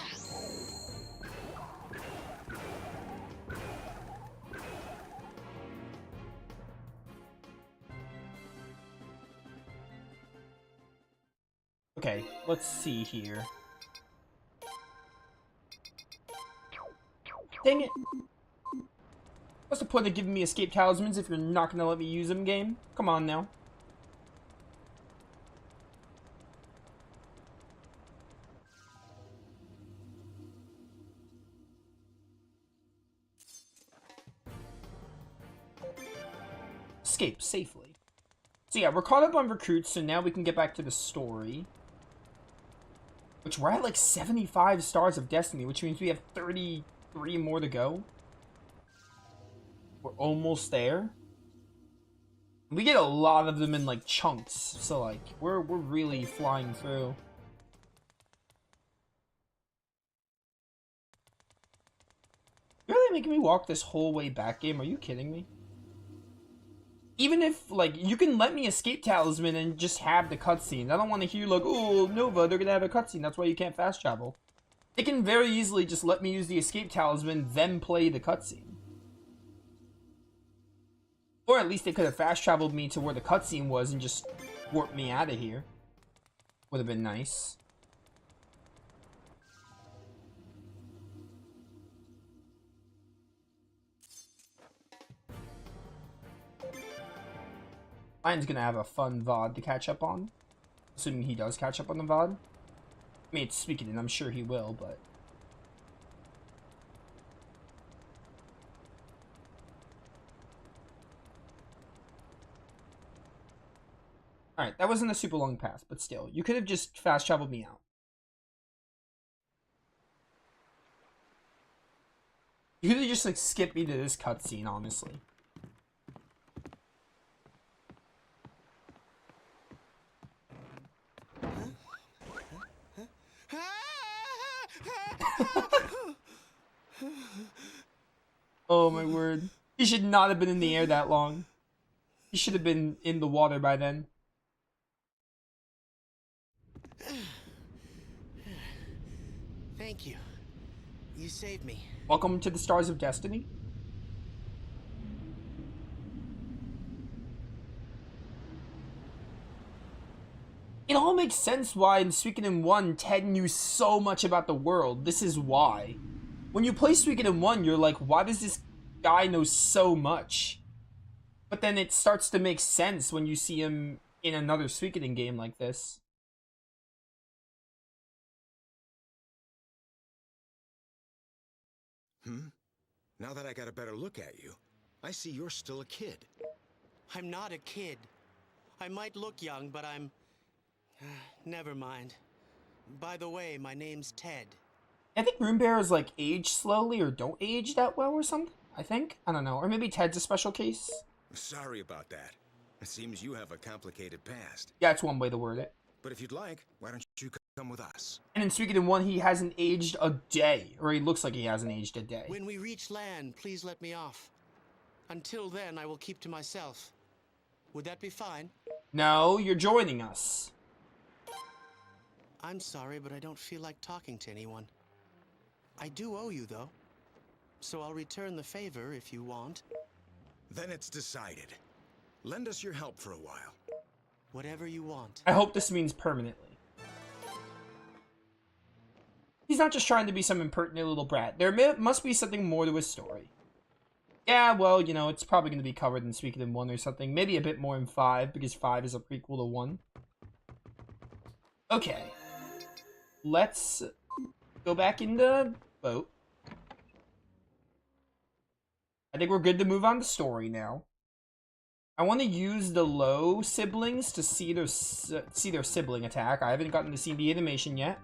Okay, let's see here. Dang it. What's the point of giving me escape talismans if you're not gonna let me use them, game? Come on now. Escape safely. So yeah, we're caught up on recruits, so now we can get back to the story. Which we're at like 75 stars of destiny, which means we have 33 more to go. We're almost there. We get a lot of them in like chunks, so like we're really flying through. You're really making me walk this whole way back, game? Are you kidding me? Even if, like, you can let me escape talisman and just have the cutscene. I don't want to hear, like, oh, Nova, they're gonna have a cutscene. That's why you can't fast travel. They can very easily just let me use the escape talisman, then play the cutscene. Or at least they could have fast traveled me to where the cutscene was and just warped me out of here. Would have been nice. Ryan's gonna have a fun VOD to catch up on. Assuming he does catch up on the VOD. I mean, it's Suikoden, I'm sure he will, but... Alright, that wasn't a super long path, but still. You could have just fast traveled me out. You could have just, like, skipped me to this cutscene, honestly. Oh my word. He should not have been in the air that long. He should have been in the water by then. Thank you. You saved me. Welcome to the Stars of Destiny. It all makes sense why in Suikoden 1, Ted knew so much about the world. This is why. When you play Suikoden 1, you're like, why does this guy know so much? But then it starts to make sense when you see him in another Suikoden game like this. Now that I got a better look at you, I see you're still a kid. I'm not a kid. I might look young, but I'm... never mind. By the way, my name's Ted. I think Rune Bearers like age slowly or don't age that well or something. I think. I don't know. Or maybe Ted's a special case. Sorry about that. It seems you have a complicated past. Yeah, it's one way to word it. But if you'd like, why don't you come with us? And in Suikoden 1, he hasn't aged a day. Or he looks like he hasn't aged a day. When we reach land, please let me off. Until then, I will keep to myself. Would that be fine? No, you're joining us. I'm sorry, but I don't feel like talking to anyone. I do owe you, though. So I'll return the favor if you want. Then it's decided. Lend us your help for a while. Whatever you want. I hope this means permanently. He's not just trying to be some impertinent little brat. There must be something more to his story. Yeah, well, you know, it's probably going to be covered in Suikoden 1 or something. Maybe a bit more in 5, because 5 is a prequel to 1. Okay. Let's go back in the boat. I think we're good to move on to story now. I want to use the low siblings to see their sibling attack. I haven't gotten to see the animation yet.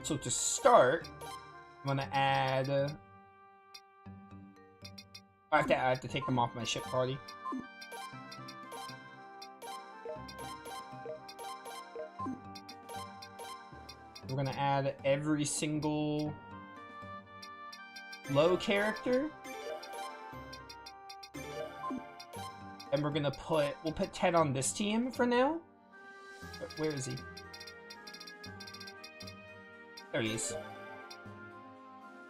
So to start, I'm gonna add. I have to take them off my ship party. We're gonna add every single low character. And we'll put Ted on this team for now. Where is he? There he is.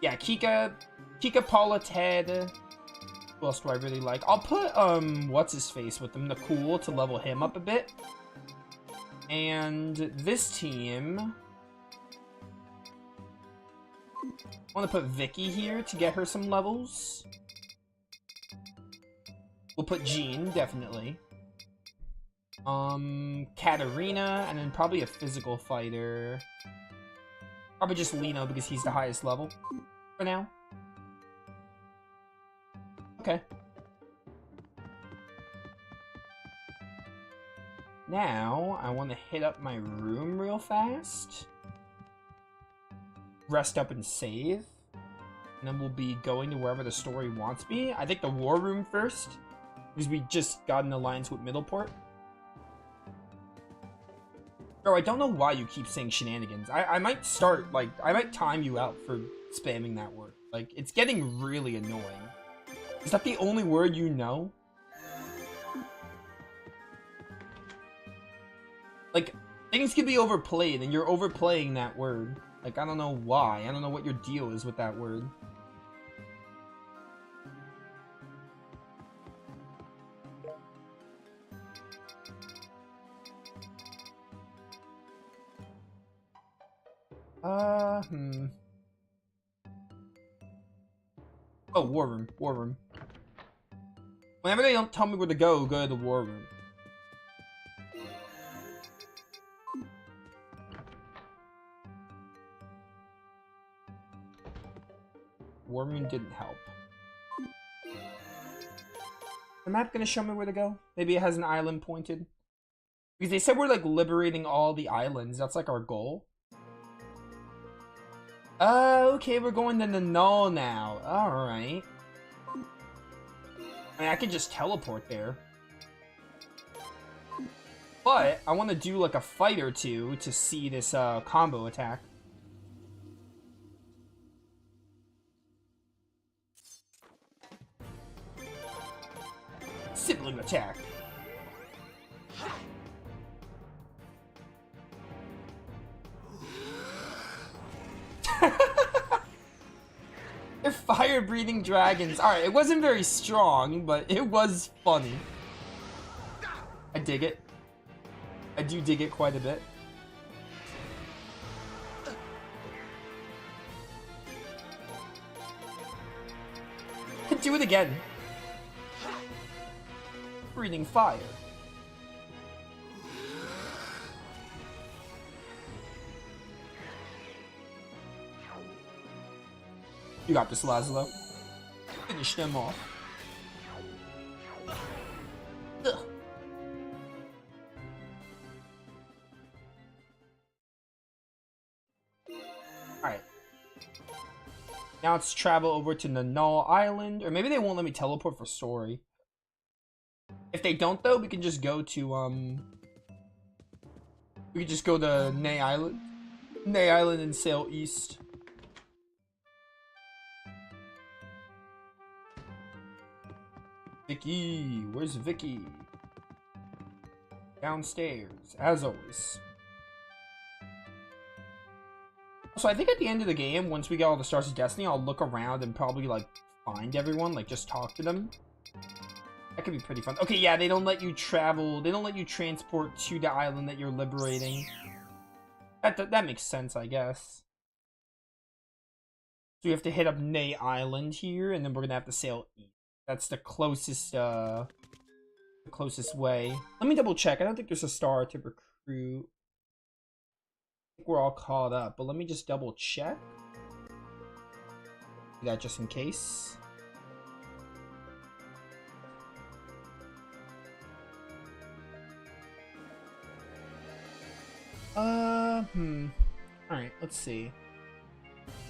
Yeah, Kika, Paula, Ted. Who else do I really like? I'll put, what's his face with them, the cool, to level him up a bit. And this team, I want to put Vicky here to get her some levels. We'll put Jean, definitely. Katarina, and then probably a physical fighter. Probably just Lino because he's the highest level for now. Okay. Now, I want to hit up my room real fast. Rest up and save. And then we'll be going to wherever the story wants me. I think the war room first. Because we just got an alliance with Middleport. Bro, I don't know why you keep saying shenanigans. I might start, like, I might time you out for spamming that word. Like, it's getting really annoying. Is that the only word you know? Like, things can be overplayed, and you're overplaying that word. Like, I don't know why. I don't know what your deal is with that word. Oh, war room, war room. Whenever they don't tell me where to go to the war room. War room didn't help. The map gonna show me where to go? Maybe it has an island pointed. Because they said we're like liberating all the islands. That's like our goal. Okay, we're going to the null now. Alright. I mean, I could just teleport there. But, I want to do like a fight or two to see this combo attack. Sibling attack. Fire-breathing dragons. Alright, it wasn't very strong, but it was funny. I dig it. I do dig it quite a bit. Do it again. Breathing fire. You got this, Laszlo. Finish them off. Ugh. Alright. Now let's travel over to the Null Island. Or maybe they won't let me teleport for story. If they don't, though, we can just go to, we can just go to Nay Island. Nay Island and sail east. Vicky, where's Vicky? Downstairs, as always. So I think at the end of the game, once we get all the Stars of Destiny, I'll look around and probably, like, find everyone, like, just talk to them. That could be pretty fun. Okay, yeah, they don't let you travel, they don't let you transport to the island that you're liberating. That makes sense, I guess. So we have to hit up Nay Island here, and then we're gonna have to sail east. That's the closest way. Let me double check. I don't think there's a star to recruit. I think we're all caught up, but let me just double check. Do that just in case. Alright, let's see.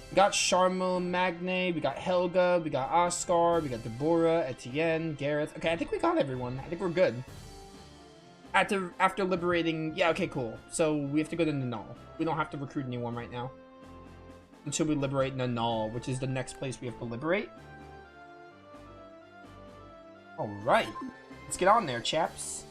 We got Charlemagne, we got Helga, we got Oscar, we got Deborah, Etienne, Gareth. Okay, I think we got everyone. I think we're good. After liberating... Yeah, okay, cool. So we have to go to Nanal. We don't have to recruit anyone right now. Until we liberate Nanal, which is the next place we have to liberate. Alright. Let's get on there, chaps.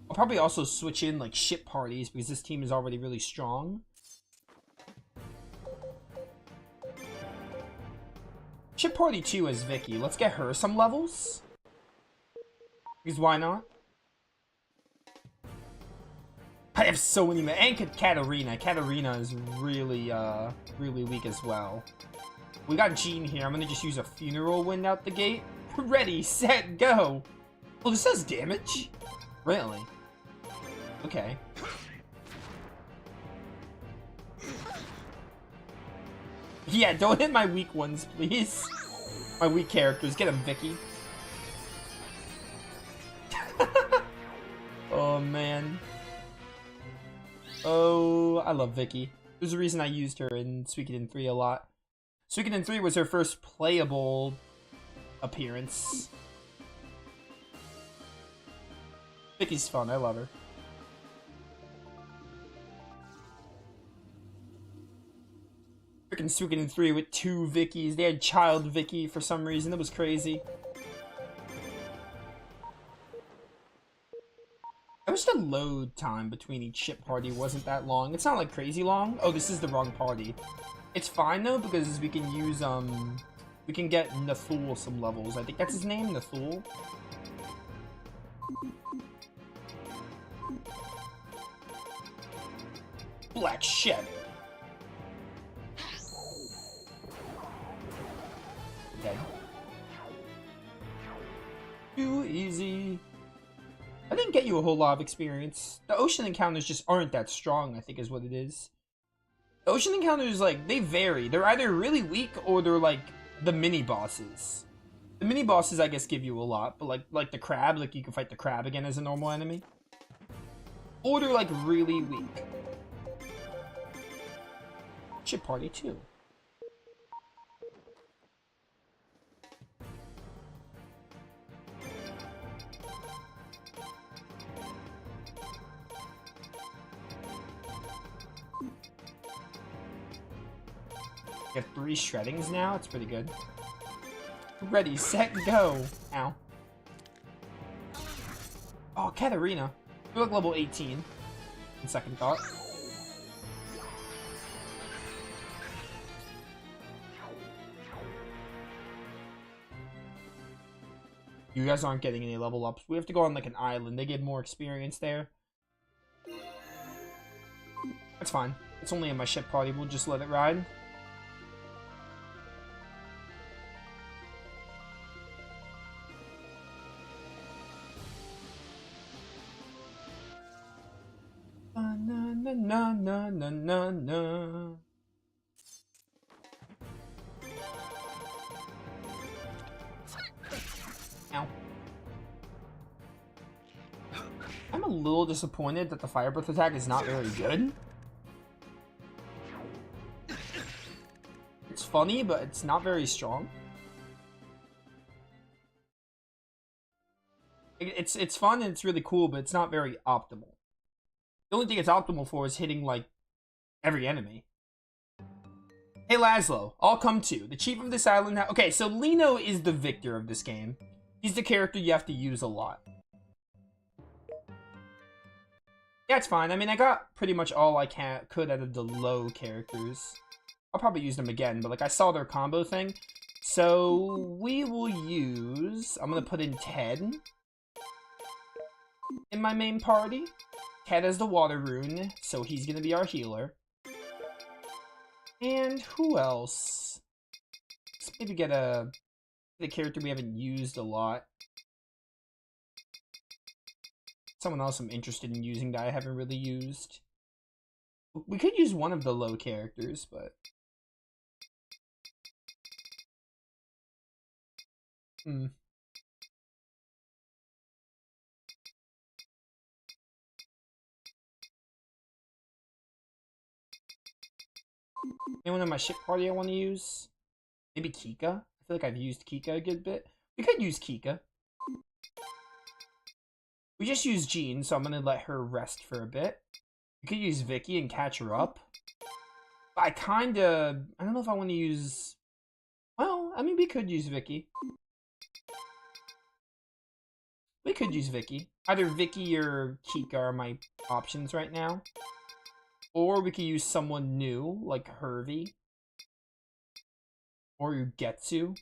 I'll probably also switch in, like, ship parties, because this team is already really strong. Ship party 2 is Vicky. Let's get her some levels. Because why not? I have so many... And Katarina. Katarina is really, really weak as well. We got Jean here. I'm gonna just use a funeral wind out the gate. Ready, set, go! Oh, this does damage? Really? Okay. Yeah, don't hit my weak ones, please. My weak characters. Get him, Vicky. Oh, man. Oh, I love Vicky. There's a reason I used her in Suikoden 3 a lot. Suikoden 3 was her first playable appearance. Vicky's fun. I love her. Freaking Suikoden 3 with 2 Vickies. They had Child Vicky for some reason. It was crazy. I wish the load time between each ship party wasn't that long. It's not like crazy long. Oh, this is the wrong party. It's fine though, because we can use, we can get Nathul some levels. I think that's his name, Nathul. Black Shadow. Okay. Too easy. I didn't get you a whole lot of experience. The ocean encounters just aren't that strong, I think is what it is. The ocean encounters, like, they vary. They're either really weak or they're, like, the mini-bosses. The mini-bosses, I guess, give you a lot, but, like the crab, like, you can fight the crab again as a normal enemy. Or they're, like, really weak. Ship party, too. We have 3 shreddings now. It's pretty good. Ready, set, go. Ow. Oh, Katarina. You're like level 18. In second thought. You guys aren't getting any level ups. We have to go on like an island. They get more experience there. That's fine. It's only in my ship party. We'll just let it ride. Na na na na na na na. Ow. I'm a little disappointed that the fire breath attack is not very good. It's funny, but it's not very strong. It's fun and it's really cool, but it's not very optimal. The only thing it's optimal for is hitting, like, every enemy. Hey Laszlo, I'll come too. The chief of this island okay, so Lino is the victor of this game. He's the character you have to use a lot. Yeah, it's fine. I mean, I got pretty much all I could out of the low characters. I'll probably use them again, but, like, I saw their combo thing. So, we will use... I'm gonna put in Ted in my main party. Ted has the water rune, so he's gonna be our healer. And who else? Let's maybe get a character we haven't used a lot. Someone else I'm interested in using that I haven't really used. We could use one of the low characters, but... Anyone in my ship party I want to use? Maybe Kika? I feel like I've used Kika a good bit. We could use Kika. We just used Jean, so I'm gonna let her rest for a bit. We could use Vicky and catch her up. But I don't know if I want to use... Well, I mean, we could use Vicky. We could use Vicky. Either Vicky or Kika are my options right now. Or we could use someone new, like Hervey. Or Ugetsu.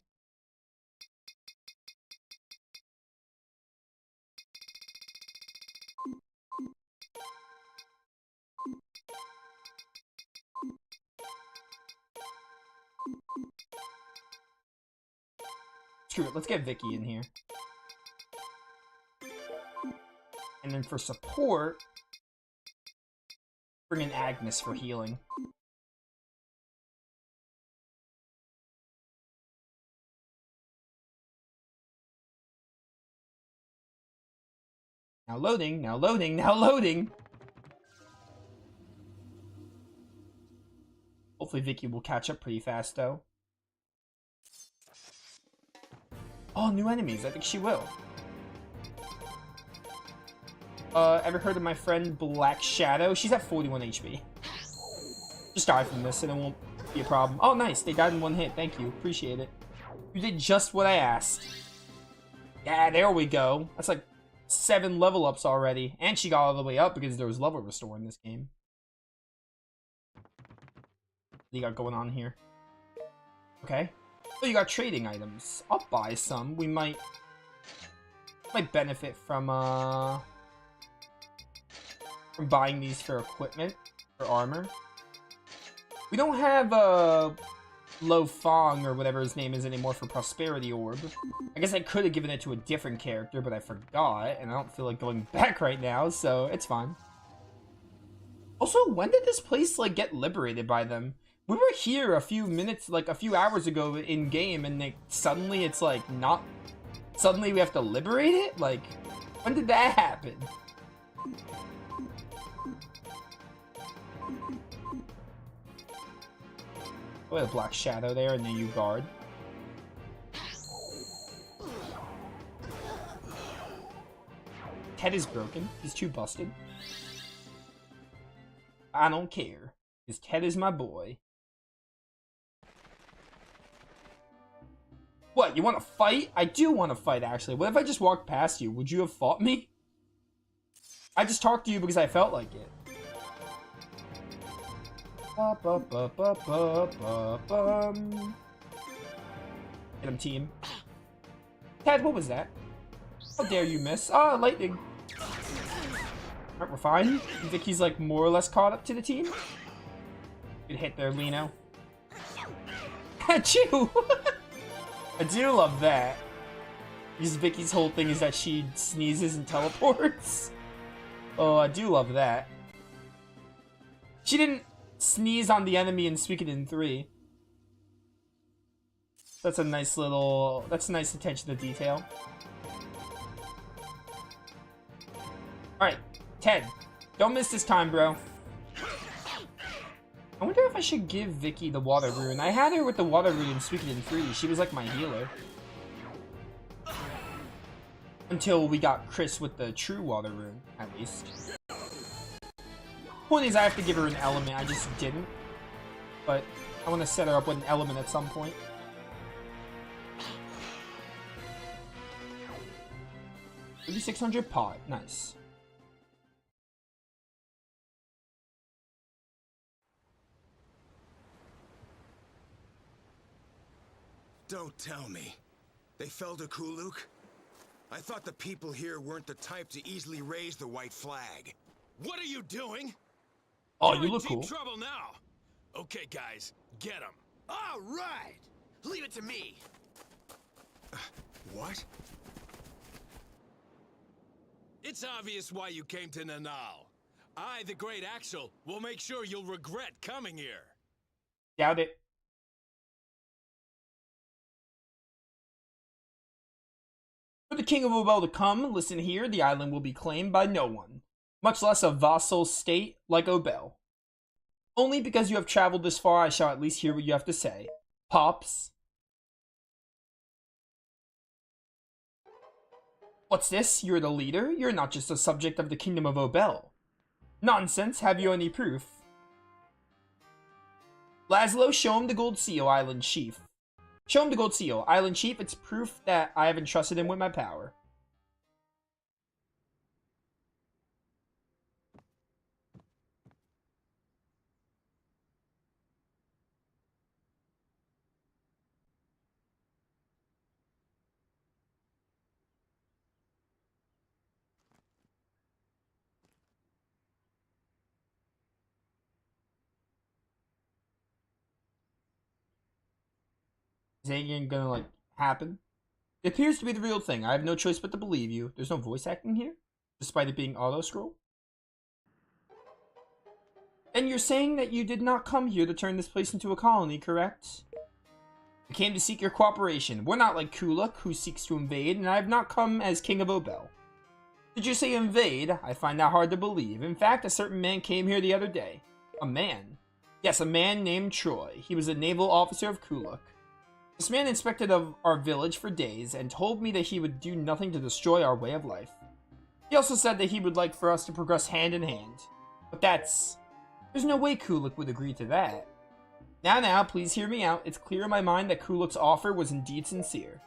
Screw it, let's get Vicky in here. And then for support, bring in Agnes for healing. Now loading, now loading, now loading! Hopefully Vicky will catch up pretty fast, though. Oh, new enemies. I think she will. Ever heard of my friend Black Shadow? She's at 41 HP. Just die from this and it won't be a problem. Oh, nice. They died in one hit. Thank you. Appreciate it. You did just what I asked. Yeah, there we go. That's like 7 level ups already. And she got all the way up because there was level restore in this game. What do you got going on here? Okay. Oh, you got trading items. I'll buy some. We might benefit from buying these for equipment, for armor. We don't have Lo Fong or whatever his name is anymore for Prosperity Orb. I guess I could have given it to a different character, but I forgot, and I don't feel like going back right now, so it's fine. Also, when did this place, like, get liberated by them? We were here a few minutes, like, a few hours ago in-game, and suddenly it's, like, not... Suddenly we have to liberate it? Like, when did that happen? Oh, a Black Shadow there, and then you guard. Ted is broken. He's too busted. I don't care, because Ted is my boy. What, you want to fight? I do want to fight, actually. What if I just walked past you? Would you have fought me? I just talked to you because I felt like it. Get him, team. Ted, what was that? How dare you miss? Ah, lightning. Alright, we're fine. You think he's like more or less caught up to the team? Good hit there, Lino. Achoo! I do love that. Because Vicky's whole thing is that she sneezes and teleports. Oh, I do love that. She didn't sneeze on the enemy in Suikoden 3. That's a nice little... That's a nice attention to detail. Alright, Ted. Don't miss this time, bro. I wonder if I should give Vicky the water rune. I had her with the water rune in Suikoden 3. She was like my healer. Until we got Chris with the true water rune, at least. Point is, I have to give her an element. I just didn't. But I want to set her up with an element at some point. $3,600 pot. Nice. Don't tell me. They felled a Kuluk? I thought the people here weren't the type to easily raise the white flag. What are you doing? Oh, You're you in look deep cool. trouble now. Okay, guys, get him. All right. Leave it to me. What? It's obvious why you came to Nanal. I, the great Axel, will make sure you'll regret coming here. Doubt it. For the King of Obel to come, listen here, the island will be claimed by no one, much less a vassal state like Obel. Only because you have traveled this far, I shall at least hear what you have to say. Pops? What's this? You're the leader? You're not just a subject of the Kingdom of Obel. Nonsense, have you any proof? Laszlo, show him the gold seal, Island Chief. Show him the gold seal. Island Chief, it's proof that I have entrusted him with my power. Is anything gonna, like, happen? It appears to be the real thing. I have no choice but to believe you. There's no voice acting here? Despite it being auto-scroll? And you're saying that you did not come here to turn this place into a colony, correct? I came to seek your cooperation. We're not like Kuluk, who seeks to invade, and I have not come as King of Obel. Did you say invade? I find that hard to believe. In fact, a certain man came here the other day. A man? Yes, a man named Troy. He was a naval officer of Kuluk. This man inspected our village for days and told me that he would do nothing to destroy our way of life. He also said that he would like for us to progress hand in hand. But there's no way Kuluk would agree to that. Now, please hear me out. It's clear in my mind that Kuluk's offer was indeed sincere.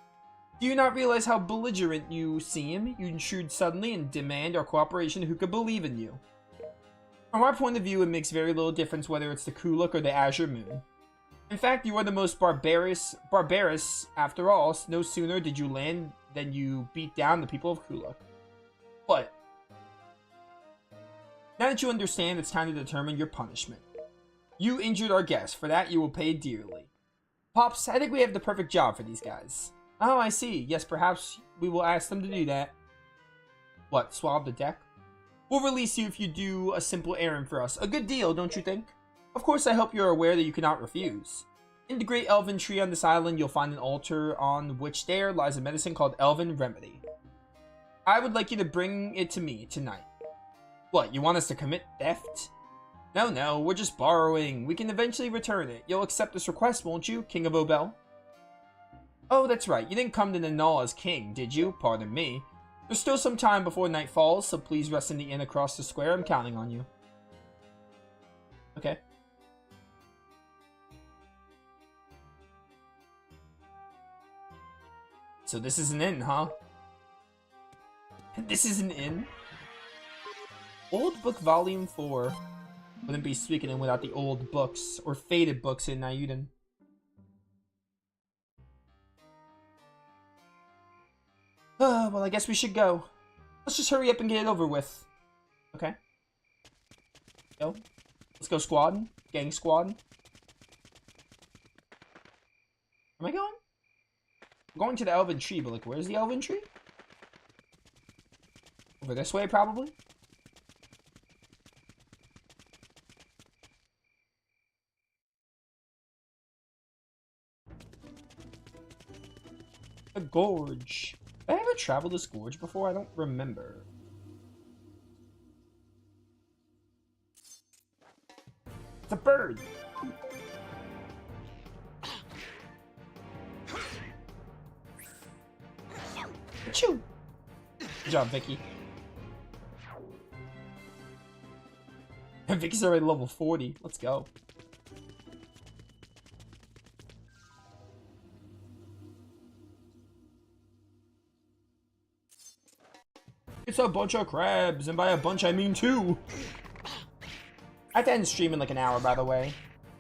Do you not realize how belligerent you seem? You intrude suddenly and demand our cooperation. Who could believe in you? From our point of view, it makes very little difference whether it's the Kuluk or the Azure Moon. In fact, you are the most barbarous after all. No sooner did you land than you beat down the people of Kuluk. What? Now that you understand, it's time to determine your punishment. You injured our guest. For that, you will pay dearly. Pops, I think we have the perfect job for these guys. Oh, I see. Yes, perhaps we will ask them to do that. What, swab the deck? We'll release you if you do a simple errand for us. A good deal, don't you think? Of course, I hope you're aware that you cannot refuse. In the great elven tree on this island, you'll find an altar on which there lies a medicine called Elven Remedy. I would like you to bring it to me tonight. What, you want us to commit theft? No, we're just borrowing. We can eventually return it. You'll accept this request, won't you, King of Obel? Oh, that's right. You didn't come to Nanal as king, did you? Pardon me. There's still some time before night falls, so please rest in the inn across the square. I'm counting on you. Okay. So this is an inn, huh? This is an inn? Old Book Volume 4. Wouldn't be Suikoden without the old books, or faded books in Naiden. Well, I guess we should go. Let's just hurry up and get it over with. Okay. Go. Let's go squad. Gang squad. Am I going? I'm going to the Elven Tree, but like, where's the Elven Tree? Over this way, probably? The Gorge. Have I ever traveled this gorge before? I don't remember. It's a bird! Achoo! Good job, Vicky. Vicky's already level 40. Let's go. It's a bunch of crabs, and by a bunch I mean 2. I have to end stream in like an hour, by the way.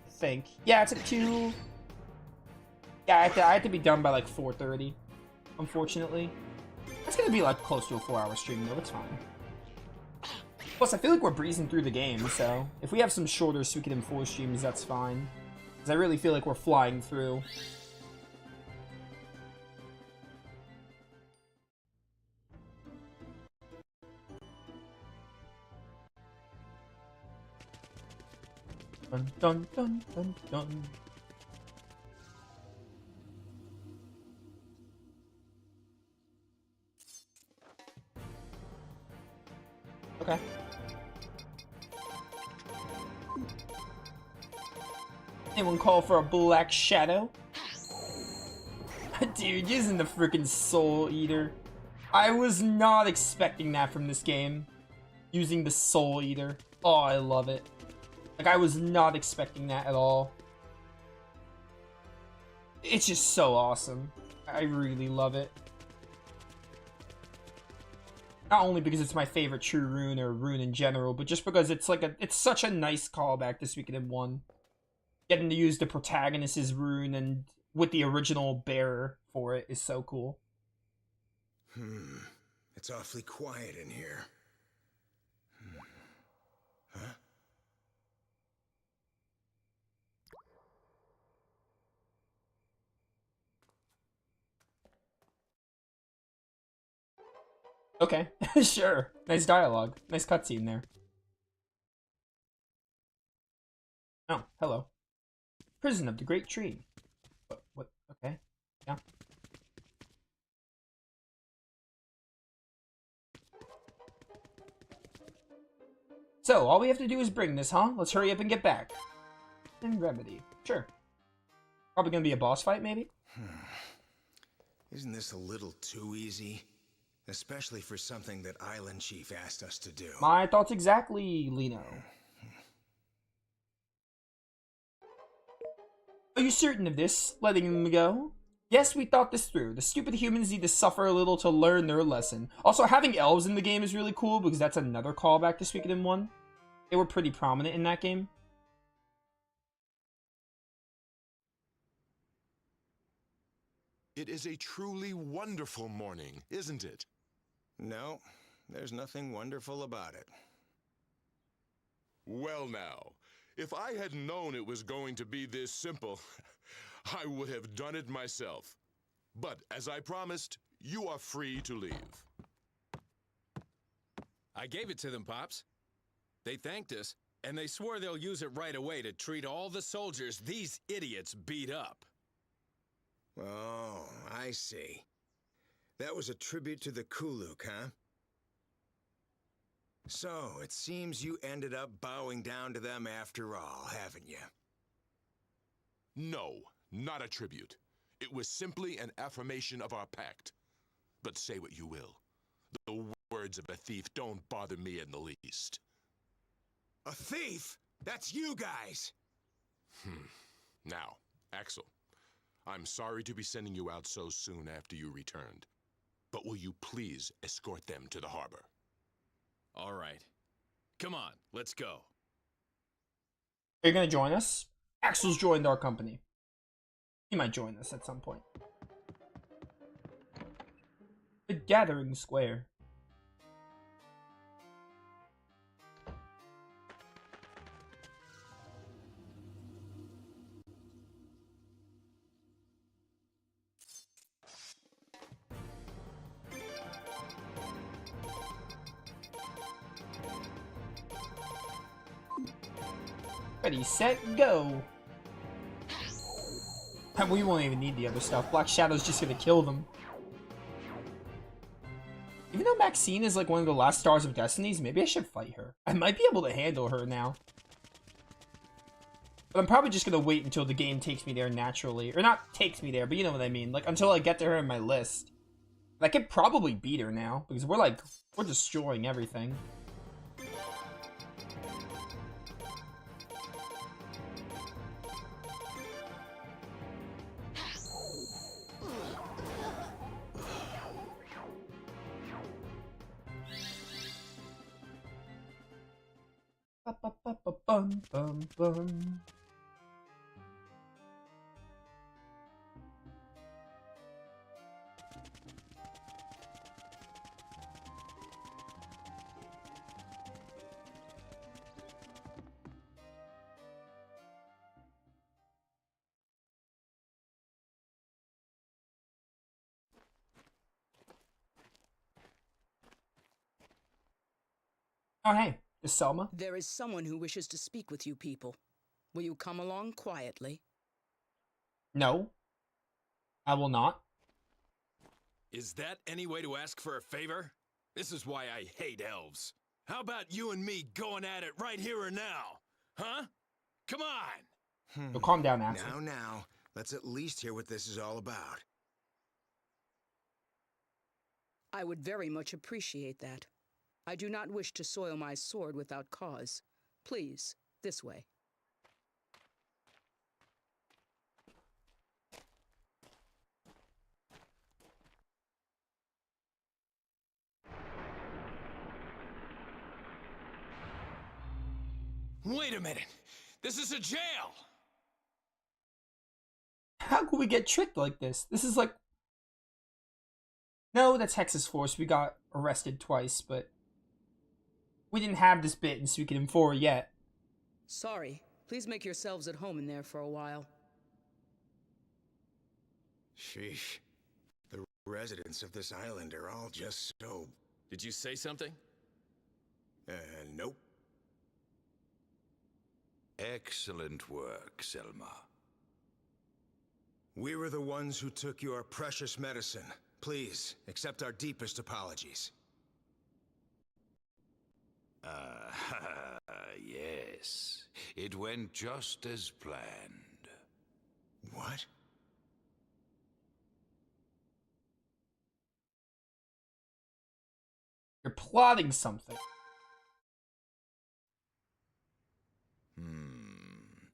I think. Yeah, it's at 2. Yeah, I have to be done by like 4:30. Unfortunately. That's gonna be like close to a 4-hour stream though, it's fine. Plus, I feel like we're breezing through the game, so if we have some shorter Suikoden 4 streams, that's fine. Because I really feel like we're flying through. Dun dun dun dun dun. Okay. Anyone call for a black shadow? Dude, using the freaking Soul Eater. I was not expecting that from this game. Using the Soul Eater. Oh, I love it. Like, I was not expecting that at all. It's just so awesome. I really love it. Not only because it's my favorite true rune or rune in general, but just because it's like it's such a nice callback to Suikoden 1. Getting to use the protagonist's rune and with the original bearer for it is so cool. It's awfully quiet in here. Huh? Okay, sure. Nice dialogue. Nice cutscene there. Oh, hello. Prison of the Great Tree. What? Okay. Yeah. So, all we have to do is bring this, huh? Let's hurry up and get back. And remedy. Sure. Probably gonna be a boss fight, maybe? Isn't this a little too easy? Especially for something that Island Chief asked us to do. My thoughts exactly, Lino. Are you certain of this? Letting them go? Yes, we thought this through. The stupid humans need to suffer a little to learn their lesson. Also, having elves in the game is really cool because that's another callback to Suikoden 1. They were pretty prominent in that game. It is a truly wonderful morning, isn't it? No, there's nothing wonderful about it. Well now, if I had known it was going to be this simple, I would have done it myself. But as I promised, you are free to leave. I gave it to them, Pops. They thanked us, and they swore they'll use it right away to treat all the soldiers these idiots beat up. Oh, I see. That was a tribute to the Kuluk, huh? So, it seems you ended up bowing down to them after all, haven't you? No, not a tribute. It was simply an affirmation of our pact. But say what you will, the words of a thief don't bother me in the least. A thief? That's you guys! Now, Axel, I'm sorry to be sending you out so soon after you returned. But will you please escort them to the harbor? All right. Come on, let's go. Are you gonna join us? Axel's joined our company. He might join us at some point. The Gathering Square. Ready, set, go! And we won't even need the other stuff. Black Shadow's just gonna kill them. Even though Maxine is like one of the last stars of Destinies, maybe I should fight her. I might be able to handle her now. But I'm probably just gonna wait until the game takes me there naturally. Or not takes me there, but you know what I mean. Like, until I get to her in my list. I could probably beat her now, because we're destroying everything. Bum, bum, bum. Oh, hey. Is Selma? There is someone who wishes to speak with you people. Will you come along quietly? No. I will not. Is that any way to ask for a favor? This is why I hate elves. How about you and me going at it right here and now? Huh? Come on! So calm down, Axel. Now. Let's at least hear what this is all about. I would very much appreciate that. I do not wish to soil my sword without cause. Please, this way. Wait a minute! This is a jail! How could we get tricked like this? This is like... No, that's Hex's force. We got arrested twice, but... We didn't have this bit in Suikoden 4 yet. Sorry. Please make yourselves at home in there for a while. Sheesh. The residents of this island are all just so... Did you say something? Nope. Excellent work, Selma. We were the ones who took your precious medicine. Please, accept our deepest apologies. Yes. It went just as planned. What? You're plotting something.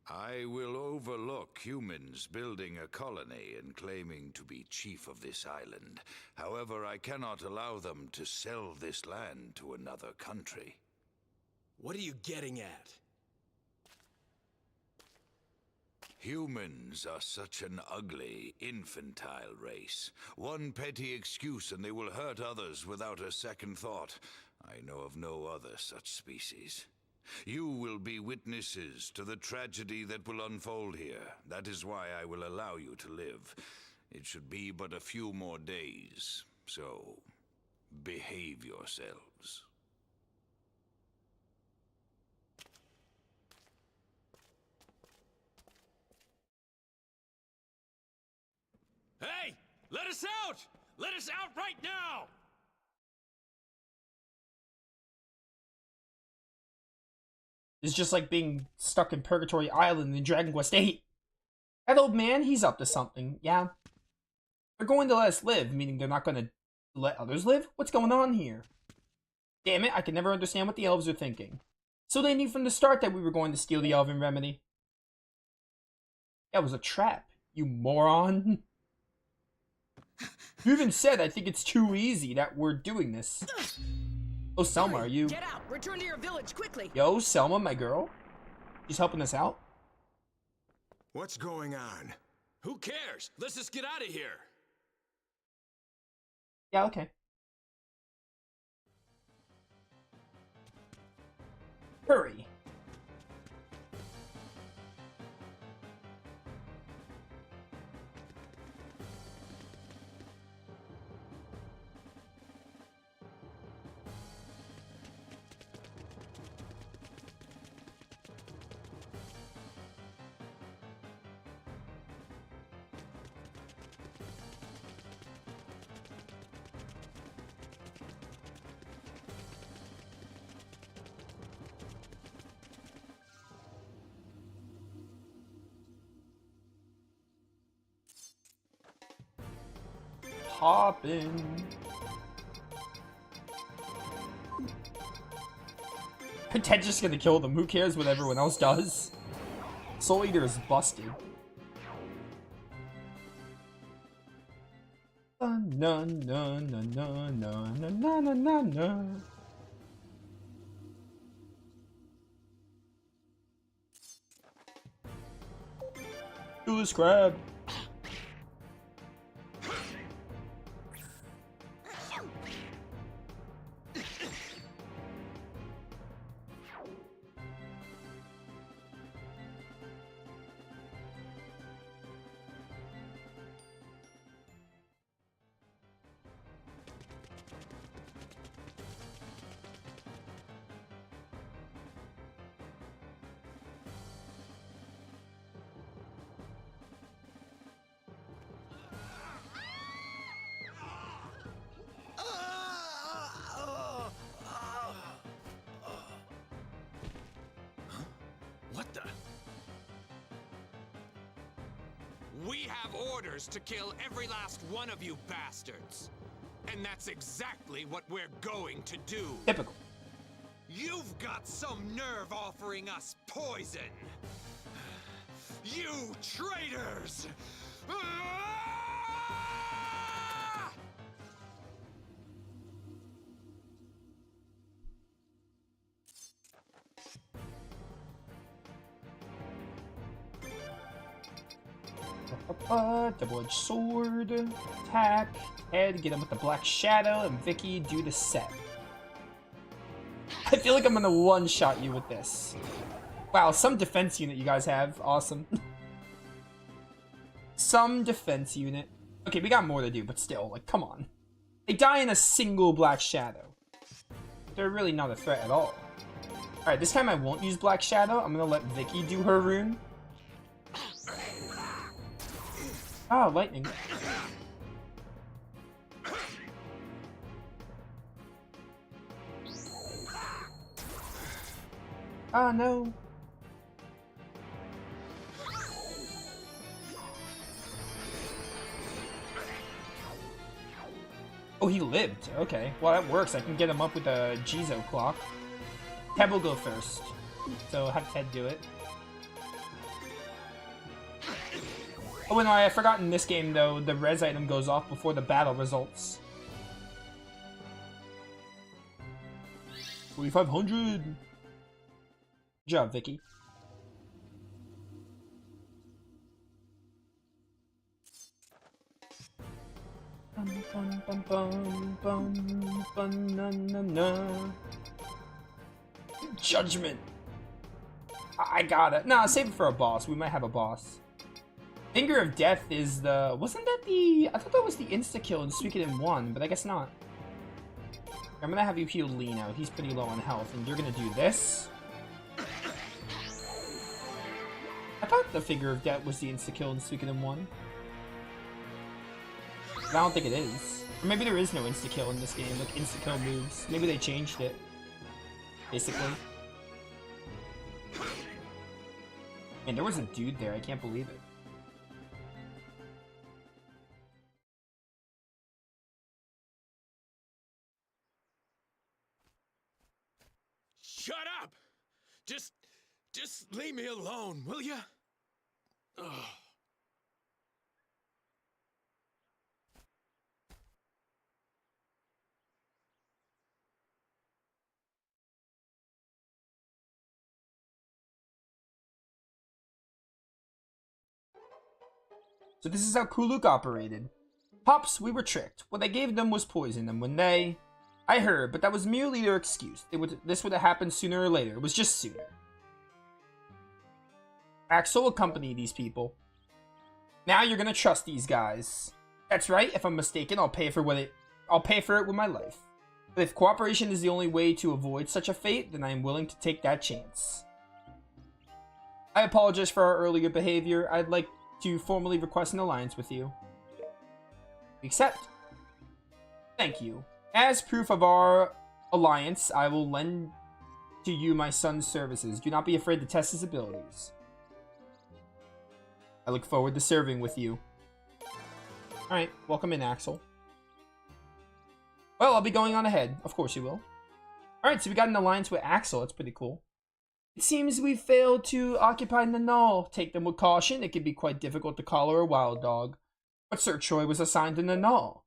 I will overlook humans building a colony and claiming to be chief of this island. However, I cannot allow them to sell this land to another country. What are you getting at? Humans are such an ugly, infantile race. One petty excuse and they will hurt others without a second thought. I know of no other such species. You will be witnesses to the tragedy that will unfold here. That is why I will allow you to live. It should be but a few more days, so behave yourselves. Hey! Let us out! Let us out right now! It's just like being stuck in Purgatory Island in Dragon Quest VIII. That old man, he's up to something, yeah. They're going to let us live, meaning they're not going to let others live? What's going on here? Damn it, I can never understand what the elves are thinking. So they knew from the start that we were going to steal the Elven Remedy. That was a trap, you moron. You even said, I think it's too easy that we're doing this. Oh, Selma, Hurry, are you... Get out! Return to your village, quickly! Yo, Selma, my girl? She's helping us out? What's going on? Who cares? Let's just get out of here. Yeah, okay. Hurry. Poppin'. Ted's just gonna kill them. Who cares what everyone else does? Soul Eater is busted. Na na na na na na na na na na. Do this crab. What the? We have orders to kill every last one of you bastards. And that's exactly what we're going to do. Typical. You've got some nerve offering us poison. You traitors! Ah! Double-edged sword, attack, head, get him with the black shadow, and Vicky do the set. I feel like I'm gonna one-shot you with this. Wow, some defense unit you guys have. Awesome. Some defense unit. Okay, we got more to do, but still, like, come on. They die in a single black shadow. They're really not a threat at all. Alright, this time I won't use black shadow. I'm gonna let Vicky do her rune. Ah, lightning. Ah, no. Oh, he lived. Okay. Well, that works. I can get him up with a Jizo clock. Ted will go first. So have Ted do it. Oh, no, I forgot in this game, though, the res item goes off before the battle results. 4,500! Good job, Vicky. Bum, bum, bum, bum, bum, bum, na, na, na. Judgment! I got it. Nah, save it for a boss. We might have a boss. Finger of Death is the... Wasn't that the... I thought that was the insta-kill in Suikoden 1, but I guess not. I'm gonna have you heal Lee now. He's pretty low on health, and you're gonna do this. I thought the Finger of Death was the insta-kill in Suikoden 1. But I don't think it is. Or maybe there is no insta-kill in this game, like insta-kill moves. Maybe they changed it. Basically. Man, there was a dude there. I can't believe it. Shut up! Just leave me alone, will ya? Ugh. So this is how Kuluk operated. Pops, we were tricked. What I gave them was poison, and when they... I heard, but that was merely their excuse. This would have happened sooner or later. It was just sooner. Axel accompanied these people. Now you're gonna trust these guys. That's right. If I'm mistaken, I'll pay for it with my life. But if cooperation is the only way to avoid such a fate, then I am willing to take that chance. I apologize for our earlier behavior. I'd like to formally request an alliance with you. Accept. Thank you. As proof of our alliance, I will lend to you my son's services. Do not be afraid to test his abilities. I look forward to serving with you. Alright, welcome in, Axel. Well, I'll be going on ahead. Of course you will. Alright, so we got an alliance with Axel. That's pretty cool. It seems we failed to occupy the Null. Take them with caution. It can be quite difficult to collar a wild dog. But Sir Troy was assigned in the Null.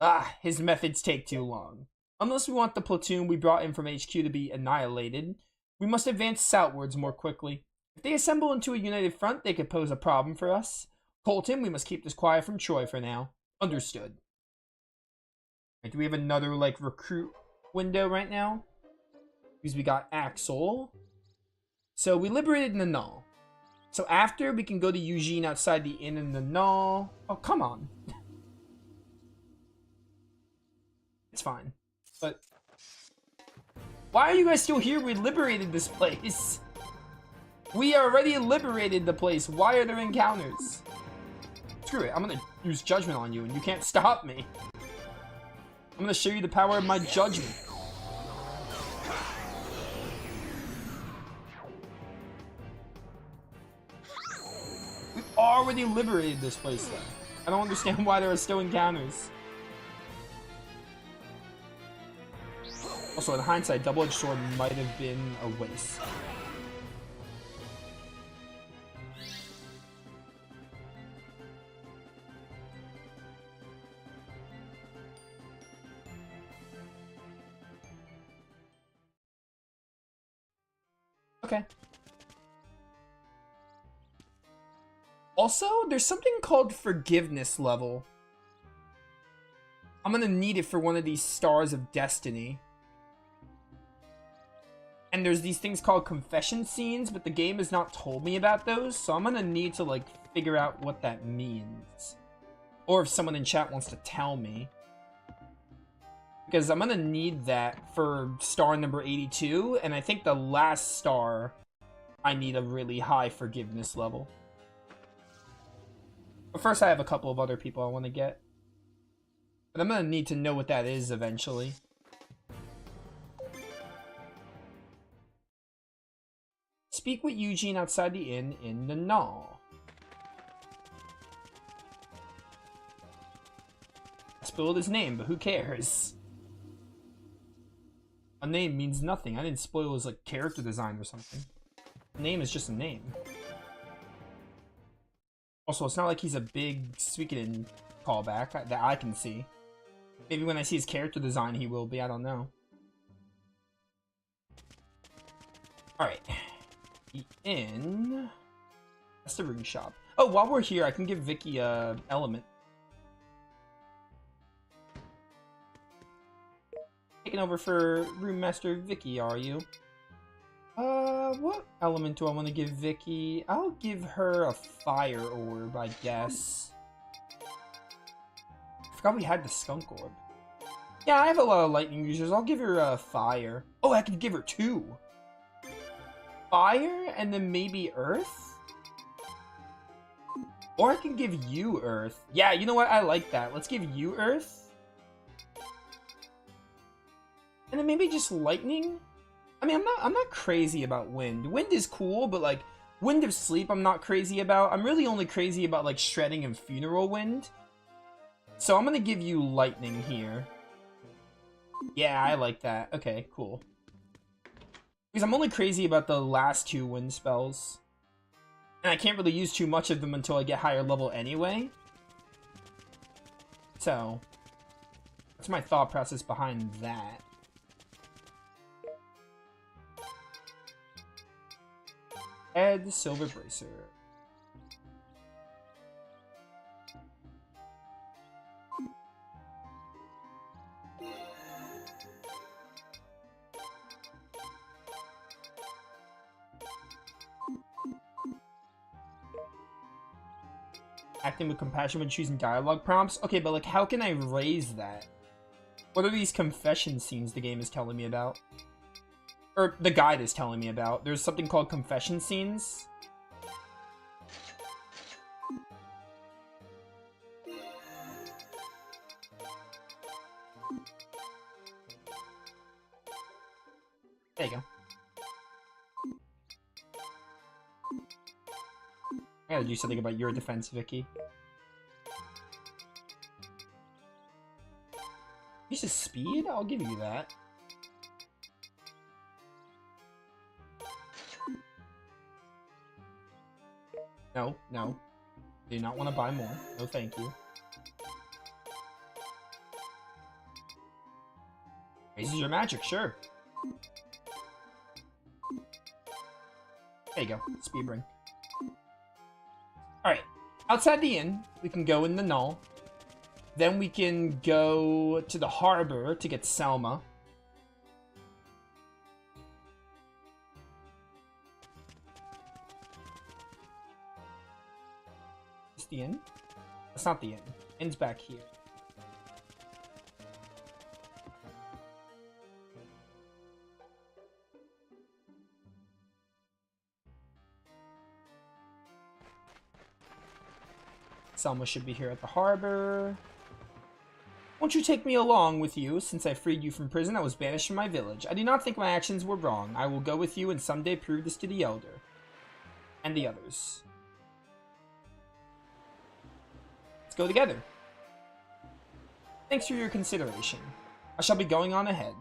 Ah, his methods take too long. Unless we want the platoon we brought in from HQ to be annihilated, we must advance southwards more quickly. If they assemble into a united front, they could pose a problem for us. Colton, we must keep this quiet from Troy for now. Understood. Right, do we have another, like, recruit window right now? Because we got Axel. So we liberated the Null. So after, we can go to Eugene outside the inn in the Null. Oh, come on. It's fine. But why are you guys still here? We liberated this place. We already liberated the place. Why are there encounters? Screw it. I'm gonna use judgment on you and you can't stop me. I'm gonna show you the power of my judgment. We've already liberated this place though. I don't understand why there are still encounters. Also, in hindsight, double-edged sword might have been a waste. Okay. Also, there's something called forgiveness level. I'm gonna need it for one of these stars of destiny. And there's these things called confession scenes, but the game has not told me about those, so I'm gonna need to, like, figure out what that means. Or if someone in chat wants to tell me. Because I'm gonna need that for star number 82, and I think the last star, I need a really high forgiveness level. But first I have a couple of other people I want to get. But I'm gonna need to know what that is eventually. Speak with Eugene outside the inn in the Null. I spilled his name, but who cares? A name means nothing. I didn't spoil his, like, character design or something. A name is just a name. Also, it's not like he's a big Suikoden callback that I can see. Maybe when I see his character design he will be, I don't know. Alright. The inn. That's the rune shop. Oh, while we're here, I can give Vicky a element. Taking over for Room Master Vicky, are you? What element do I want to give Vicky? I'll give her a fire orb, I guess. I forgot we had the skunk orb. Yeah, I have a lot of lightning users. I'll give her a fire. Oh, I could give her 2. Fire and then maybe earth? Or I can give you earth. Yeah, you know what? I like that. Let's give you earth. And then maybe just lightning? I mean, I'm not crazy about wind. Wind is cool, but like Wind of Sleep I'm not crazy about. I'm really only crazy about like Shredding and Funeral Wind. So I'm gonna give you lightning here. Yeah, I like that. Okay, cool. Because I'm only crazy about the last 2 wind spells. And I can't really use too much of them until I get higher level anyway. So, that's my thought process behind that. Add Silver Bracer. Acting with compassion when choosing dialogue prompts. Okay, but like, how can I raise that? What are these confession scenes the game is telling me about? Or the guide is telling me about. There's something called confession scenes. There you go. I gotta do something about your defense, Vicky. Use of speed? I'll give you that. No, no. Do not want to buy more. No, thank you. Raises your magic, sure. There you go. Speed ring. Alright. Outside the inn, we can go in the null. Then we can go to the harbor to get Selma. Is the inn? That's not the inn. Inn's back here. Selma should be here at the harbor. Won't you take me along with you? Since I freed you from prison, I was banished from my village. I do not think my actions were wrong. I will go with you and someday prove this to the Elder. And the others. Let's go together. Thanks for your consideration. I shall be going on ahead.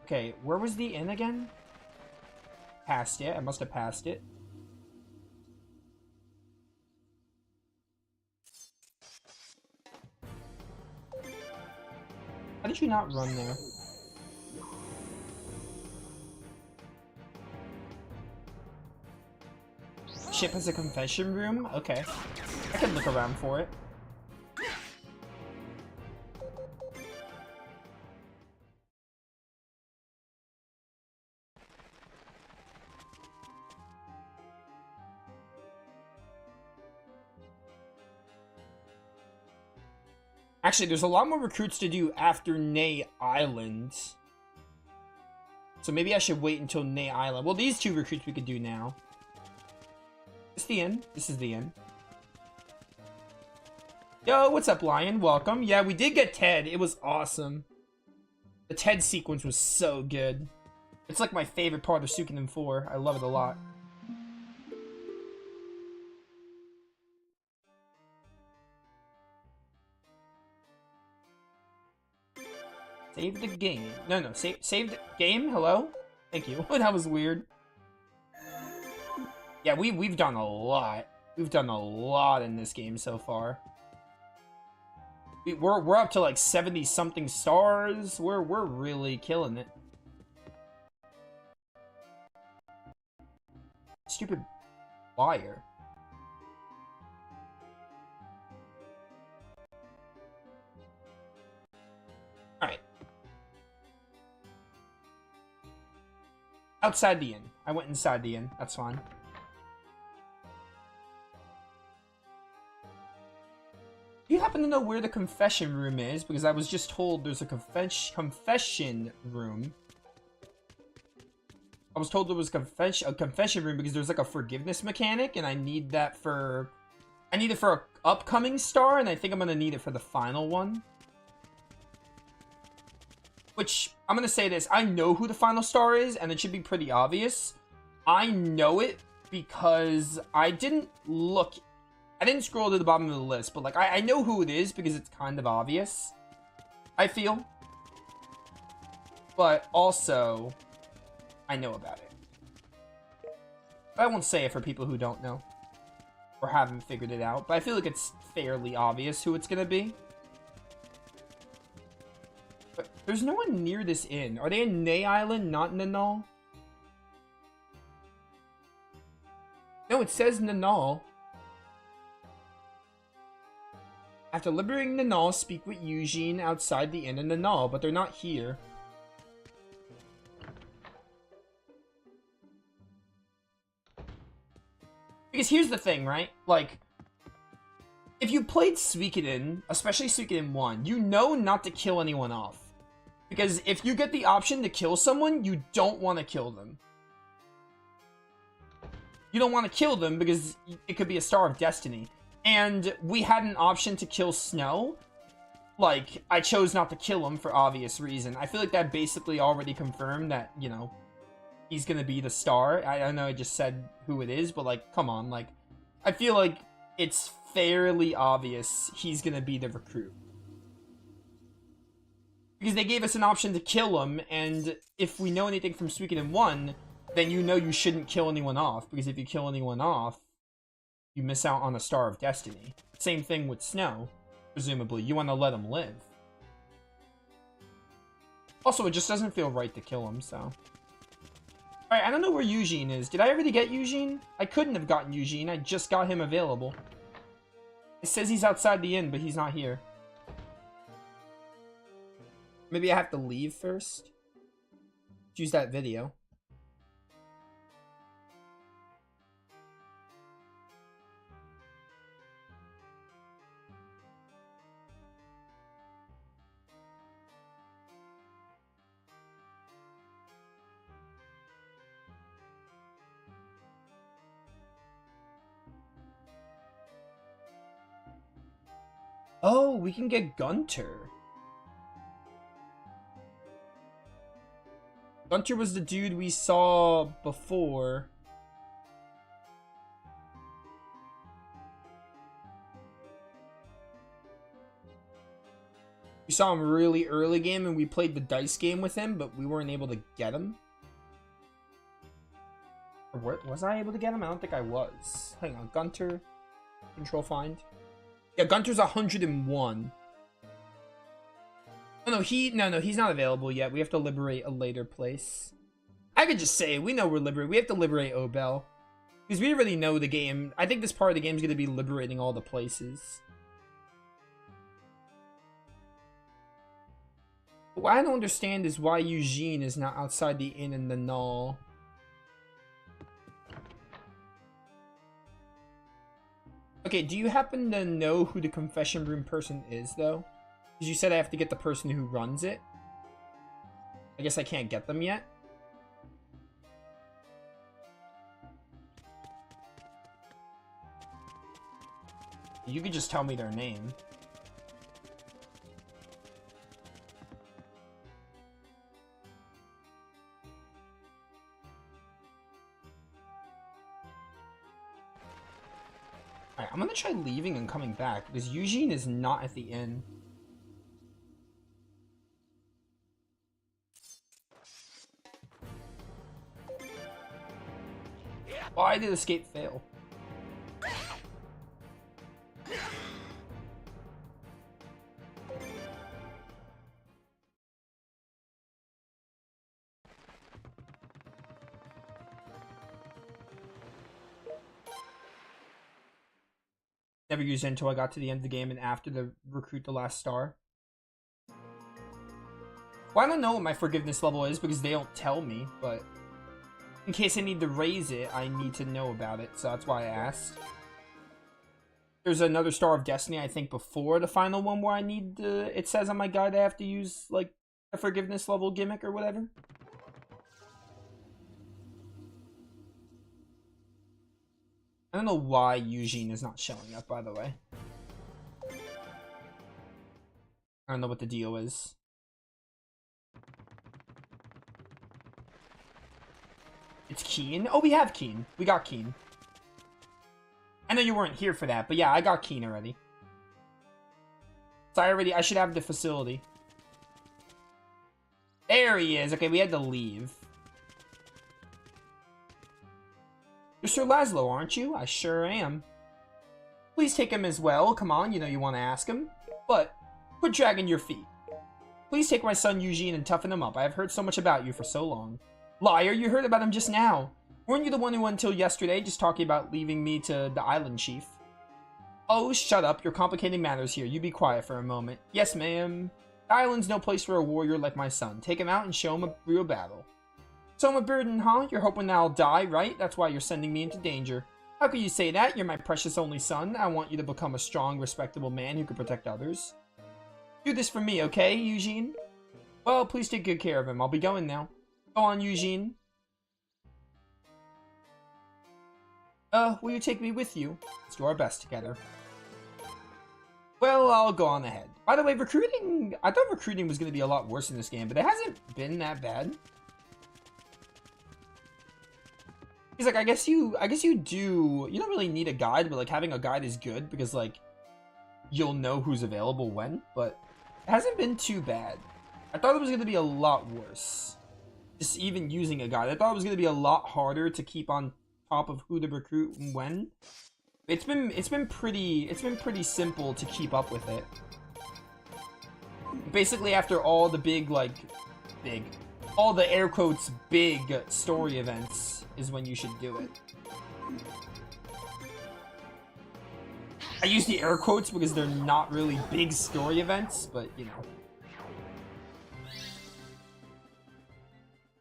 Okay, where was the inn again? Passed it. I must have passed it. How did you not run there? Ship has a confession room? Okay. I can look around for it. Actually, there's a lot more recruits to do after Ney Island. So maybe I should wait until Ney Island. Well, these two recruits we could do now. This is the end. This is the end. Yo, what's up, Lion? Welcome. Yeah, we did get Ted. It was awesome. The Ted sequence was so good. It's like my favorite part of Suikoden 4. I love it a lot. Save the game. No, save the game? Hello? Thank you. That was weird. Yeah, we've done a lot. We've done a lot in this game so far. We're up to like 70-something stars. We're really killing it. Stupid wire. Alright. Outside the inn. I went inside the inn. That's fine. Do you happen to know where the confession room is? Because I was just told there's a confession room. I was told there was a confession room because there's like a forgiveness mechanic, and I need that for... I need it for an upcoming star, and I think I'm going to need it for the final one. Which, I'm going to say this, I know who the final star is, and it should be pretty obvious. I know it because I didn't scroll to the bottom of the list, but like, I know who it is because it's kind of obvious, I feel. But also, I know about it. But I won't say it for people who don't know. Or haven't figured it out, but I feel like it's fairly obvious who it's gonna be. But there's no one near this inn. Are they in Ney Island, not Nanal? No, it says Nanal. After liberating Nanal, speak with Eugene outside the inn in Nanal, but they're not here. Because here's the thing, right? Like, if you played Suikoden, especially Suikoden 1, you know not to kill anyone off. Because if you get the option to kill someone, you don't want to kill them. You don't want to kill them because it could be a Star of Destiny. And we had an option to kill Snow. Like, I chose not to kill him for obvious reason. I feel like that basically already confirmed that, you know, he's gonna be the star. I know I just said who it is, but, like, come on. Like, I feel like it's fairly obvious he's gonna be the recruit. Because they gave us an option to kill him, and if we know anything from Suikoden 1, then you know you shouldn't kill anyone off. Because if you kill anyone off, you miss out on a Star of Destiny. Same thing with Snow. Presumably, you want to let him live. Also, it just doesn't feel right to kill him, so... Alright, I don't know where Eugene is. Did I already get Eugene? I couldn't have gotten Eugene. I just got him available. It says he's outside the inn, but he's not here. Maybe I have to leave first? Choose that video. Oh, we can get Gunter. Gunter was the dude we saw before. We saw him really early game and we played the dice game with him, but we weren't able to get him. Or what, was I able to get him? I don't think I was. Hang on, Gunter. Control find. Yeah, Gunter's 101. Oh, no, he's not available yet. We have to liberate a later place. I could just say, we know we're liberating. We have to liberate Obel. Because we already know the game. I think this part of the game is going to be liberating all the places. But what I don't understand is why Eugene is not outside the inn in the Null. Okay, do you happen to know who the confession room person is, though? Because you said I have to get the person who runs it. I guess I can't get them yet. You could just tell me their name. Alright, I'm gonna try leaving and coming back, because Eugene is not at the inn. Why did escape fail? Never used it until I got to the end of the game and after the recruit the last star. Well, I don't know what my forgiveness level is because they don't tell me, but in case I need to raise it, I need to know about it, so that's why I asked. There's another Star of Destiny, I think, before the final one where I need to... It says on my guide I have to use, like, a forgiveness level gimmick or whatever. I don't know why Eugene is not showing up, by the way. I don't know what the deal is. It's Keen? Oh, we have Keen. We got Keen. I know you weren't here for that, but yeah, I got Keen already. So I should have the facility. There he is. Okay, we had to leave. You're Sir Laszlo, aren't you? I sure am. Please take him as well. Come on, you know you want to ask him. But, quit dragging your feet. Please take my son Eugene and toughen him up. I have heard so much about you for so long. Liar, you heard about him just now. Weren't you the one who until yesterday just talking about leaving me to the island chief? Oh, shut up. You're complicating matters here. You be quiet for a moment. Yes, ma'am. The island's no place for a warrior like my son. Take him out and show him a real battle. So I'm a burden, huh? You're hoping that I'll die, right? That's why you're sending me into danger. How could you say that? You're my precious only son. I want you to become a strong, respectable man who can protect others. Do this for me, okay, Eugene? Well, please take good care of him. I'll be going now. Go on, Eugene. Will you take me with you? Let's do our best together. Well, I'll go on ahead. By the way, recruiting... I thought recruiting was going to be a lot worse in this game, but it hasn't been that bad. He's like, I guess you do... You don't really need a guide, but, like, having a guide is good because, like, you'll know who's available when, but it hasn't been too bad. I thought it was going to be a lot worse. Just even using a guide. I thought it was going to be a lot harder to keep on top of who to recruit and when. It's been pretty simple to keep up with it. Basically, after all the big, like, all the air quotes big story events is when you should do it. I use the air quotes because they're not really big story events, but you know.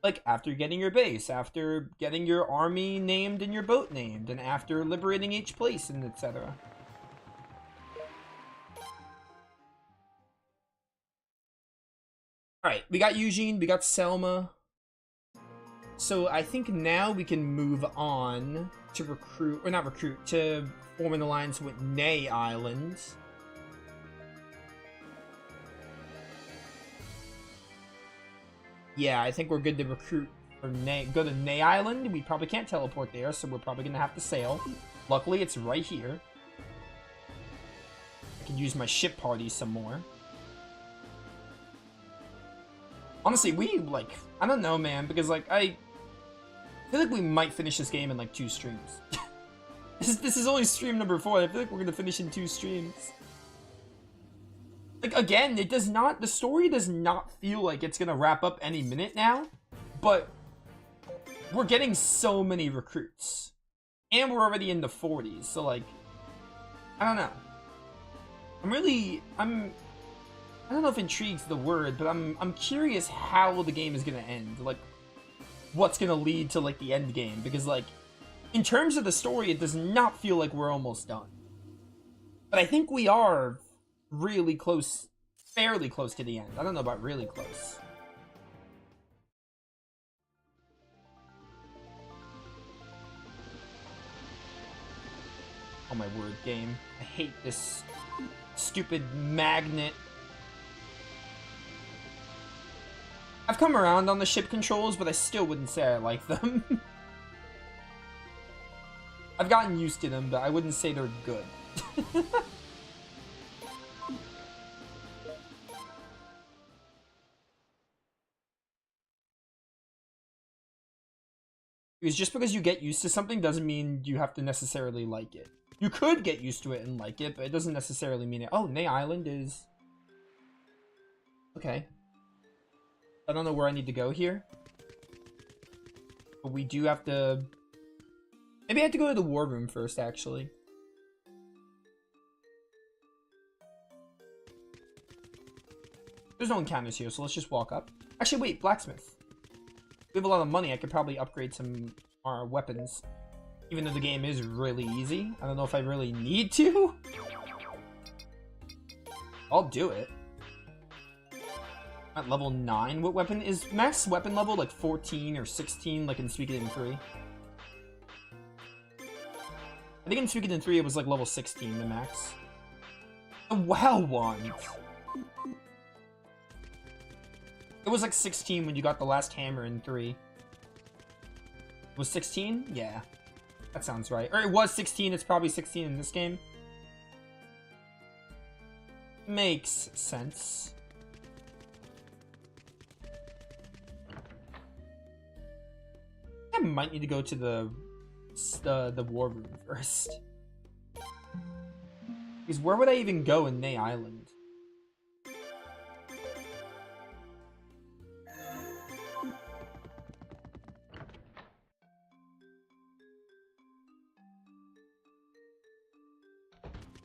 Like, after getting your base, after getting your army named and your boat named, and after liberating each place, and etc. Alright, we got Eugene, we got Selma. So I think now we can move on to recruit, or not recruit, to form an alliance with Ney Island. Yeah, I think we're good to recruit for go to Ney Island. We probably can't teleport there, so we're probably gonna have to sail. Luckily, it's right here. I can use my ship party some more. Honestly, like, I don't know, man, because, like, I feel like we might finish this game in, like, 2 streams. This is only stream number 4. I feel like we're gonna finish in 2 streams. Like, again, the story does not feel like it's gonna wrap up any minute now, but we're getting so many recruits. And we're already in the 40s, so, like, I don't know. I don't know if intrigue's the word, but I'm curious how the game is gonna end. Like, what's gonna lead to, like, the end game, because, like, in terms of the story, it does not feel like we're almost done. But I think we are really close, fairly close to the end. I don't know about really close. Oh my word, game. I hate this stupid magnet. I've come around on the ship controls, but I still wouldn't say I like them. I've gotten used to them, but I wouldn't say they're good. Because just because you get used to something doesn't mean you have to necessarily like it. You could get used to it and like it, but it doesn't necessarily mean it. Oh, Ney Island is... Okay. I don't know where I need to go here. But we do have to... Maybe I have to go to the war room first, actually. There's no encounters here, so let's just walk up. Actually, wait, blacksmith. We have a lot of money, I could probably upgrade some our weapons. Even though the game is really easy. I don't know if I really need to. I'll do it. At level 9, what weapon? Is max weapon level like 14 or 16 like in Suikoden 3? I think in Suikoden 3 it was like level 16, the max. The WoW wand! It was like 16 when you got the last hammer in 3. It was 16? Yeah. That sounds right. Or it was 16, it's probably 16 in this game. Makes sense. I might need to go to the war room first. Because where would I even go in Ney Island?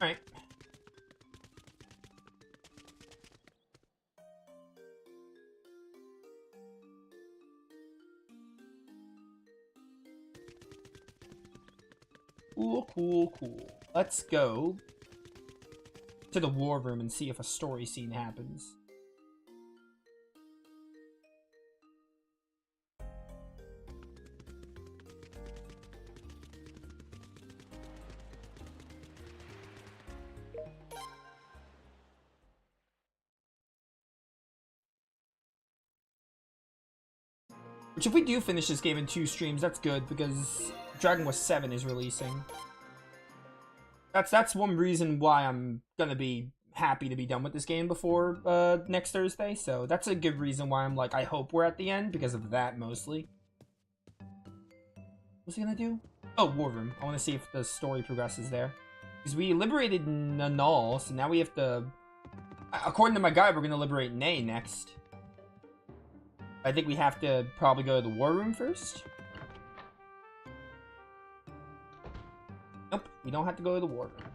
Alright. Cool, cool, cool. Let's go to the war room and see if a story scene happens. Which, if we do finish this game in 2 streams, that's good, because Dragon Quest VII is releasing. That's one reason why I'm gonna be happy to be done with this game before next Thursday, so that's a good reason why I'm like, I hope we're at the end, because of that, mostly. What's he gonna do? Oh, War Room. I want to see if the story progresses there. Because we liberated Nanal, so now we have to... According to my guide, we're gonna liberate Nay next. I think we have to probably go to the war room first. Nope, we don't have to go to the war room.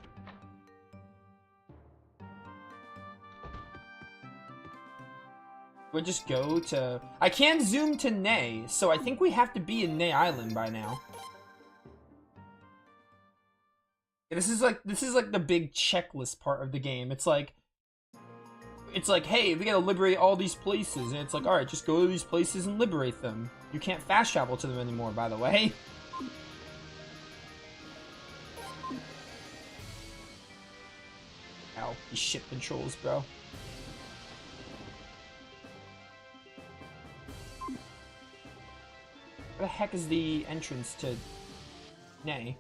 We'll just go to... I can't zoom to Nay, so I think we have to be in Nay Island by now. This is like the big checklist part of the game. It's like, hey, we gotta liberate all these places. And it's like, alright, just go to these places and liberate them. You can't fast travel to them anymore, by the way. Ow, these ship controls, bro. Where the heck is the entrance to Nay?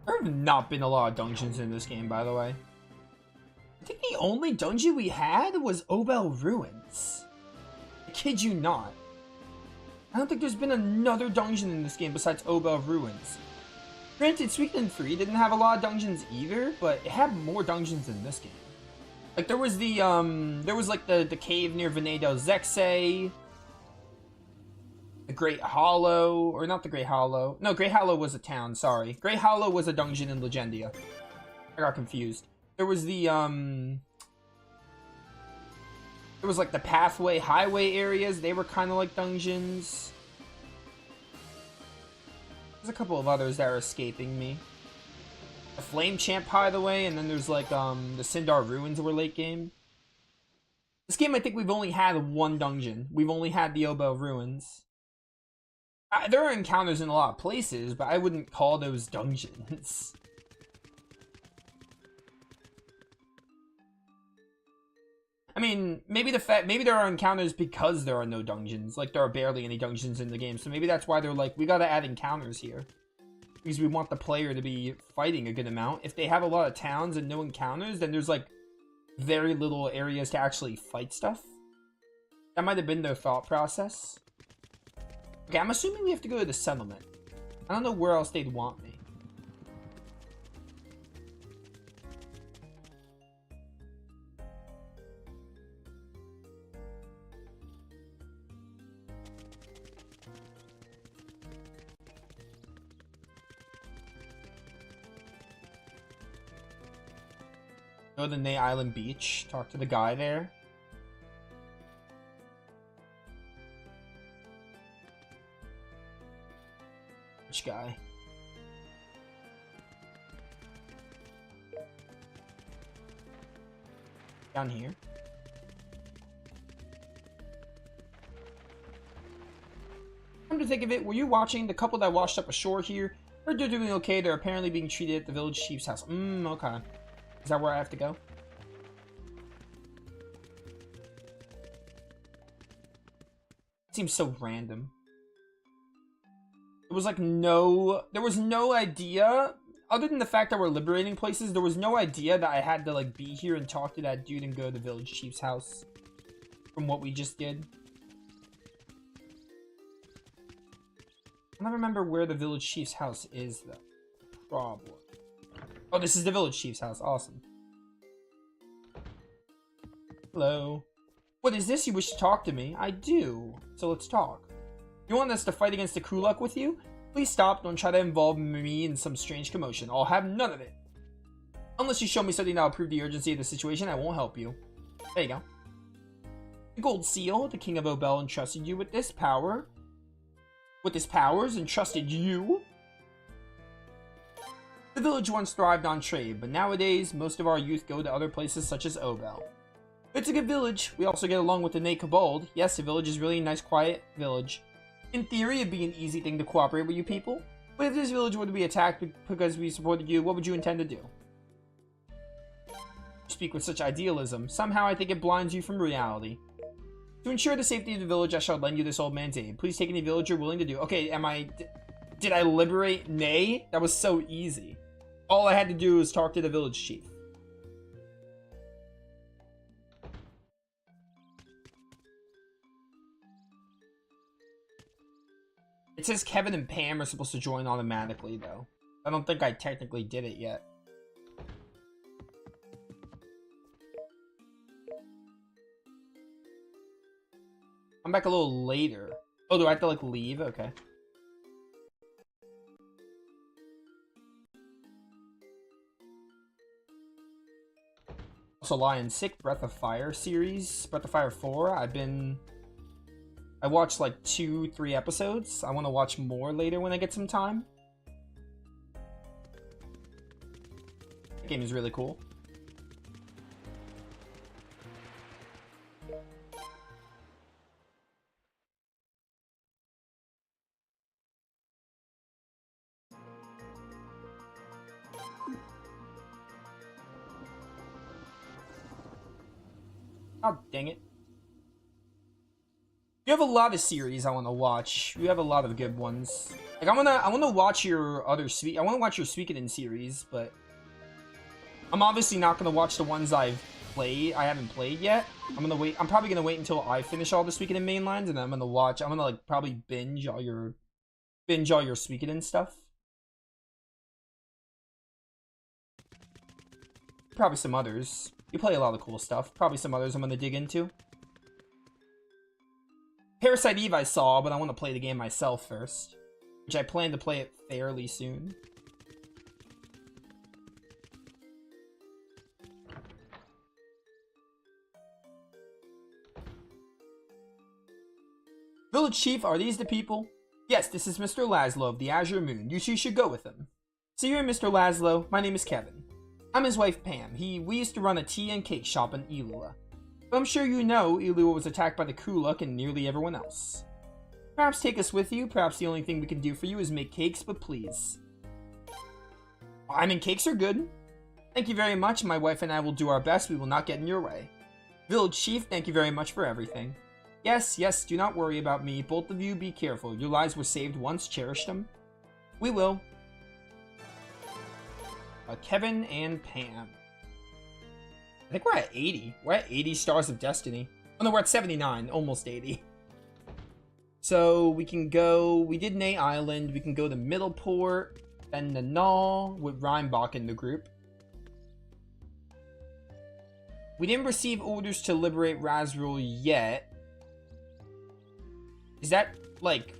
There have not been a lot of dungeons in this game, by the way. I think the only dungeon we had was Obel Ruins. I kid you not. I don't think there's been another dungeon in this game besides Obel Ruins. Granted, Suikoden 3 didn't have a lot of dungeons either, but it had more dungeons in this game. Like, there was the, the cave near Vinay del Zexe, the Great Hollow, or not the Great Hollow. No, Great Hollow was a town, sorry. Great Hollow was a dungeon in Legendia. I got confused. There was the, there was, like, the pathway, highway areas. They were kind of like dungeons. There's a couple of others that are escaping me. The Flame Champ, by the way, and then there's, like, the Sindar Ruins were late game. This game, I think we've only had one dungeon. We've only had the Obel Ruins. There are encounters in a lot of places, but I wouldn't call those dungeons. I mean, maybe there are encounters because there are no dungeons. Like, there are barely any dungeons in the game, so maybe that's why they're like, we gotta add encounters here. Because we want the player to be fighting a good amount. If they have a lot of towns and no encounters, then there's, like, very little areas to actually fight stuff. That might have been their thought process. Okay, I'm assuming we have to go to the settlement. I don't know where else they'd want me. Go to the Nay Island Beach, talk to the guy there. Which guy? Down here. Come to think of it, were you watching the couple that washed up ashore here? Heard they're doing okay, they're apparently being treated at the village chief's house. Okay. Is that where I have to go? It seems so random. There was like there was no idea, other than the fact that we're liberating places, there was no idea that I had to like be here and talk to that dude and go to the village chief's house from what we just did. I don't remember where the village chief's house is though. Problem. Oh, this is the village chief's house. Awesome. Hello. What is this? You wish to talk to me? I do. So let's talk. You want us to fight against the Kuluk with you? Please stop. Don't try to involve me in some strange commotion. I'll have none of it. Unless you show me something that'll prove the urgency of the situation, I won't help you. There you go. The Gold Seal, the King of Obel entrusted you with this power. With his powers, entrusted you. The village once thrived on trade, but nowadays, most of our youth go to other places such as Obel. It's a good village. We also get along with the Nate Kobold. Yes, the village is really a nice, quiet village. In theory, it'd be an easy thing to cooperate with you people. But if this village were to be attacked because we supported you, what would you intend to do? You speak with such idealism. Somehow I think it blinds you from reality. To ensure the safety of the village, I shall lend you this old man's aid. Please take any village you're willing to do. Okay, did I liberate Nay? That was so easy. All I had to do was talk to the village chief. It says Kevin and Pam are supposed to join automatically, though. I don't think I technically did it yet. I'm back a little later. Oh, do I have to, like, leave? Okay. Also, Lion Sick, Breath of Fire series. Breath of Fire 4. I watched, like, 2-3 episodes. I want to watch more later when I get some time. The game is really cool. Oh, dang it. You have a lot of series I want to watch. You have a lot of good ones. Like, I wanna watch your other I wanna watch your Suikoden series, but I'm obviously not gonna watch the ones I haven't played yet. I'm probably gonna wait until I finish all the Suikoden mainlines, and then I'm gonna like probably binge all your Suikoden stuff. Probably some others. You play a lot of cool stuff. Probably some others I'm gonna dig into. Parasite Eve I saw, but I want to play the game myself first. Which I plan to play it fairly soon. Village Chief, are these the people? Yes, this is Mr. Laszlo of the Azure Moon. You two should go with him. So you're Mr. Laszlo. My name is Kevin. I'm his wife, Pam. We used to run a tea and cake shop in Elua. But I'm sure you know Elua was attacked by the Kuluk and nearly everyone else. Perhaps take us with you. Perhaps the only thing we can do for you is make cakes, but please. I mean, cakes are good. Thank you very much. My wife and I will do our best. We will not get in your way. Village Chief, thank you very much for everything. Yes, do not worry about me. Both of you be careful. Your lives were saved once. Cherish them. We will. Kevin and Pam. I think we're at 80. We're at 80 Stars of Destiny. Oh no, we're at 79. Almost 80. So we can go... We did Ney Island. We can go to Middleport. Then Nanal with Rheinbach in the group. We didn't receive orders to liberate Razrul yet. Is that, like,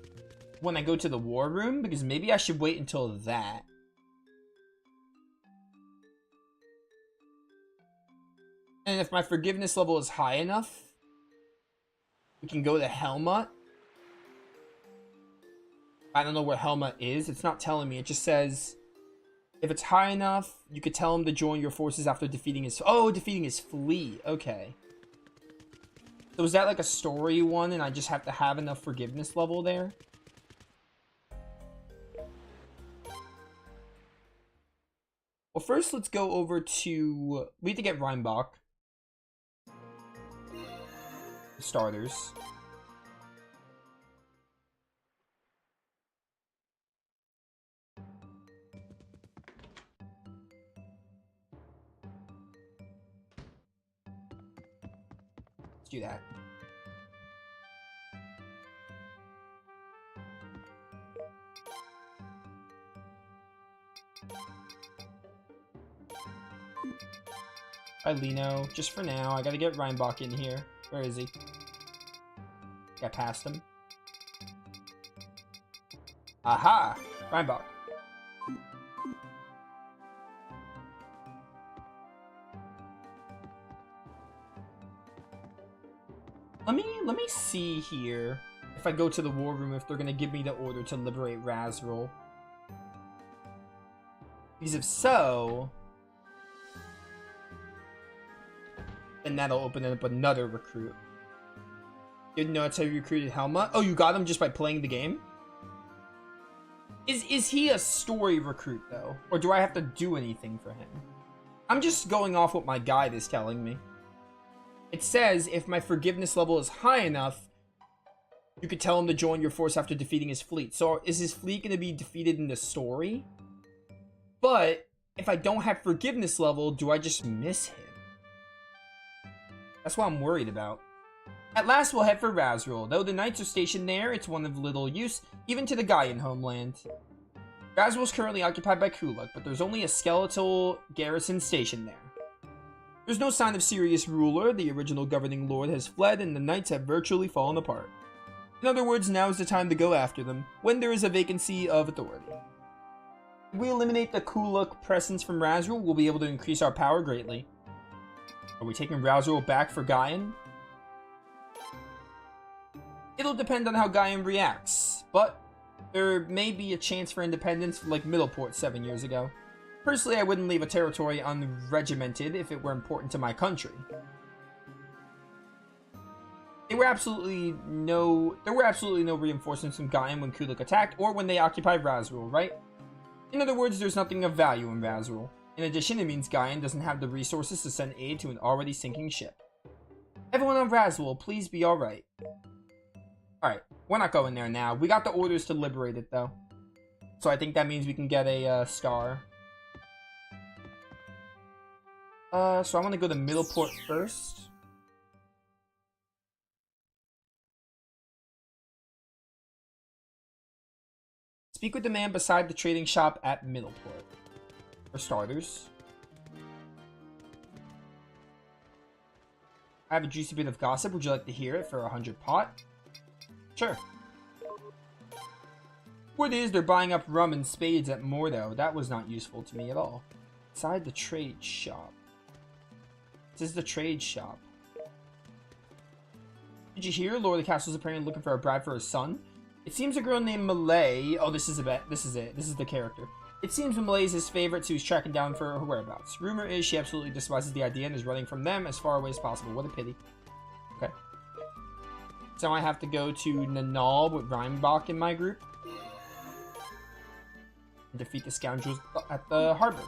when I go to the war room? Because maybe I should wait until that. And if my forgiveness level is high enough, we can go to Helmut. I don't know where Helmut is. It's not telling me. It just says, if it's high enough, you could tell him to join your forces after defeating his... Oh, defeating his fleet. Okay. So is that like a story one and I just have to have enough forgiveness level there? Well, first let's go over to... We have to get Rheinbach. Starters. Let's do that. Hi, Lino. Just for now, I gotta get Rheinbach in here. Where is he? Got past him. Aha! Rheinbach. Let me see here. If I go to the war room, if they're gonna give me the order to liberate Razrul. Because if so, then that'll open up another recruit. Didn't know that's how you recruited Helma. Oh, you got him just by playing the game? Is he a story recruit though? Or do I have to do anything for him? I'm just going off what my guide is telling me. It says if my forgiveness level is high enough, you could tell him to join your force after defeating his fleet. So is his fleet going to be defeated in the story? But if I don't have forgiveness level, do I just miss him? That's what I'm worried about. At last, we'll head for Razrul. Though the knights are stationed there, it's one of little use, even to the Gaian homeland. Razrul is currently occupied by Kuluk, but there's only a skeletal garrison stationed there. There's no sign of Sirius ruler, the original governing lord has fled, and the knights have virtually fallen apart. In other words, now is the time to go after them, when there is a vacancy of authority. If we eliminate the Kuluk presence from Razrul, we'll be able to increase our power greatly. Are we taking Razrul back for Gaian? It'll depend on how Gaian reacts, but there may be a chance for independence like Middleport 7 years ago. Personally, I wouldn't leave a territory unregimented if it were important to my country. There were absolutely no reinforcements from Gaian when Kuluk attacked or when they occupied Razrul, right? In other words, there's nothing of value in Razrul. In addition, it means Gaian doesn't have the resources to send aid to an already sinking ship. Everyone on Razrul, please be alright. Alright, we're not going there now. We got the orders to liberate it, though. So I think that means we can get a star. So I want to go to Middleport first. Speak with the man beside the trading shop at Middleport. For starters. I have a juicy bit of gossip. Would you like to hear it for 100 pot? Sure. Word is they're buying up rum and spades at Mordo. That was not useful to me at all. Inside the trade shop. This is the trade shop. Did you hear? Lord of the Castle's apparently looking for a bride for his son. It seems a girl named Malay. Oh, this is a bet. This is it. This is the character. It seems Malay is his favorite, so he's tracking down for her whereabouts. Rumor is she absolutely despises the idea and is running from them as far away as possible. What a pity. Okay. So I have to go to Nanal with Rheinbach in my group. And defeat the scoundrels at the harbor.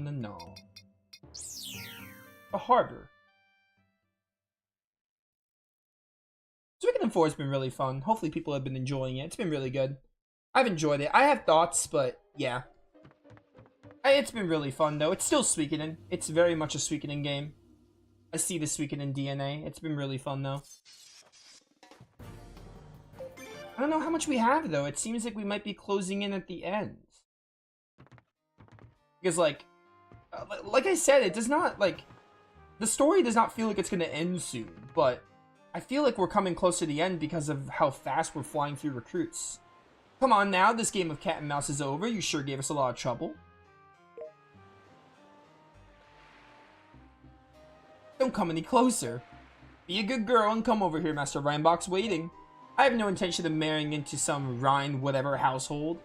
No. A harbor. Suikoden 4 has been really fun. Hopefully people have been enjoying it. It's been really good. I've enjoyed it. I have thoughts, but yeah. It's been really fun though. It's still Suikoden. It's very much a Suikoden game. I see the Suikoden DNA. It's been really fun though. I don't know how much we have though. It seems like we might be closing in at the end. Because like I said, it does not, like, the story does not feel like it's going to end soon, but I feel like we're coming close to the end because of how fast we're flying through recruits. Come on now, this game of cat and mouse is over. You sure gave us a lot of trouble. Don't come any closer. Be a good girl and come over here, Master Rheinbach's waiting. I have no intention of marrying into some Rhine whatever household.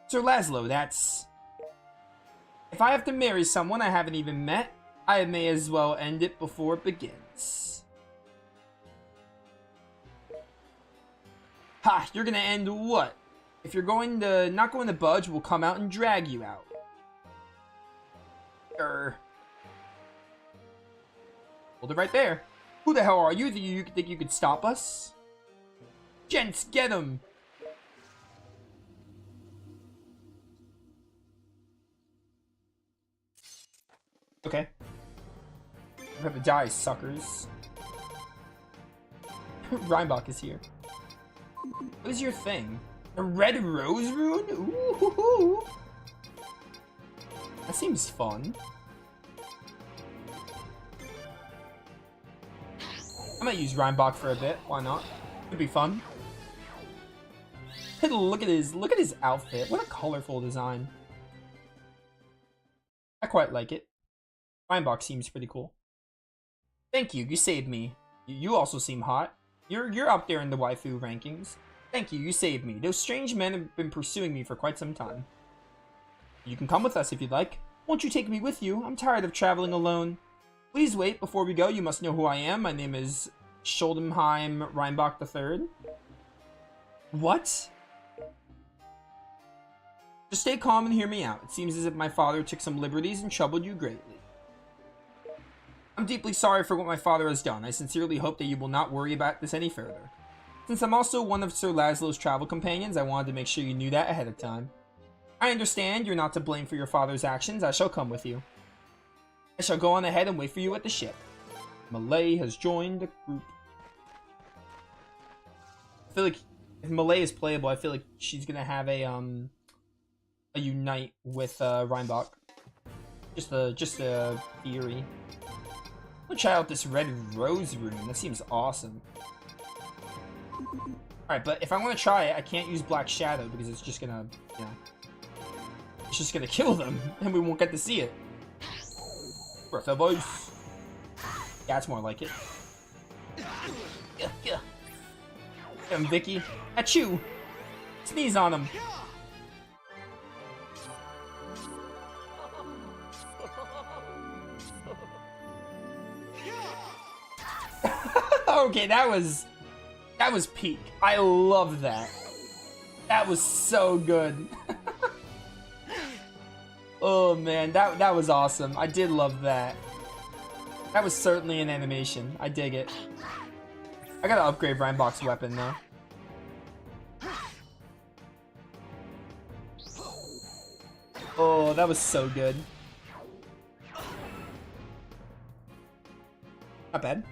Sir Laszlo, that's... If I have to marry someone I haven't even met, I may as well end it before it begins. Ha! You're gonna end what? If you're not going to budge, we'll come out and drag you out. Hold it right there. Who the hell are you? Do you think you could stop us? Gents, get him! Okay. We have to die, suckers. Rheinbach is here. What is your thing? A red rose rune? Ooh. That seems fun. I might use Reinbach for a bit. Why not? Could be fun. Look at his outfit. What a colorful design. I quite like it. Reinbach seems pretty cool. Thank you. You saved me. You also seem hot. You're up there in the waifu rankings. Thank you. You saved me. Those strange men have been pursuing me for quite some time. You can come with us if you'd like. Won't you take me with you? I'm tired of traveling alone. Please wait. Before we go, you must know who I am. My name is Schuldenheim Reinbach III. What? Just stay calm and hear me out. It seems as if my father took some liberties and troubled you greatly. I'm deeply sorry for what my father has done. I sincerely hope that you will not worry about this any further. Since I'm also one of Sir Laszlo's travel companions, I wanted to make sure you knew that ahead of time. I understand you're not to blame for your father's actions. I shall come with you. I shall go on ahead and wait for you at the ship. Malay has joined the group. I feel like if Malay is playable, I feel like she's gonna have a unite with Reinbach. Just a theory. Let's try out this red rose rune. That seems awesome. Alright, but if I want to try it, I can't use Black Shadow because it's just gonna, you know, it's just gonna kill them, and we won't get to see it. Breath of Ice. Yeah, it's more like it. Yeah. Get him, Vicky. Achoo! Sneeze on him. Okay, that was peak. I love that. That was so good. Oh man, that was awesome. I did love that. That was certainly an animation. I dig it. I gotta upgrade Reinbach's weapon though. Oh, that was so good. Not bad.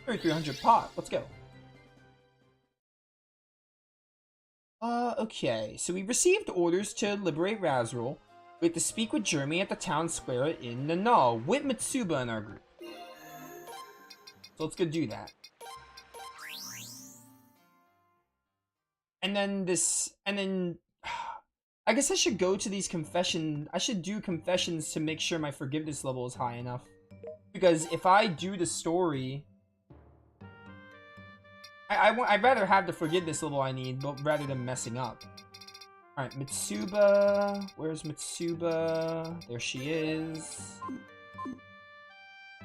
3300 pot. Let's go. Okay. So we received orders to liberate Razrul. We have to speak with Jeremy at the town square in Nanal with Mitsuba in our group. So let's go do that. And then I guess I should go to these I should do confessions to make sure my forgiveness level is high enough. Because if I do the story, I'd rather have the forgiveness level I need, but rather than messing up. Alright, Mitsuba. Where's Mitsuba? There she is.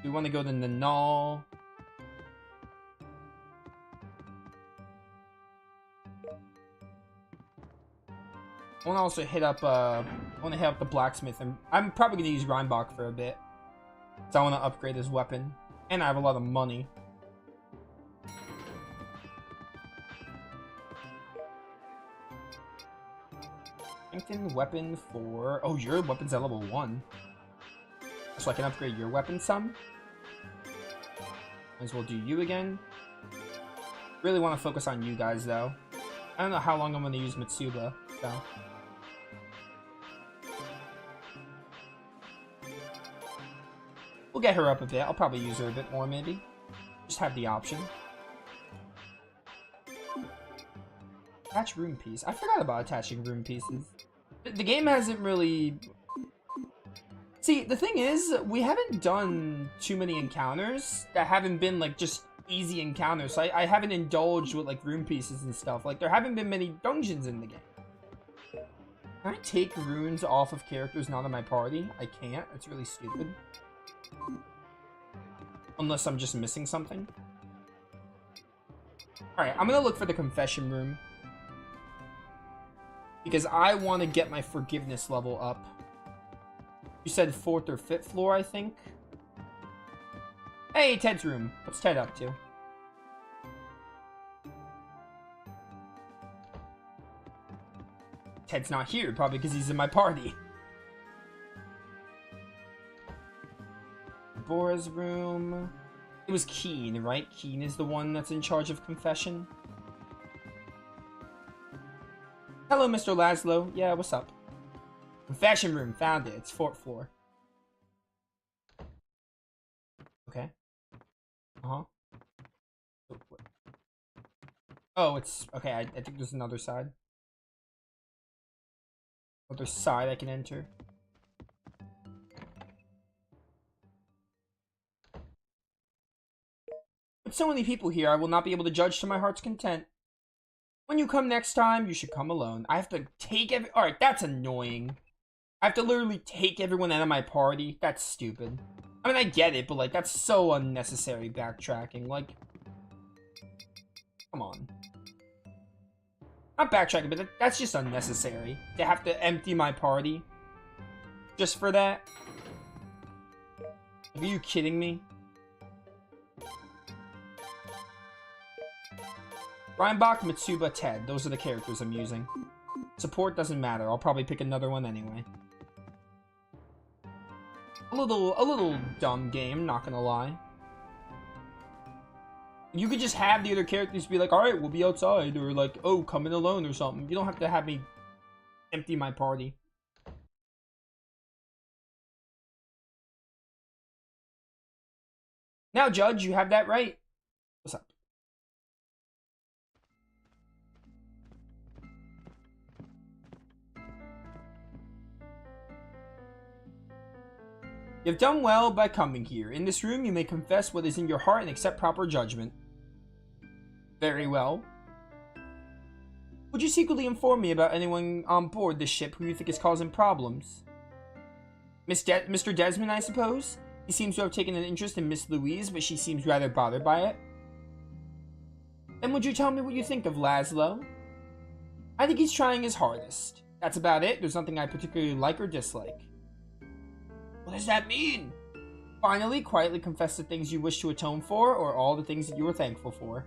We want to go to Nanal. I want to also hit up, the blacksmith, and I'm probably going to use Reinbach for a bit. So I want to upgrade his weapon. And I have a lot of money. Strengthen weapon for... Oh, your weapon's at level 1. So I can upgrade your weapon some. Might as well do you again. Really want to focus on you guys, though. I don't know how long I'm going to use Mitsuba, so... We'll get her up a bit. I'll probably use her a bit more, maybe. Just have the option. Attach rune piece. I forgot about attaching rune pieces. The game hasn't really... See, the thing is, we haven't done too many encounters that haven't been, like, just easy encounters. So I haven't indulged with, like, rune pieces and stuff. Like, there haven't been many dungeons in the game. Can I take runes off of characters not in my party? I can't. It's really stupid. Unless I'm just missing something. Alright, I'm gonna look for the confession room. Because I want to get my forgiveness level up. You said 4th or 5th floor, I think? Hey, Ted's room. What's Ted up to? Ted's not here, probably because he's in my party. Bora's room. It was Keen, right? Keen is the one that's in charge of confession. Hello, Mr. Laszlo. Yeah, what's up? Confession room. Found it. It's 4th floor. Okay. Uh-huh. Oh, it's... Okay, I think there's another side. Other side I can enter. With so many people here, I will not be able to judge to my heart's content. When you come next time, you should come alone. I have to take Alright, that's annoying. I have to literally take everyone out of my party. That's stupid. I mean, I get it, but, like, that's so unnecessary backtracking. Like, come on. Not backtracking, but that's just unnecessary. To have to empty my party. Just for that. Are you kidding me? Reinbach, Mitsuba, Ted. Those are the characters I'm using. Support doesn't matter. I'll probably pick another one anyway. A little dumb game, not gonna lie. You could just have the other characters be like, alright, we'll be outside, or like, oh, come in alone or something. You don't have to have me empty my party. Now, Judge, you have that right. What's up? You have done well by coming here. In this room, you may confess what is in your heart and accept proper judgment. Very well. Would you secretly inform me about anyone on board this ship who you think is causing problems? Mr. Desmond, I suppose? He seems to have taken an interest in Miss Louise, but she seems rather bothered by it. Then would you tell me what you think of Laszlo? I think he's trying his hardest. That's about it. There's nothing I particularly like or dislike. What does that mean? Finally, quietly confess the things you wish to atone for, or all the things that you were thankful for.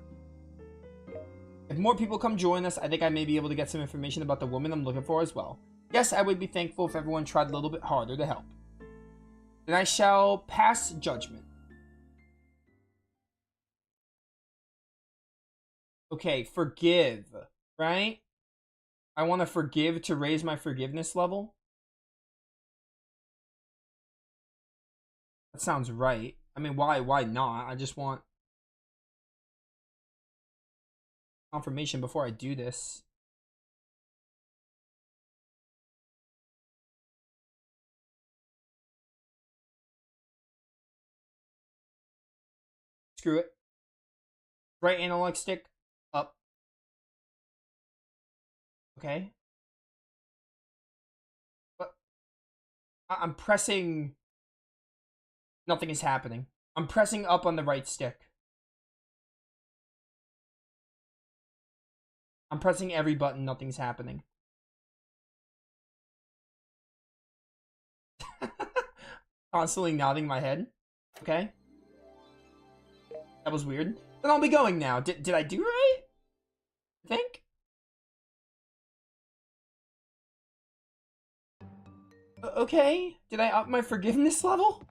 If more people come join us, I think I may be able to get some information about the woman I'm looking for as well. Yes, I would be thankful if everyone tried a little bit harder to help. Then I shall pass judgment. Okay, forgive, right? I want to forgive to raise my forgiveness level. That sounds right. I mean, why not? I just want confirmation before I do this. Screw it. Right analog stick up. Okay. But I'm pressing. Nothing is happening. I'm pressing up on the right stick. I'm pressing every button. Nothing's happening. Constantly nodding my head. Okay. That was weird. Then I'll be going now. Did I do right? I think? Okay. Did I up my forgiveness level?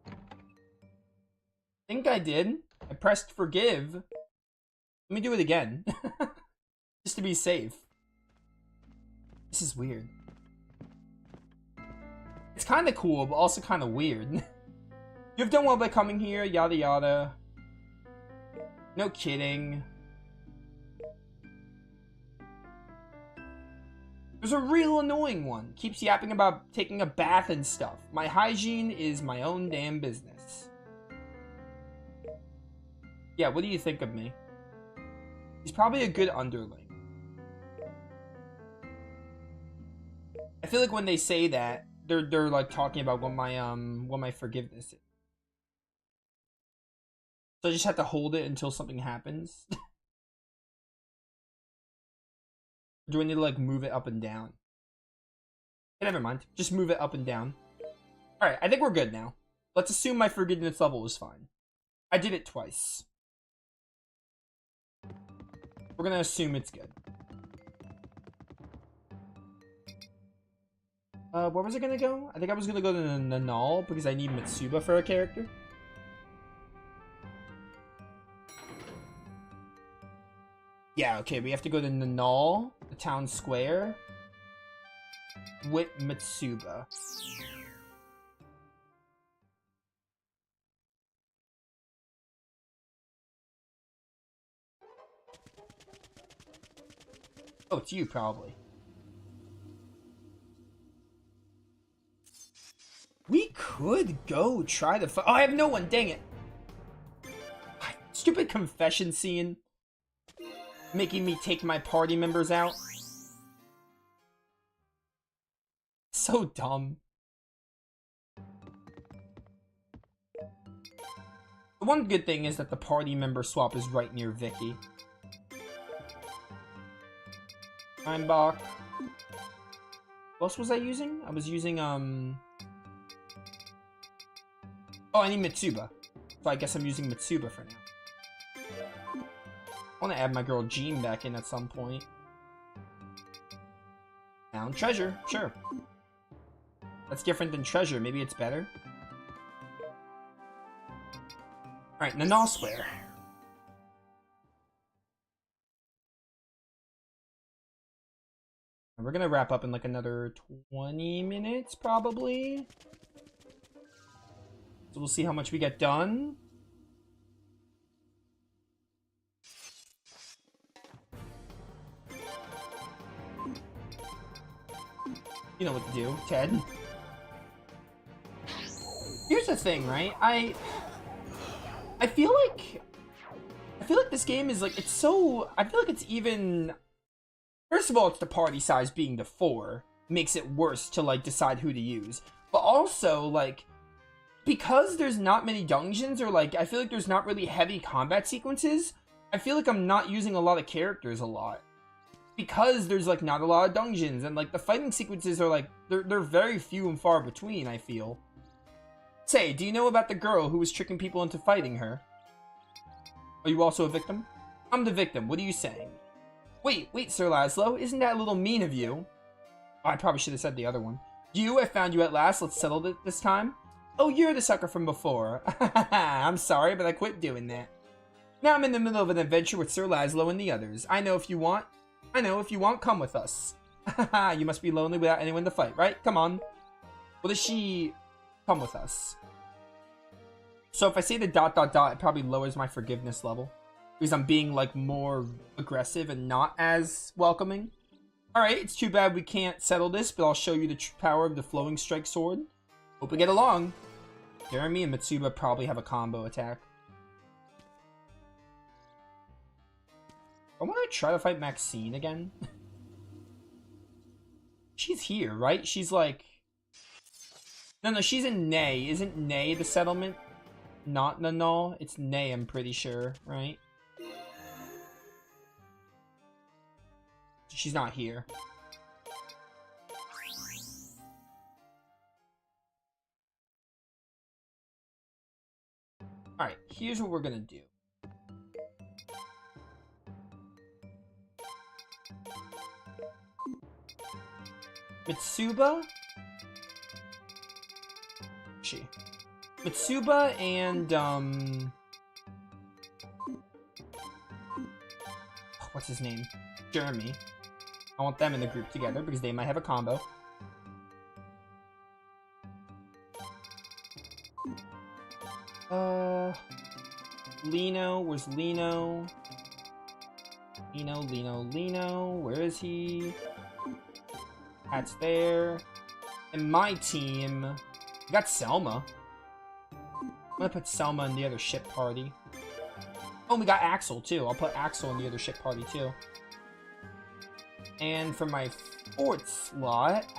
I think I did. I pressed forgive. Let me do it again. Just to be safe. This is weird. It's kind of cool, but also kind of weird. You've done well by coming here, yada yada. No kidding. There's a real annoying one. Keeps yapping about taking a bath and stuff. My hygiene is my own damn business. Yeah, what do you think of me? He's probably a good underling. I feel like when they say that, they're like talking about what my forgiveness is. So I just have to hold it until something happens. Do I need to like move it up and down? Okay, never mind. Just move it up and down. Alright, I think we're good now. Let's assume my forgiveness level was fine. I did it twice. We're gonna assume it's good. Where was I gonna go? I think I was gonna go to Nanal because I need Mitsuba for a character. Yeah, okay, we have to go to Nanal, the town square, with Mitsuba. Oh, it's you, probably. We could go try to fight. Oh, I have no one, dang it. Stupid confession scene. Making me take my party members out. So dumb. The one good thing is that the party member swap is right near Vicky. Einbach. What else was I using? I was using, Oh, I need Mitsuba. So I guess I'm using Mitsuba for now. I want to add my girl Jean back in at some point. Found treasure, sure. That's different than treasure. Maybe it's better. Alright, Nanal Square. We're gonna wrap up in like another 20 minutes, probably. So we'll see how much we get done. You know what to do, Ted. Here's the thing, right? I feel like this game is like, it's so, I feel like it's even, first of all, it's the party size being the 4 makes it worse to like decide who to use. But also, like, because there's not many dungeons, or like, I feel like there's not really heavy combat sequences, I feel like I'm not using a lot of characters a lot. Because there's like not a lot of dungeons, and like the fighting sequences are like, they're very few and far between, I feel. Say, do you know about the girl who was tricking people into fighting her? Are you also a victim? I'm the victim, what are you saying? Wait, Sir Laszlo, isn't that a little mean of you? Oh, I probably should have said the other one. I found you at last, let's settle it this time. Oh, you're the sucker from before. I'm sorry, but I quit doing that. Now I'm in the middle of an adventure with Sir Laszlo and the others. I know if you want, come with us. You must be lonely without anyone to fight, right? Come on. What does she... Come with us. So if I say the ... it probably lowers my forgiveness level. Because I'm being, like, more aggressive and not as welcoming. Alright, it's too bad we can't settle this, but I'll show you the power of the Flowing Strike Sword. Hope we get along. Jeremy and Mitsuba probably have a combo attack. I want to try to fight Maxine again. She's here, right? She's like... No, she's in Ney. Isn't Ney the settlement? Not Nanal? It's Ney, I'm pretty sure, right? She's not here. Alright, here's what we're gonna do. Mitsuba? Mitsuba and, what's his name? Jeremy. I want them in the group together because they might have a combo. Lino, where's Lino? Lino, where is he? That's there. And my team, we got Selma. I'm gonna put Selma in the other ship party. Oh, we got Axel too. I'll put Axel in the other ship party too. And for my 4th slot,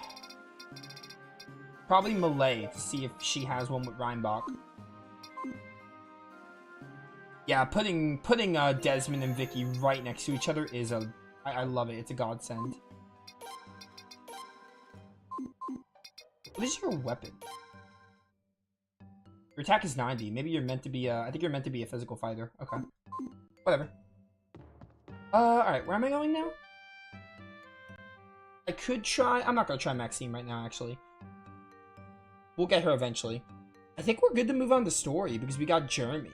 probably Malay to see if she has one with Reinbach. Yeah, putting Desmond and Vicky right next to each other is I love it. It's a godsend. What is your weapon? Your attack is 90. Maybe you're meant to be I think you're meant to be a physical fighter. Okay. Whatever. Alright, where am I going now? I could try... I'm not gonna try Maxine right now, actually. We'll get her eventually. I think we're good to move on to story, because we got Jeremy.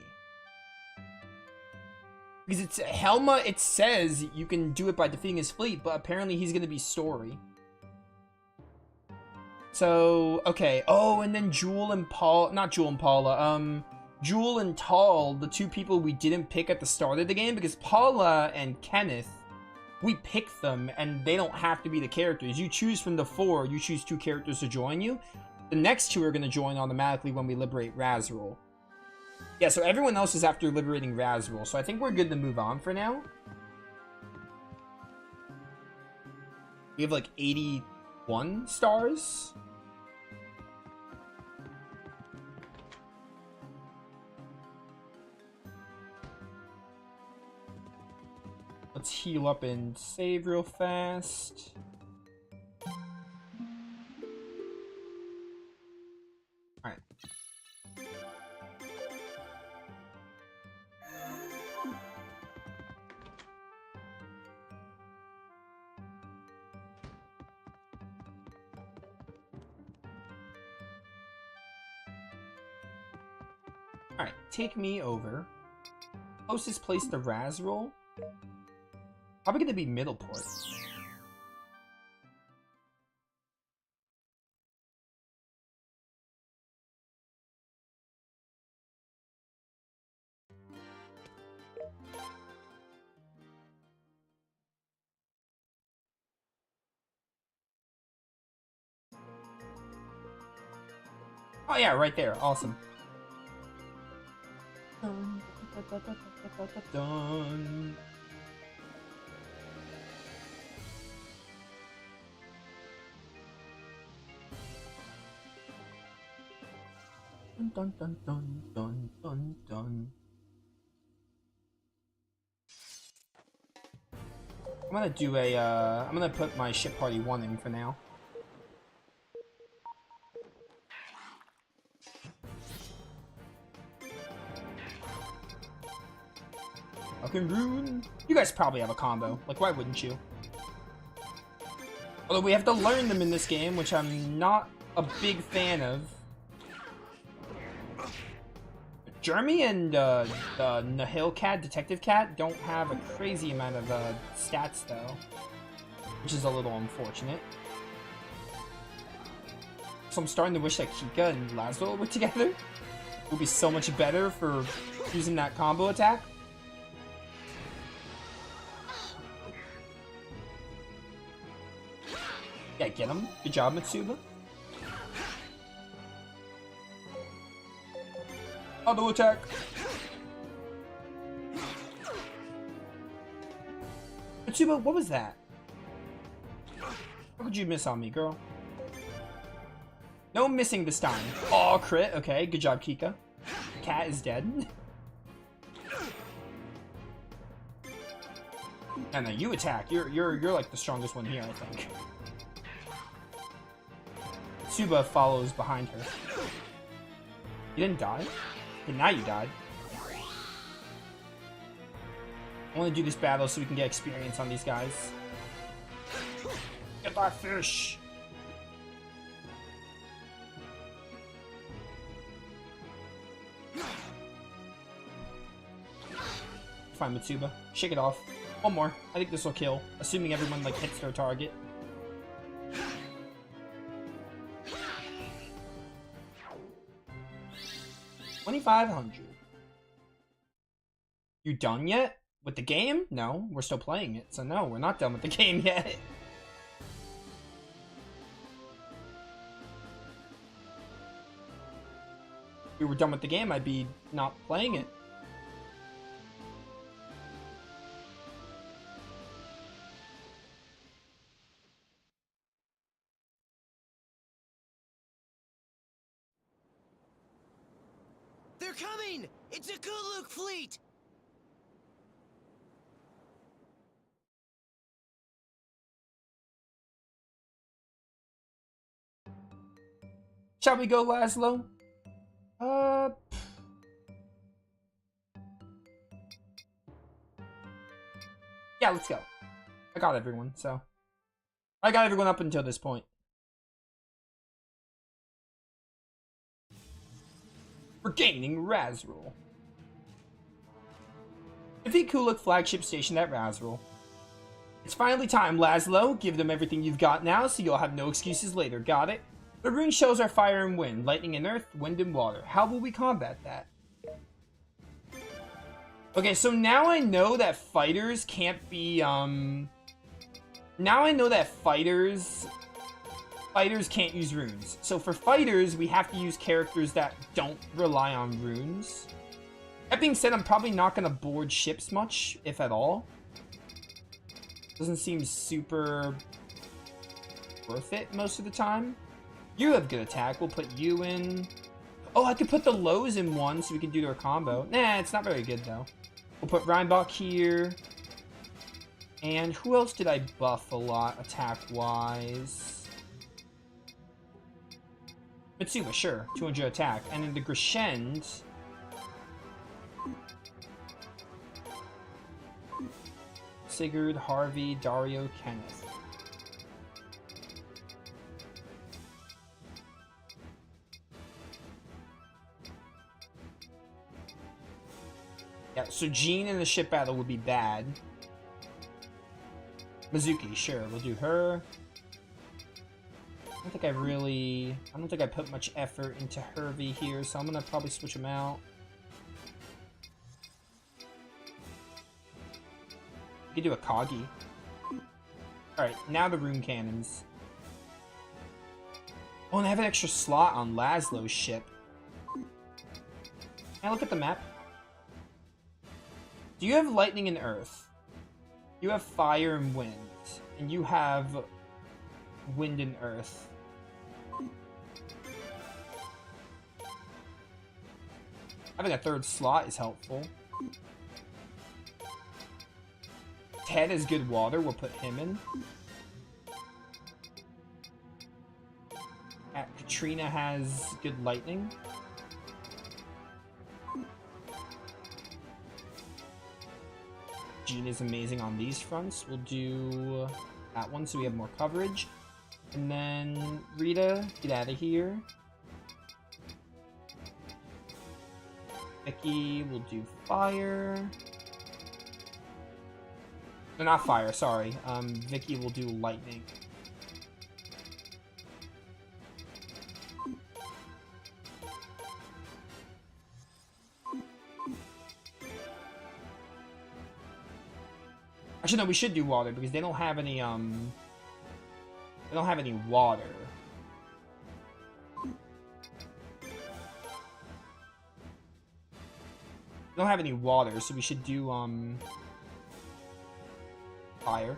Because it's... Helma, it says you can do it by defeating his fleet, but apparently he's gonna be story. So, okay. Oh, and then Jewel and Paul... Not Jewel and Paula. Jewel and Tal, the 2 people we didn't pick at the start of the game, because Paula and Kenneth we pick them, and they don't have to be the characters. You choose from the 4, you choose 2 characters to join you. The next 2 are going to join automatically when we liberate Razrul. Yeah, so everyone else is after liberating Razrul, so I think we're good to move on for now. We have like 81 stars. Let's heal up and save real fast. Alright. Alright, take me over. Closest place to Razrul. Probably gonna be Middleport. Oh yeah, right there. Awesome. Dun. Dun dun dun dun dun dun. I'm gonna do a I'm gonna put my ship party 1 in for now. Fucking Rune. You guys probably have a combo. Like, why wouldn't you? Although we have to learn them in this game, which I'm not a big fan of. Jeremy and the Nahil Cat, Detective Cat, don't have a crazy amount of stats, though. Which is a little unfortunate. So I'm starting to wish that Kika and Lazlo were together. It would be so much better for using that combo attack. Yeah, get him. Good job, Mitsuba. Auto attack. Mitsuba, what was that? How could you miss on me, girl? No missing this time. Aw, crit. Okay, good job, Kika. Cat is dead. And then you attack. You're like the strongest one here, I think. Mitsuba follows behind her. You didn't die? Okay, now you died. I want to do this battle so we can get experience on these guys. Get that fish! Fine, Mitsuba. Shake it off. One more. I think this will kill, assuming everyone like hits their target. $2,500. You done yet? With the game? No, we're still playing it, so no, we're not done with the game yet. If we were done with the game, I'd be not playing it. They're coming! It's a Kuluk fleet! Shall we go, Laszlo? Yeah, let's go. I got everyone, so. I got everyone up until this point. Regaining Razrul. Defeat Kuluk flagship station at Razrul. It's finally time, Laszlo. Give them everything you've got now, so you'll have no excuses later. Got it? The rune shells are fire and wind, lightning and earth, wind and water. How will we combat that? Okay, so now I know that fighters can't be Now I know that fighters can't use runes. So for fighters, we have to use characters that don't rely on runes. That being said, I'm probably not going to board ships much, if at all. Doesn't seem super worth it most of the time. You have good attack. We'll put you in. Oh, I could put the lows in one so we can do their combo. Nah, it's not very good, though. We'll put Reinbach here. And who else did I buff a lot attack-wise? Mitsuma, sure. 200 attack. And then the Greshend. Sigurd, Harvey, Dario, Kenneth. Yeah, so Jean in the ship battle would be bad. Mizuki, sure, we'll do her. I don't think I put much effort into Hervey here, so I'm gonna probably switch them out. We could do a Kagi. Alright, now the rune cannons. Oh, and I have an extra slot on Laszlo's ship. Can I look at the map? Do you have lightning and earth? You have fire and wind. And you have wind and earth. Having a third slot is helpful. Ted has good water, we'll put him in. Katrina has good lightning. Jean is amazing on these fronts. We'll do that one so we have more coverage. And then Rita, get out of here. Vicky will do fire. No, not fire, sorry. Vicky will do lightning. Actually, no, we should do water because they don't have any, they don't have any water. They don't have any water, so we should do, fire.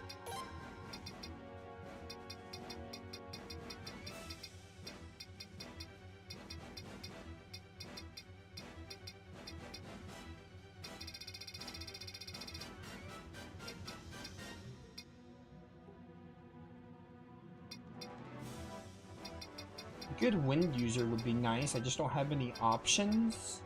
Good wind user would be nice. I just don't have any options.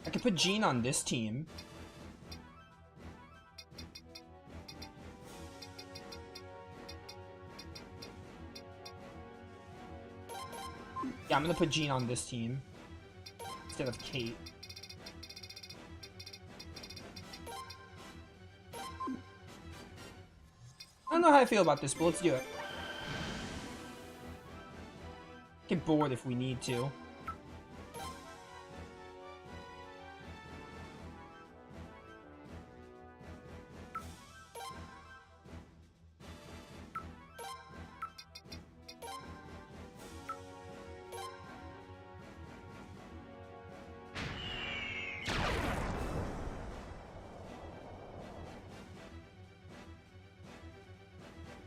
I could put Jean on this team. Yeah, I'm gonna put Jean on this team instead of Kate. I don't know how I feel about this, but let's do it. Get bored if we need to.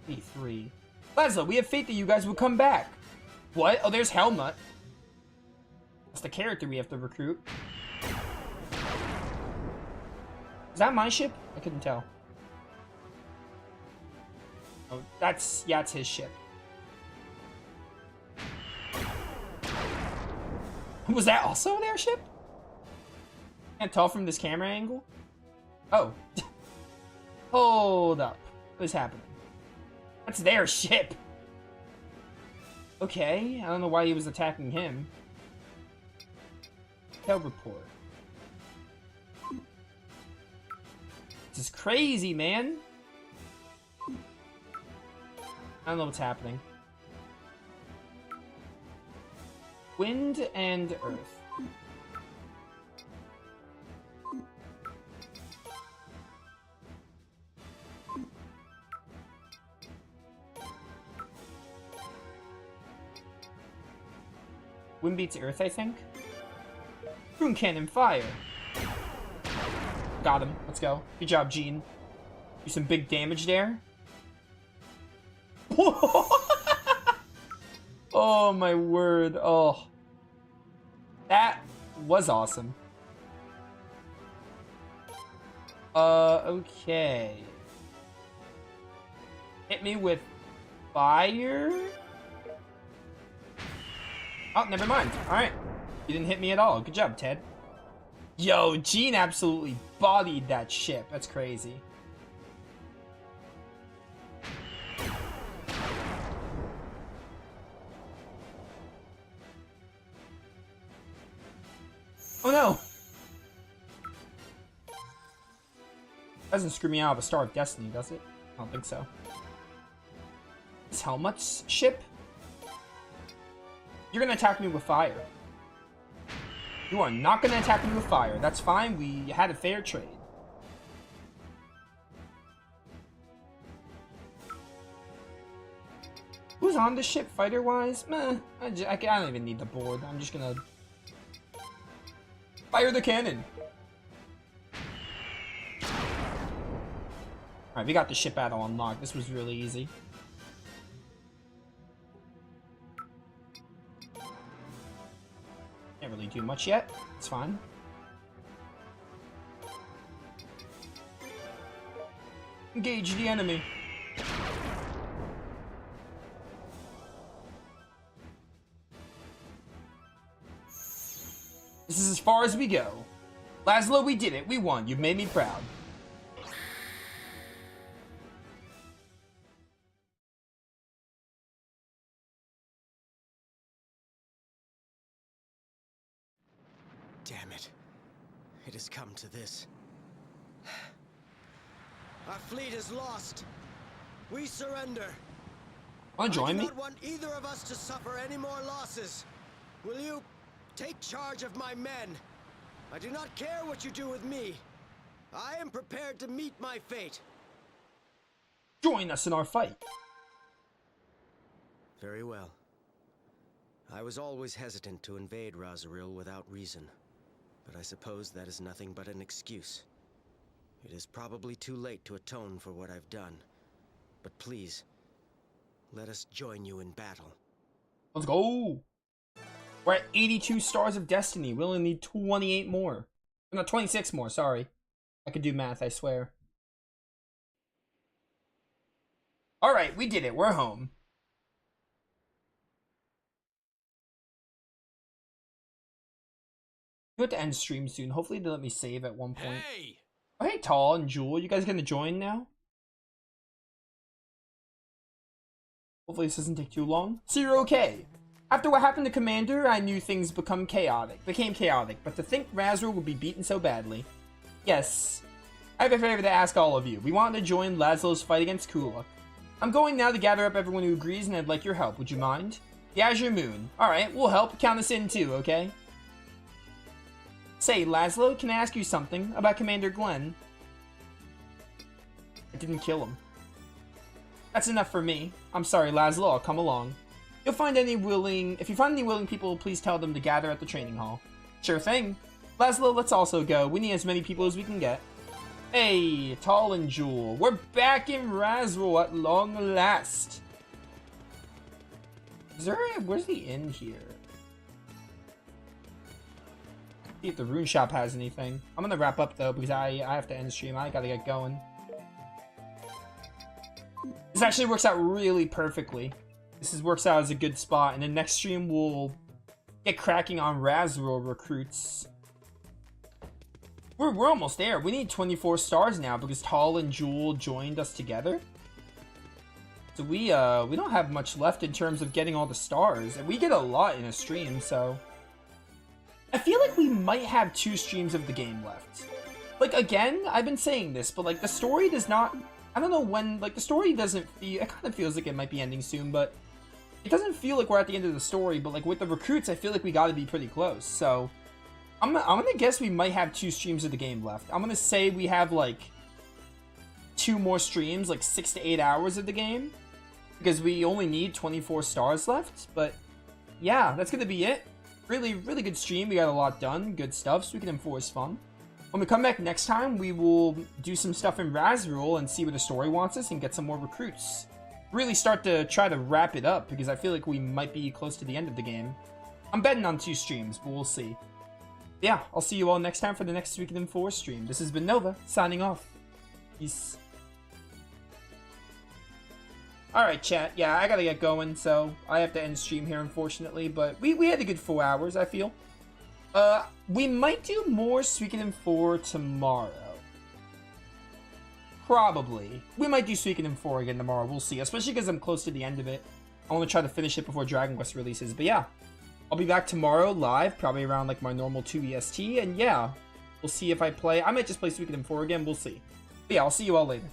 E3. Laszlo, we have faith that you guys will come back. What? Oh, there's Helmut. That's the character we have to recruit. Is that my ship? I couldn't tell. Oh, that's... yeah, it's his ship. Was that also an airship? Can't tell from this camera angle. Oh. Hold up. What is happening? That's their ship. Okay, I don't know why he was attacking him. Tail report. This is crazy, man. I don't know what's happening. Wind and earth. Wind beats earth, I think. Rune cannon fire. Got him. Let's go. Good job, Gene. Do some big damage there. Oh my word. Oh. That was awesome. Okay. Hit me with fire? Oh, never mind. Alright. You didn't hit me at all. Good job, Ted. Yo, Gene absolutely bodied that ship. That's crazy. Oh no! Doesn't screw me out of a Star of Destiny, does it? I don't think so. Is Helmut's ship? You're gonna attack me with fire. You are not gonna attack me with fire. That's fine, we had a fair trade. Who's on the ship fighter-wise? Meh, I don't even need the board. I'm just gonna... fire the cannon! Alright, we got the ship battle unlocked. This was really easy. Can't really do much yet. It's fine. Engage the enemy. This is as far as we go. Laszlo, we did it. We won. You've made me proud. Damn it. It has come to this. Our fleet is lost. We surrender. Wanna join me? I do not want either of us to suffer any more losses. Will you take charge of my men? I do not care what you do with me. I am prepared to meet my fate. Join us in our fight. Very well. I was always hesitant to invade Razoril without reason. But I suppose that is nothing but an excuse. It is probably too late to atone for what I've done. But please, let us join you in battle. Let's go! We're at 82 Stars of Destiny. We only need 28 more. No, 26 more, sorry. I could do math, I swear. Alright, we did it. We're home. We have to end stream soon. Hopefully they let me save at one point. Hey! Oh, hey, Tall and Jewel. You guys gonna join now? Hopefully this doesn't take too long. So you're okay. After what happened to Commander, I knew things became chaotic. But to think Razor would be beaten so badly. Yes. I have a favor to ask all of you. We wanted to join Laszlo's fight against Kuluk. I'm going now to gather up everyone who agrees, and I'd like your help. Would you mind? The Azure Moon. Alright, we'll help. Count us in too, okay? Say, Laszlo, can I ask you something about Commander Glenn? I didn't kill him. That's enough for me. I'm sorry, Laszlo, I'll come along. If you find any willing people, please tell them to gather at the training hall. Sure thing. Laszlo, let's also go. We need as many people as we can get. Hey, Tall and Jewel. We're back in Razoril at long last. Where's the inn here? See if the rune shop has anything. I'm gonna wrap up though because I have to end stream. I gotta get going. This actually works out really perfectly. Works out as a good spot, and the next stream we'll get cracking on Razoril recruits. We're almost there. We need 24 stars now because Tall and Jewel joined us together. So we don't have much left in terms of getting all the stars, and we get a lot in a stream. So I feel like we might have 2 streams of the game left. Like, again, I've been saying this, but like the story does not. I don't know when. Like the story doesn't feel. It kind of feels like it might be ending soon, but it doesn't feel like we're at the end of the story. But like with the recruits, I feel like we got to be pretty close. So I'm gonna guess we might have 2 streams of the game left. I'm gonna say we have like 2 more streams, like 6 to 8 hours of the game, because we only need 24 stars left. But yeah, that's gonna be it. really, really good stream. We got a lot done. Good stuff. Suikoden 4 is fun. When we come back next time, we will do some stuff in Razrul and see where the story wants us and get some more recruits. Really start to try to wrap it up because I feel like we might be close to the end of the game. I'm betting on 2 streams, but we'll see. Yeah, I'll see you all next time for the next Suikoden 4 stream. This has been Nova, signing off. Peace. Alright, chat. Yeah, I gotta get going, so I have to end stream here, unfortunately. But we had a good 4 hours, I feel. We might do more Suikoden 4 tomorrow. Probably. We might do Suikoden 4 again tomorrow. We'll see. Especially because I'm close to the end of it. I want to try to finish it before Dragon Quest releases. But yeah. I'll be back tomorrow live. Probably around like my normal 2 EST. And yeah. We'll see if I play. I might just play Suikoden 4 again. We'll see. But yeah, I'll see you all later.